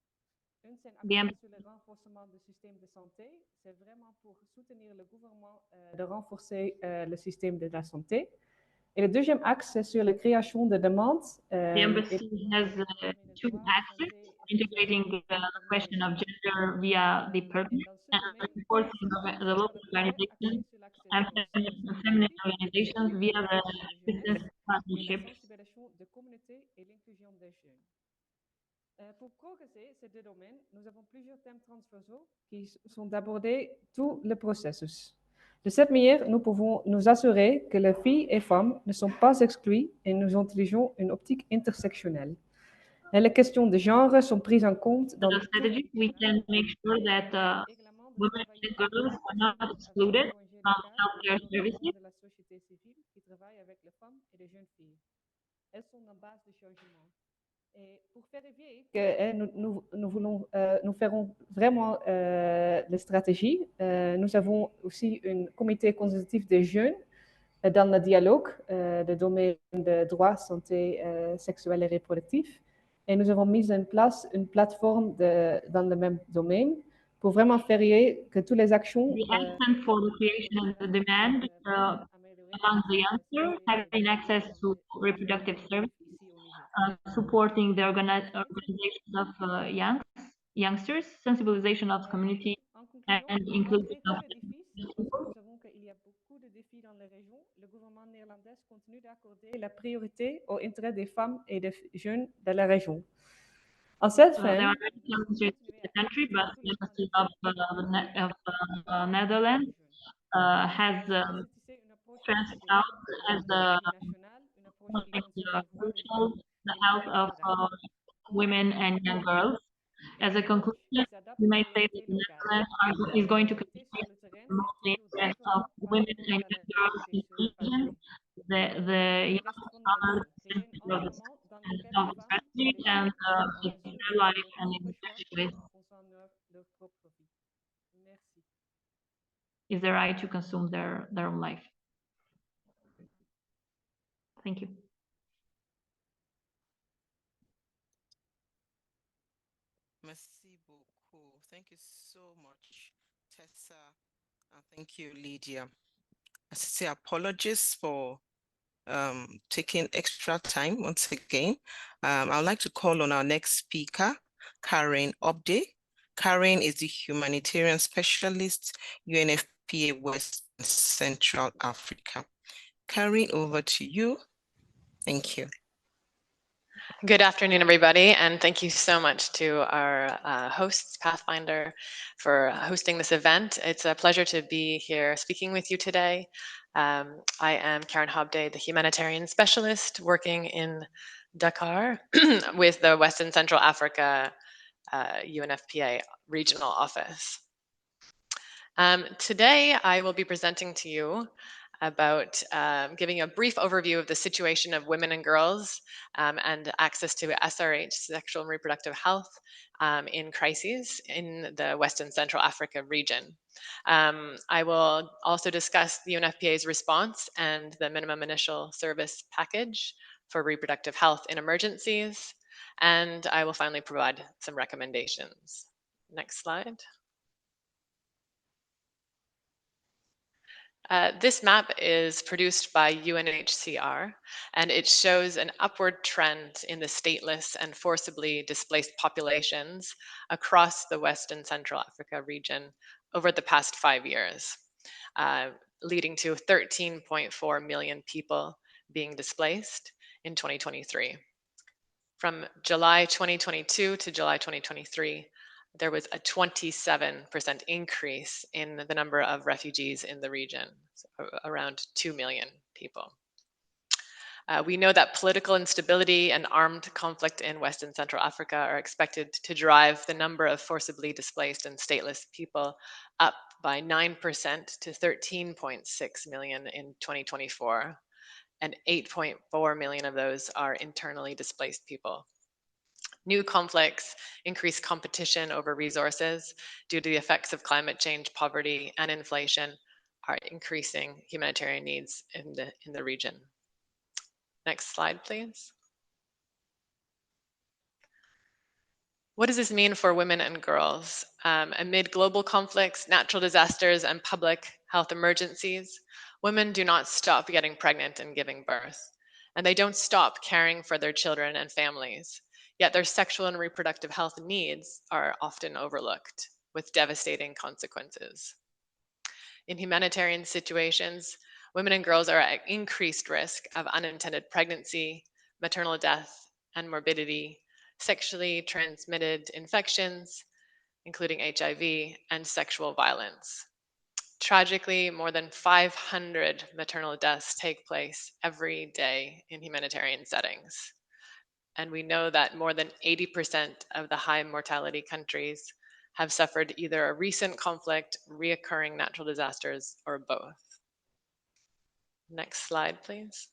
Speaker 11: Une, c'est un accent sur le renforcement du système de santé. C'est vraiment pour soutenir le gouvernement de renforcer le système de la santé. Et le deuxième axe, c'est sur la création de demandes.
Speaker 5: The embassy has two axes, integrating the question of gender via the permit and supporting the local organizations and feminine organizations via the business partnerships.
Speaker 11: De communauté et l'inclusion des jeunes. Pour progresser ces deux domaines, nous avons plusieurs thèmes transversaux qui sont d'abordés tout le processus. De cette manière, nous pouvons nous assurer que les filles et femmes ne sont pas exclues et nous utilisons une optique intersectionnelle. Et les questions de genre sont prises en compte dans
Speaker 5: the strategy. We can make sure that women and girls are not excluded from healthcare services.
Speaker 11: de la société civile qui travaillent avec les femmes et les jeunes filles. Elles sont en base de changement. Et pour vérifier que nous ferons vraiment les stratégies, nous avons aussi un comité consultatif des jeunes dans le dialogue de domaine de droits, santé sexuelle et reproductive. Et nous avons mis en place une plateforme dans le même domaine pour vraiment vérifier que toutes les actions...
Speaker 5: The action for the creation and the demand among the youngsters, having access to reproductive services, supporting the organizations of youngsters, sensibilisation of community, and inclusion of
Speaker 11: Nous savons qu'il y a beaucoup de défis dans les régions. Le gouvernement néerlandais continue d'accorder la priorité aux intérêts des femmes et des jeunes de la région. En cette fin,
Speaker 5: there are many challenges in the country, but the Embassy of Netherlands has stressed out as crucial the health of women and young girls. As a conclusion, we may say that the Netherlands is going to continue to promote the interests of women and young girls in the region. The young are the center of the strategy and it's their life and individually is their right to consume their own life. Thank you.
Speaker 1: Merci beaucoup. Thank you so much, Tessa, and thank you, Lydia. I say apologies for taking extra time once again. I'd like to call on our next speaker, Karen Hobday. Karen is the humanitarian specialist, UNFPA West and Central Africa. Karen, over to you. Thank you.
Speaker 12: Good afternoon, everybody, and thank you so much to our hosts, Pathfinder, for hosting this event. It's a pleasure to be here speaking with you today. I am Karen Hobday, the humanitarian specialist working in Dakar with the West and Central Africa UNFPA regional office. Today, I will be presenting to you about giving a brief overview of the situation of women and girls and access to SRH, sexual and reproductive health, in crises in the West and Central Africa region. I will also discuss the UNFPA's response and the minimum initial service package for reproductive health in emergencies, and I will finally provide some recommendations. Next slide. This map is produced by UNHCR, and it shows an upward trend in the stateless and forcibly displaced populations across the West and Central Africa region over the past 5 years, leading to 13.4 million people being displaced in 2023. From July 2022 to July 2023, there was a 27% increase in the number of refugees in the region, so around 2 million people. We know that political instability and armed conflict in West and Central Africa are expected to drive the number of forcibly displaced and stateless people up by 9% to 13.6 million in 2024, and 8.4 million of those are internally displaced people. New conflicts, increased competition over resources due to the effects of climate change, poverty, and inflation are increasing humanitarian needs in the region. Next slide, please. What does this mean for women and girls? Amid global conflicts, natural disasters, and public health emergencies, women do not stop getting pregnant and giving birth, and they don't stop caring for their children and families. Yet their sexual and reproductive health needs are often overlooked, with devastating consequences. In humanitarian situations, women and girls are at increased risk of unintended pregnancy, maternal death and morbidity, sexually transmitted infections, including HIV, and sexual violence. Tragically, more than 500 maternal deaths take place every day in humanitarian settings. And we know that more than 80% of the high mortality countries have suffered either a recent conflict, reoccurring natural disasters, or both. Next slide, please.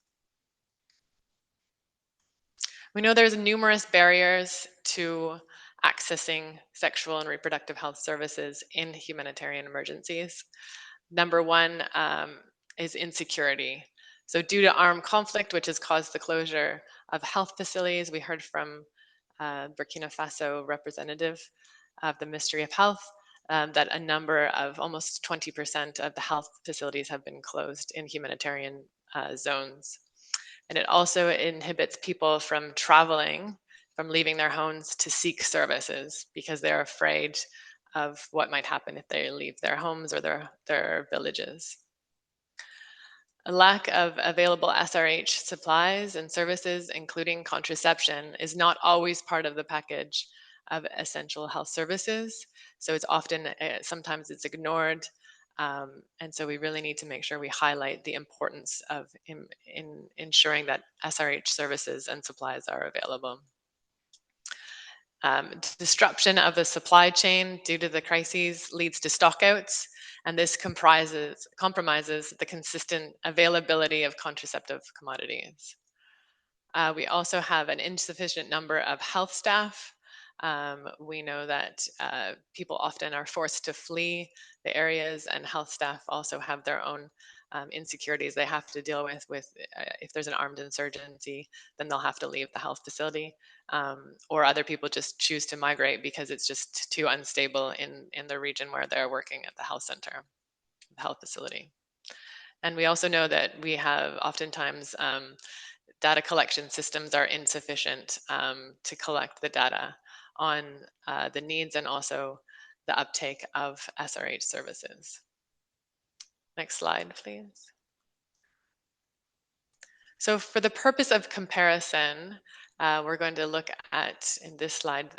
Speaker 12: We know there's numerous barriers to accessing sexual and reproductive health services in humanitarian emergencies. Number one is insecurity. So due to armed conflict, which has caused the closure of health facilities, we heard from Burkina Faso representative of the Ministry of Health that a number of almost 20% of the health facilities have been closed in humanitarian zones. And it also inhibits people from traveling, from leaving their homes to seek services because they're afraid of what might happen if they leave their homes or their villages. A lack of available SRH supplies and services, including contraception, is not always part of the package of essential health services. So it's often, sometimes it's ignored. And so we really need to make sure we highlight the importance of in ensuring that SRH services and supplies are available. Disruption of the supply chain due to the crises leads to stockouts, and this compromises the consistent availability of contraceptive commodities. We also have an insufficient number of health staff. We know that people often are forced to flee the areas, and health staff also have their own insecurities they have to deal with if there's an armed insurgency, then they'll have to leave the health facility, or other people just choose to migrate because it's just too unstable in the region where they're working at the health center, the health facility. And we also know that we have oftentimes data collection systems are insufficient to collect the data on the needs and also the uptake of SRH services. Next slide, please. So for the purpose of comparison, we're going to look at, in this slide,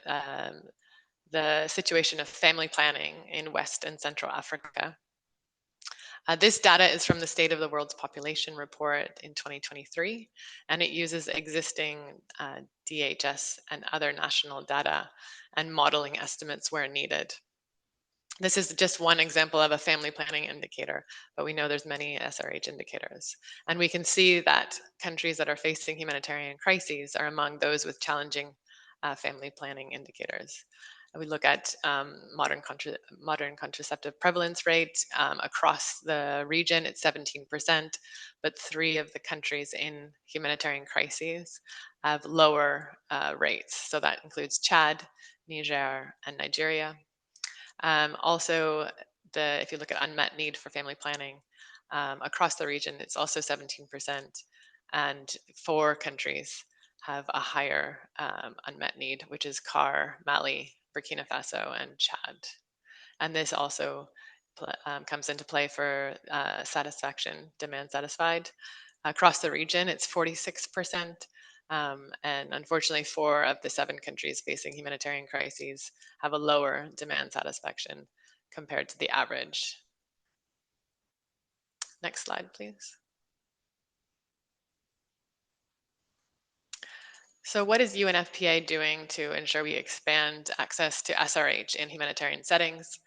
Speaker 12: the situation of family planning in West and Central Africa. This data is from the State of the World's Population Report in 2023, and it uses existing DHS and other national data and modeling estimates where needed. This is just one example of a family planning indicator, but we know there's many SRH indicators. And we can see that countries that are facing humanitarian crises are among those with challenging family planning indicators. We look at modern contraceptive prevalence rate across the region, it's 17%, but 3 of the countries in humanitarian crises have lower rates. So that includes Chad, Niger, and Nigeria. Also, if you look at unmet need for family planning across the region, it's also 17%, and 4 countries have a higher unmet need, which is CAR, Mali, Burkina Faso, and Chad. And this also comes into play for satisfaction, demand satisfied. Across the region, it's 46%. And unfortunately, 4 of the 7 countries facing humanitarian crises have a lower demand satisfaction compared to the average. Next slide, please. So what is UNFPA doing to ensure we expand access to SRH in humanitarian settings?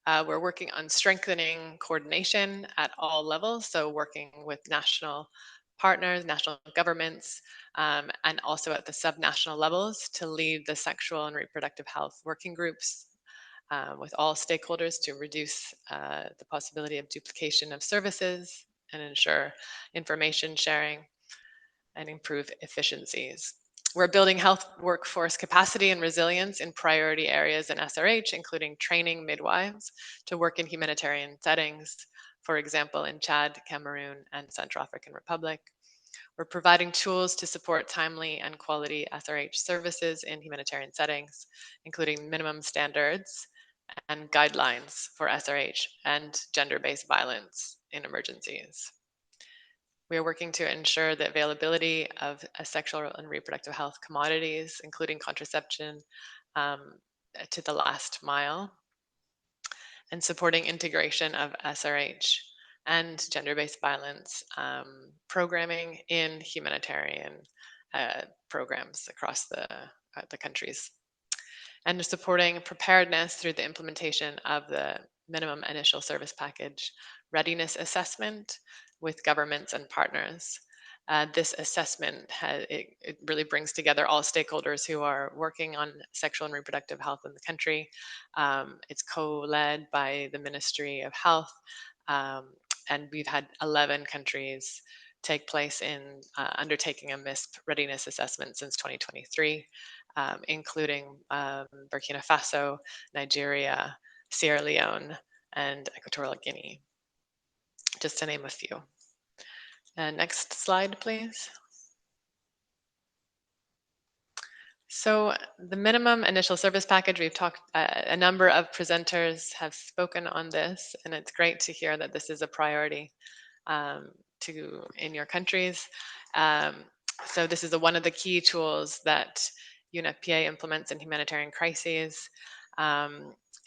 Speaker 12: We're working on strengthening coordination at all levels, so working with national partners, national governments, and also at the subnational levels to lead the sexual and reproductive health working groups with all stakeholders to reduce the possibility of duplication of services and ensure information sharing. and improve efficiencies. We're building health workforce capacity and resilience in priority areas in SRH, including training midwives to work in humanitarian settings, for example, in Chad, Cameroon, and Central African Republic. We're providing tools to support timely and quality SRH services in humanitarian settings, including minimum standards and guidelines for SRH and gender-based violence in emergencies. We are working to ensure the availability of sexual and reproductive health commodities, including contraception, to the last mile, and supporting integration of SRH and gender-based violence programming in humanitarian programs across the countries. And supporting preparedness through the implementation of the minimum initial service package readiness assessment with governments and partners. This assessment, it really brings together all stakeholders who are working on sexual and reproductive health in the country. It's co-led by the Ministry of Health, and we've had 11 countries take place in undertaking a MISP readiness assessment since 2023, including Burkina Faso, Nigeria, Sierra Leone, and Equatorial Guinea, just to name a few. Next slide, please. So the minimum initial service package, we've talked, a number of presenters have spoken on this, and it's great to hear that this is a priority in your countries. So this is one of the key tools that UNFPA implements in humanitarian crises.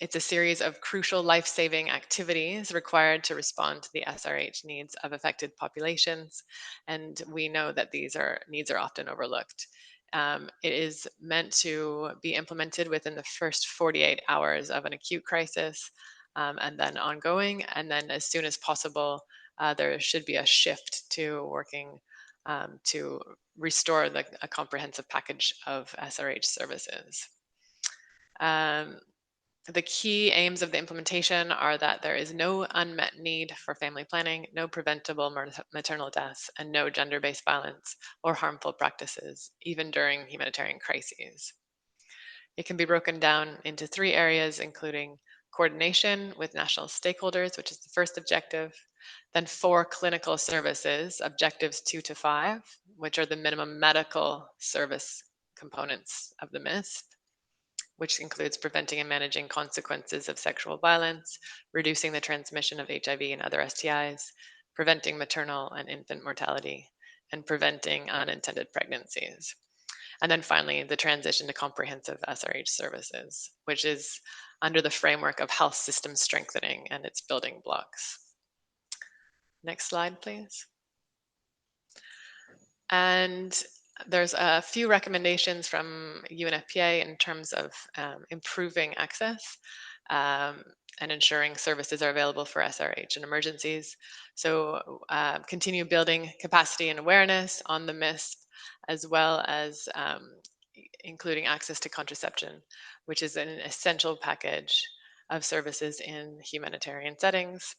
Speaker 12: It's a series of crucial life-saving activities required to respond to the SRH needs of affected populations. And we know that these needs are often overlooked. It is meant to be implemented within the first 48 hours of an acute crisis, and then ongoing. And then as soon as possible, there should be a shift to working to restore a comprehensive package of SRH services. The key aims of the implementation are that there is no unmet need for family planning, no preventable maternal deaths, and no gender-based violence or harmful practices, even during humanitarian crises. It can be broken down into 3 areas, including coordination with national stakeholders, which is the first objective, then 4 clinical services, objectives 2 to 5, which are the minimum medical service components of the MISP, which includes preventing and managing consequences of sexual violence, reducing the transmission of HIV and other STIs, preventing maternal and infant mortality, and preventing unintended pregnancies. And then finally, the transition to comprehensive SRH services, which is under the framework of health system strengthening and its building blocks. Next slide, please. And there's a few recommendations from UNFPA in terms of improving access and ensuring services are available for SRH in emergencies. So continue building capacity and awareness on the MISP, as well as including access to contraception, which is an essential package of services in humanitarian settings.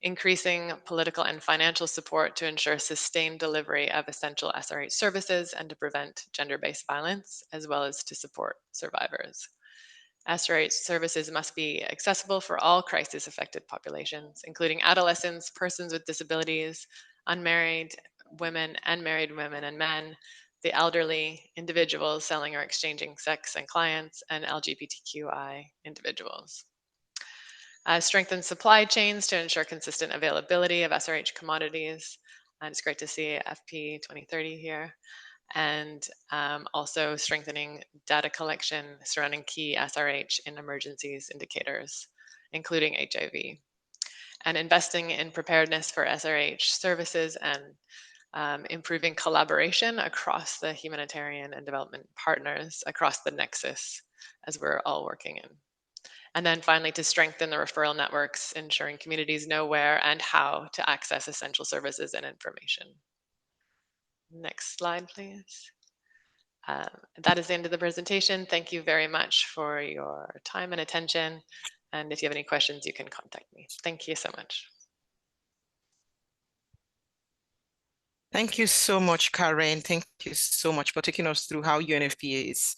Speaker 12: Increasing political and financial support to ensure sustained delivery of essential SRH services and to prevent gender-based violence, as well as to support survivors. SRH services must be accessible for all crisis-affected populations, including adolescents, persons with disabilities, unmarried women and married women and men, the elderly, individuals selling or exchanging sex and clients, and LGBTQI individuals. Strengthen supply chains to ensure consistent availability of SRH commodities. And it's great to see FP 2030 here. And also strengthening data collection surrounding key SRH in emergencies indicators, including HIV. And investing in preparedness for SRH services and improving collaboration across the humanitarian and development partners across the nexus as we're all working in. And then finally, to strengthen the referral networks, ensuring communities know where and how to access essential services and information. Next slide, please. That is the end of the presentation. Thank you very much for your time and attention. And if you have any questions, you can contact me. Thank you so much.
Speaker 1: Thank you so much, Karen. Thank you so much for taking us through how UNFPA is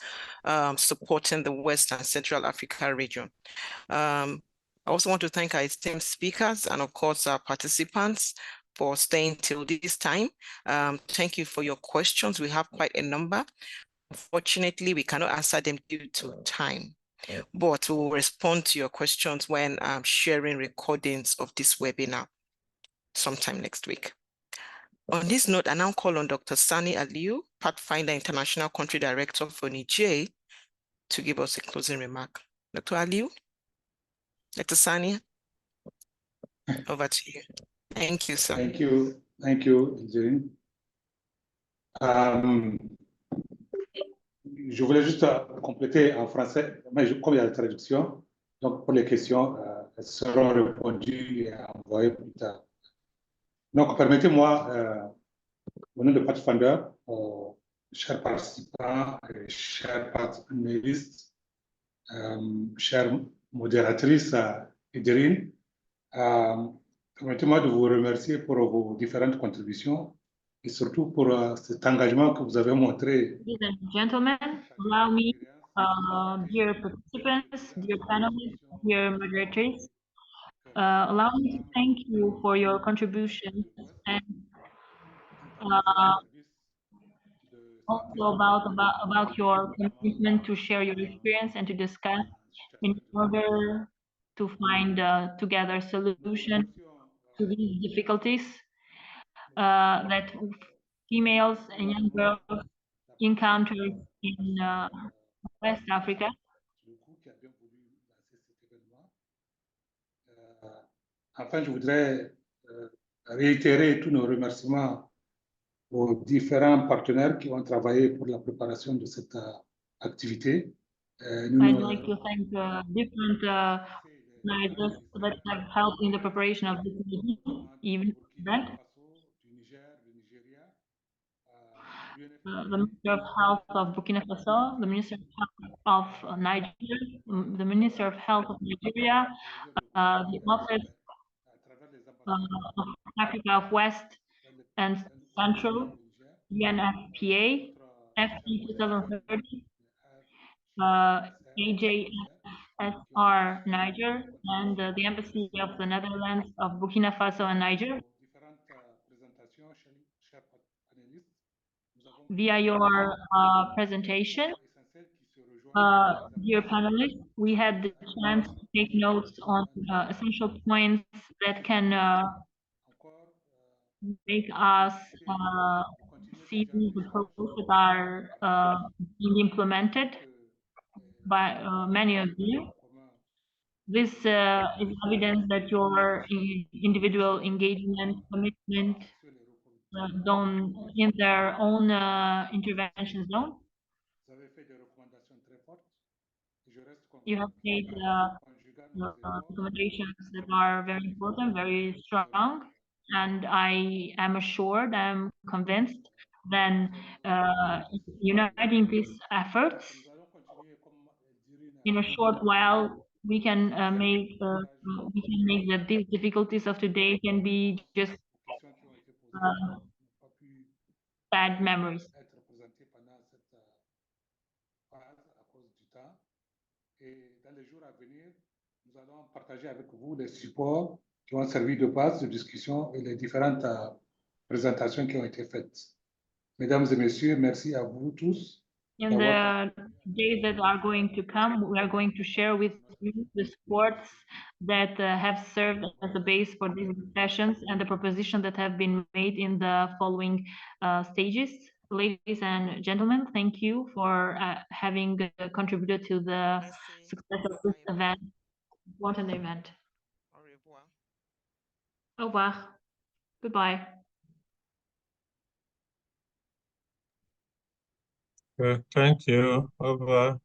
Speaker 1: supporting the West and Central Africa region. I also want to thank our esteemed speakers and, of course, our participants for staying till this time. Thank you for your questions. We have quite a number. Unfortunately, we cannot answer them due to time, but we will respond to your questions when sharing recordings of this webinar sometime next week. On this note, I now call on Dr. Sani Aliou, Pathfinder International Country Director for Niger, to give us a closing remark. Dr. Aliou? Dr. Sani, over to you. Thank you, sir.
Speaker 13: Thank you, Edirin. Je voulais juste compléter en français, mais comme il y a la traduction, donc pour les questions, elles seront répondues et envoyées plus tard. Donc, permettez-moi, au nom de Pathfinder, chers participants, chers panélistes, chère modératrice Edirin, permettez-moi de vous remercier pour vos différentes contributions et surtout pour cet engagement que vous avez montré.
Speaker 5: Ladies and gentlemen, allow me, dear participants, dear panelists, dear moderators, allow me to thank you for your contributions and also about your commitment to share your experience and to discuss in order to find together solutions to these difficulties that females and young girls encounter in West Africa.
Speaker 13: Enfin, je voudrais réitérer tous nos remerciements aux différents partenaires qui ont travaillé pour la préparation de cette activité.
Speaker 5: I'd like to thank different organizers that have helped in the preparation of this event. The Minister of Health of Burkina Faso, the Minister of Health of Niger, the Minister of Health of Nigeria, the Office of Africa of West and Central, UNFPA, FP 2030, AJFSR Niger, and the Embassy of the Netherlands of Burkina Faso and Niger. Via your presentation, dear panelists, we had the chance to take notes on essential points that can make us see the progress that are being implemented by many of you. This is evidence that your individual engagement, commitment done in their own intervention zone. You have made recommendations that are very important, very strong, and I am assured, I'm convinced, then uniting these efforts in a short while, we can make that these difficulties of today can be just bad memories.
Speaker 13: Et dans les jours à venir, nous allons partager avec vous les supports qui ont servi de base de discussion et les différentes présentations qui ont été faites. Mesdames et messieurs, merci à vous tous.
Speaker 5: In the days that are going to come, we are going to share with you the supports that have served as a base for these discussions and the propositions that have been made in the following stages. Ladies and gentlemen, thank you for having contributed to the success of this event. What an event.
Speaker 1: Au revoir.
Speaker 5: Au revoir. Goodbye.
Speaker 7: Thank you. Au revoir.